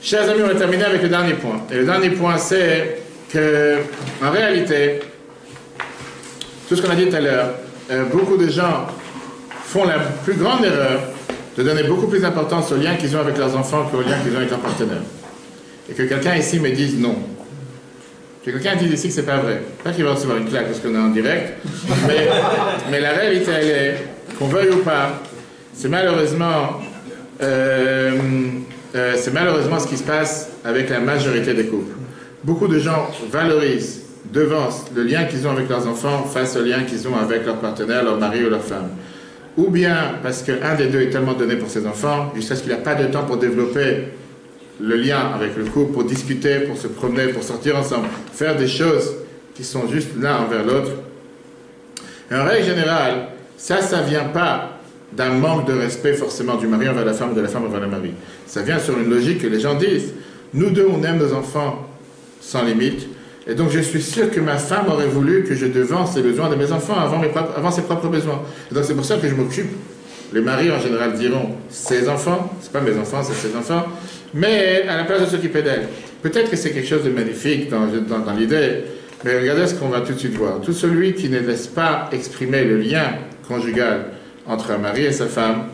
Chers amis, on va terminer avec le dernier point. Et le dernier point, c'est que, en réalité, tout ce qu'on a dit tout à l'heure, beaucoup de gens font la plus grande erreur de donner beaucoup plus d'importance aux liens qu'ils ont avec leurs enfants qu'aux liens qu'ils ont avec leurs partenaires. Et que quelqu'un ici me dise non. Que quelqu'un dise ici que c'est pas vrai. Pas qu'il va recevoir une claque parce qu'on est en direct, mais la réalité, elle est, qu'on veuille ou pas, c'est malheureusement ce qui se passe avec la majorité des couples. Beaucoup de gens valorisent, devancent le lien qu'ils ont avec leurs enfants face au lien qu'ils ont avec leur partenaire, leur mari ou leur femme. Ou bien parce qu'un des deux est tellement donné pour ses enfants, jusqu'à ce qu'il n'a pas de temps pour développer le lien avec le couple, pour discuter, pour se promener, pour sortir ensemble, faire des choses qui sont juste l'un envers l'autre. Et en règle générale, ça ne vient pas d'un manque de respect forcément du mari envers la femme ou de la femme envers le mari. Ça vient sur une logique que les gens disent, nous deux on aime nos enfants sans limite, et donc je suis sûr que ma femme aurait voulu que je devance les besoins de mes enfants avant ses propres besoins. Et donc c'est pour ça que je m'occupe. Les maris en général diront ses enfants, c'est pas mes enfants, c'est ses enfants, mais à la place de s'occuper d'elles. Peut-être que c'est quelque chose de magnifique dans l'idée, mais regardez ce qu'on va tout de suite voir. Tout celui qui ne laisse pas exprimer le lien conjugal entre un mari et sa femme,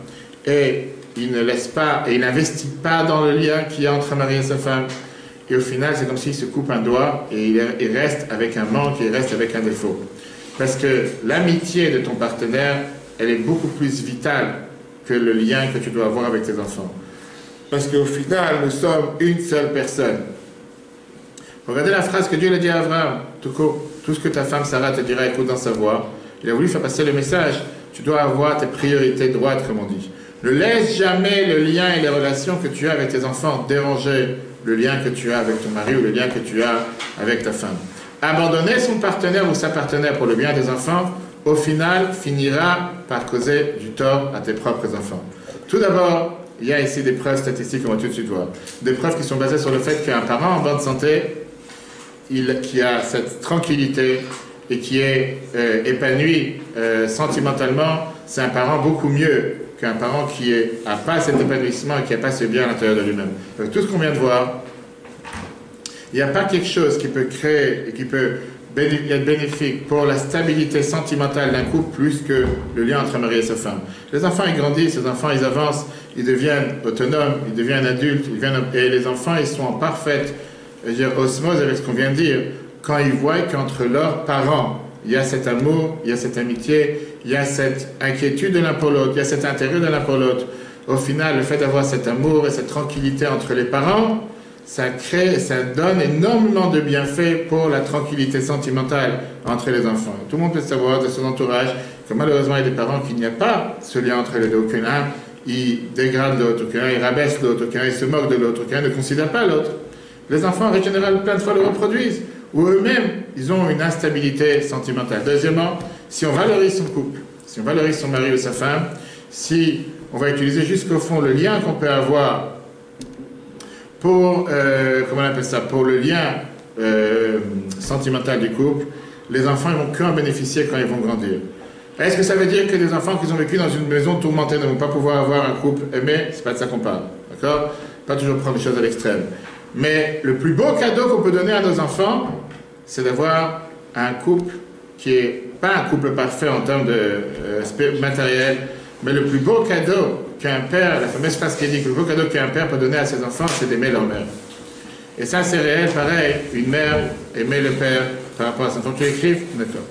et il ne laisse pas, et il n'investit pas dans le lien qu'il y a entre un mari et sa femme, et au final, c'est comme s'il se coupe un doigt et il reste avec un manque, il reste avec un défaut. Parce que l'amitié de ton partenaire, elle est beaucoup plus vitale que le lien que tu dois avoir avec tes enfants. Parce qu'au final, nous sommes une seule personne. Regardez la phrase que Dieu a dit à Abraham. Tout ce que ta femme Sarah te dira, écoute dans sa voix. Il a voulu faire passer le message. Tu dois avoir tes priorités droites, comme on dit. Ne laisse jamais le lien et les relations que tu as avec tes enfants déranger le lien que tu as avec ton mari ou le lien que tu as avec ta femme. Abandonner son partenaire ou sa partenaire pour le bien des enfants, au final, finira par causer du tort à tes propres enfants. Tout d'abord, il y a ici des preuves statistiques qu'on va tout de suite voir. Des preuves qui sont basées sur le fait qu'un parent en bonne santé, qui a cette tranquillité et qui est épanoui sentimentalement, c'est un parent beaucoup mieux qu'un parent qui n'a pas cet épanouissement et qui n'a pas ce bien à l'intérieur de lui-même. Donc tout ce qu'on vient de voir, il n'y a pas quelque chose qui peut créer et qui peut être bénéfique pour la stabilité sentimentale d'un couple plus que le lien entre un mari et sa femme. Les enfants, ils grandissent, les enfants, ils avancent, ils deviennent autonomes, ils deviennent adultes, et les enfants, ils sont en parfaite osmose avec ce qu'on vient de dire, quand ils voient qu'entre leurs parents, il y a cet amour, il y a cette amitié, il y a cette inquiétude de l'un pour l'autre, il y a cet intérêt de l'un pour l'autre. Au final, le fait d'avoir cet amour et cette tranquillité entre les parents, ça donne énormément de bienfaits pour la tranquillité sentimentale entre les enfants. Tout le monde peut savoir de son entourage que malheureusement, il y a des parents qu'il n'y a pas ce lien entre les deux, qu'un il dégrade l'autre, qu'un il rabaisse l'autre, qu'un il se moque de l'autre, qu'un ne considère pas l'autre. Les enfants, en général, plein de fois le reproduisent, ou eux-mêmes, ils ont une instabilité sentimentale. Deuxièmement, si on valorise son couple, si on valorise son mari ou sa femme, si on va utiliser jusqu'au fond le lien qu'on peut avoir pour, comment on appelle ça, pour le lien sentimental du couple, les enfants ils vont qu'en bénéficier quand ils vont grandir. Est-ce que ça veut dire que des enfants qui ont vécu dans une maison tourmentée ne vont pas pouvoir avoir un couple aimé? C'est pas de ça qu'on parle, d'accord? Pas toujours prendre les choses à l'extrême. Mais le plus beau cadeau qu'on peut donner à nos enfants, c'est d'avoir un couple qui est pas un couple parfait en termes de matériel, mais le plus beau cadeau qu'un père, la fameuse phrase qui dit que le beau cadeau qu'un père peut donner à ses enfants, c'est d'aimer leur mère. Et ça, c'est réel, pareil. Une mère aimer le père par rapport à son enfant. Tu l'écrives? D'accord.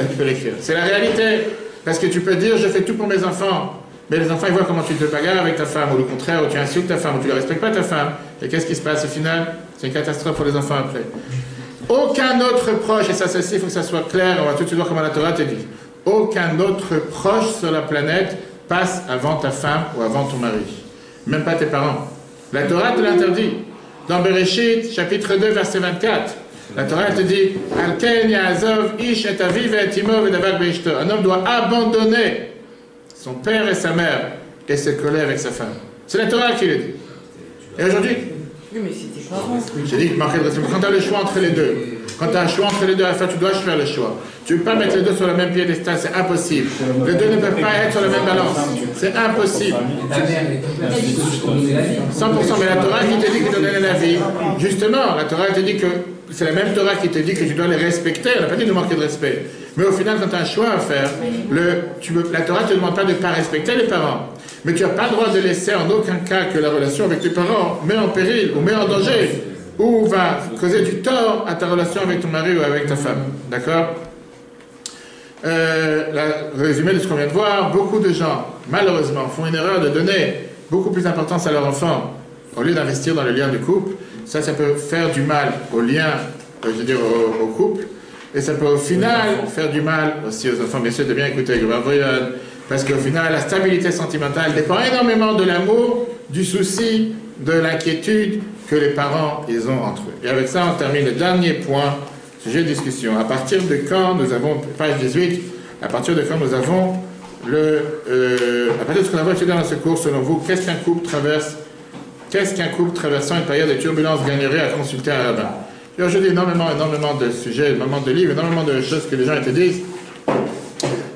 Tu peux l'écrire. C'est la réalité. Parce que tu peux dire, je fais tout pour mes enfants. Mais les enfants, ils voient comment tu te bagarres avec ta femme, ou le contraire, ou tu insultes ta femme, ou tu ne respectes pas ta femme. Et qu'est-ce qui se passe au final? C'est une catastrophe pour les enfants après. Aucun autre proche, et ça, ceci, il faut que ça soit clair, on va tout de suite voir comment la Torah te dit. Aucun autre proche sur la planète passe avant ta femme ou avant ton mari. Même pas tes parents. La Torah te l'interdit. Dans Bereshit, chapitre 2, verset 24, la Torah te dit Alken ya'azov ish et aviv et imo v'davak be'ishto. Un homme doit abandonner son père et sa mère et se coller avec sa femme. C'est la Torah qui le dit. Et aujourd'hui, oui, mais c'est tes parents. j'ai dit que quand tu as le choix entre les deux, quand tu as un choix entre les deux à faire, tu dois faire le choix. Tu ne peux pas mettre les deux sur le même piédestal, c'est impossible. Les deux ne peuvent pas être sur la même balance. C'est impossible. 100%, mais la Torah qui te dit que tu donnes la vie, justement, la Torah te dit que c'est la même Torah qui te dit que tu dois les respecter, elle n'a pas dit de manquer de respect. Mais au final, quand tu as un choix à faire, la Torah ne te demande pas de ne pas respecter les parents. Mais tu n'as pas le droit de laisser en aucun cas que la relation avec tes parents met en péril ou met en danger ou va causer du tort à ta relation avec ton mari ou avec ta femme. D'accord? Résumé de ce qu'on vient de voir, beaucoup de gens, malheureusement, font une erreur de donner beaucoup plus d'importance à leur enfant au lieu d'investir dans le lien du couple. Ça peut faire du mal au lien, je veux dire au couple, et ça peut au final faire du mal aussi aux enfants. Bien sûr, de bien écouter, parce qu'au final, la stabilité sentimentale dépend énormément de l'amour, du souci, de l'inquiétude que les parents ils ont entre eux. Et avec ça, on termine le dernier point, sujet de discussion. À partir de quand nous avons, page 18, à partir de quand nous avons à partir de ce qu'on a étudié dans ce cours, selon vous, qu'est-ce qu'un couple traversant une période de turbulence gagnerait à consulter un rabbin? Et aujourd'hui, énormément de sujets, énormément de livres, énormément de choses que les gens te disent.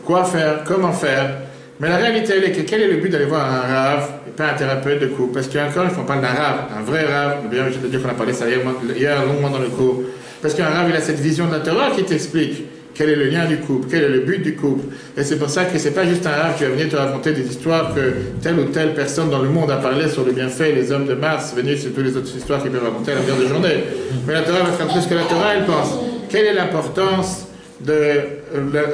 Quoi faire? Comment faire? Mais la réalité, elle est que quel est le but d'aller voir un rave et pas un thérapeute de couple? Parce qu'encore, il faut parler d'un rave, un vrai rave. Bien, je te dis qu'on a parlé ça hier longuement dans le cours. Parce qu'un rave, il a cette vision de la Torah qui t'explique quel est le lien du couple, quel est le but du couple. Et c'est pour ça que c'est pas juste un rave qui va venir te raconter des histoires que telle ou telle personne dans le monde a parlé sur le bienfait, les hommes de Mars, Vénus et toutes les autres histoires qu'ils peuvent raconter à la longueur de journée. Mais la Torah va faire plus que la Torah, elle pense. Quelle est l'importance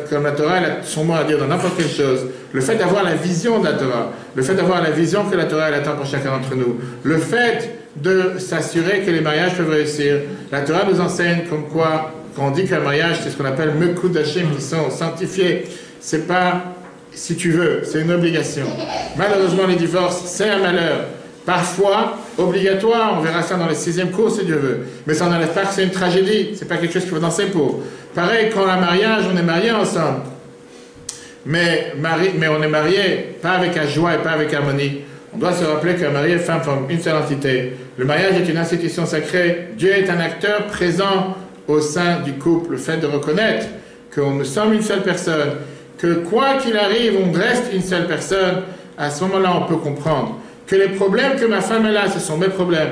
comme la Torah, elle a son mot à dire dans n'importe quelle chose. Le fait d'avoir la vision de la Torah, le fait d'avoir la vision que la Torah elle attend pour chacun d'entre nous, le fait de s'assurer que les mariages peuvent réussir. La Torah nous enseigne comme quoi, quand on dit qu'un mariage, c'est ce qu'on appelle mekudashim, qui sont sanctifiés. C'est pas si tu veux, c'est une obligation. Malheureusement, les divorces, c'est un malheur. Parfois, obligatoire, on verra ça dans le 6e cours si Dieu veut. Mais ça n'enlève pas que c'est une tragédie, c'est pas quelque chose qu'il faut danser pour. Pareil, quand un mariage, on est mariés ensemble. Mais on est mariés, pas avec joie et pas avec harmonie. On doit se rappeler qu'un mari et femme forment une seule entité. Le mariage est une institution sacrée. Dieu est un acteur présent au sein du couple. Le fait de reconnaître que nous sommes une seule personne, que quoi qu'il arrive, on reste une seule personne, à ce moment-là, on peut comprendre que les problèmes que ma femme a, ce sont mes problèmes.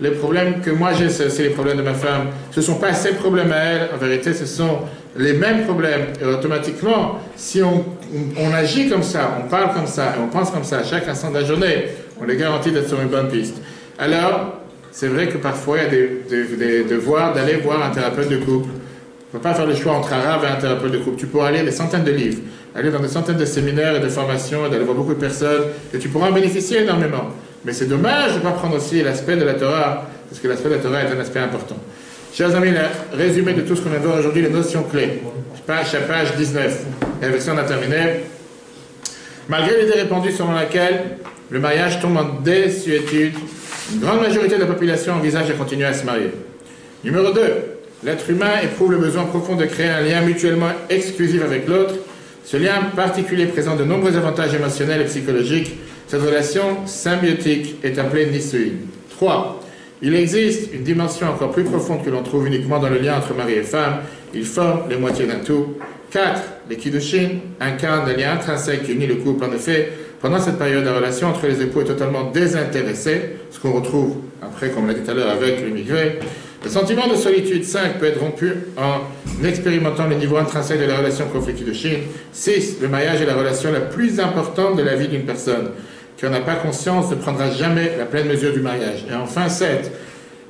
Les problèmes que moi j'ai, c'est les problèmes de ma femme. Ce ne sont pas ses problèmes à elle. En vérité, ce sont les mêmes problèmes. Et automatiquement, si on agit comme ça, on parle comme ça, et on pense comme ça à chaque instant de la journée, on est garanti d'être sur une bonne piste. Alors, c'est vrai que parfois, il y a des devoirs d'aller voir un thérapeute de couple. Il ne faut pas faire le choix entre un rave et un thérapeute de couple. Tu pourras lire des centaines de livres, aller dans des centaines de séminaires et de formations, d'aller voir beaucoup de personnes, et tu pourras en bénéficier énormément. Mais c'est dommage de ne pas prendre aussi l'aspect de la Torah, parce que l'aspect de la Torah est un aspect important. Chers amis, le résumé de tout ce qu'on vient de voir aujourd'hui, les notions clés. Page 19. Et avec ça, on a terminé. Malgré l'idée répandue selon laquelle le mariage tombe en désuétude, une grande majorité de la population envisage de continuer à se marier. Numéro 2. L'être humain éprouve le besoin profond de créer un lien mutuellement exclusif avec l'autre. Ce lien particulier présente de nombreux avantages émotionnels et psychologiques. Cette relation symbiotique est appelée Nisuin. 3. Il existe une dimension encore plus profonde que l'on trouve uniquement dans le lien entre mari et femme. Ils forment les moitiés d'un tout. 4. Les Kiddushin incarnent le lien intrinsèque qui unit le couple. En effet, pendant cette période, la relation entre les époux est totalement désintéressée, ce qu'on retrouve après, comme on l'a dit tout à l'heure, avec le migré. Le sentiment de solitude 5 peut être rompu en expérimentant le niveau intrinsèque de la relation conflictuelle de Chine. 6. Le mariage est la relation la plus importante de la vie d'une personne. Qui n'en a pas conscience ne prendra jamais la pleine mesure du mariage. Et enfin 7.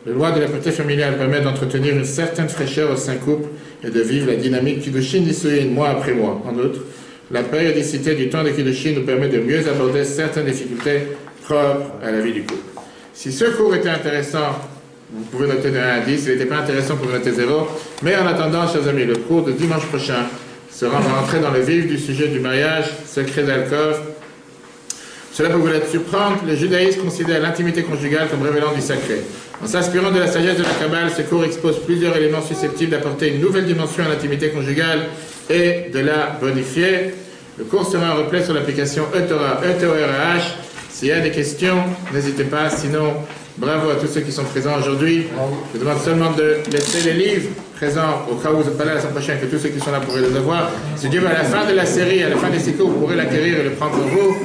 Les lois de la pureté familiale permettent d'entretenir une certaine fraîcheur au sein couple et de vivre la dynamique Kiddushin Nisuin mois après mois. En outre, la périodicité du temps de Kiddushin nous permet de mieux aborder certaines difficultés propres à la vie du couple. Si ce cours était intéressant, vous pouvez noter de 1 à 10. S'il n'était pas intéressant, vous pouvez noter 0. Mais en attendant, chers amis, le cours de dimanche prochain sera rentré dans le vif du sujet du mariage, secret d'alcôve. Cela peut vous être surprendre, le judaïsme considère l'intimité conjugale comme révélant du sacré. En s'inspirant de la sagesse de la Kabbale, ce cours expose plusieurs éléments susceptibles d'apporter une nouvelle dimension à l'intimité conjugale et de la bonifier. Le cours sera un replay sur l'application eTorah, E-T-O-R-A-H. S'il y a des questions, n'hésitez pas. Sinon, bravo à tous ceux qui sont présents aujourd'hui. Je demande seulement de laisser les livres présents au cas où vous n'êtes pas là la semaine prochaine, que tous ceux qui sont là pourraient les avoir. Si Dieu veut, à la fin de la série, à la fin des 6 cours, vous pourrez l'acquérir et le prendre pour vous.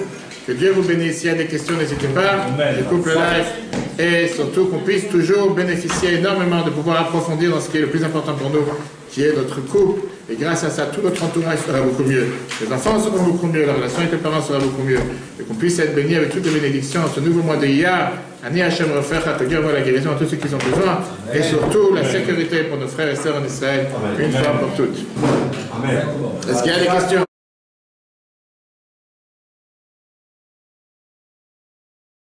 Que Dieu vous bénisse. S'il y a des questions, n'hésitez pas. Le couple live et surtout qu'on puisse toujours bénéficier énormément de pouvoir approfondir dans ce qui est le plus important pour nous, qui est notre couple. Et grâce à ça, tout notre entourage sera beaucoup mieux. Les enfants seront beaucoup mieux, la relation avec les parents sera beaucoup mieux. Et qu'on puisse être bénis avec toutes les bénédictions, ce nouveau mois de Iyar, Ani Hashem Refer, que Dieu envoie la guérison à tous ceux qui ont besoin, et surtout la sécurité pour nos frères et sœurs en Israël, une fois pour toutes. Amen. Est-ce qu'il y a des questions?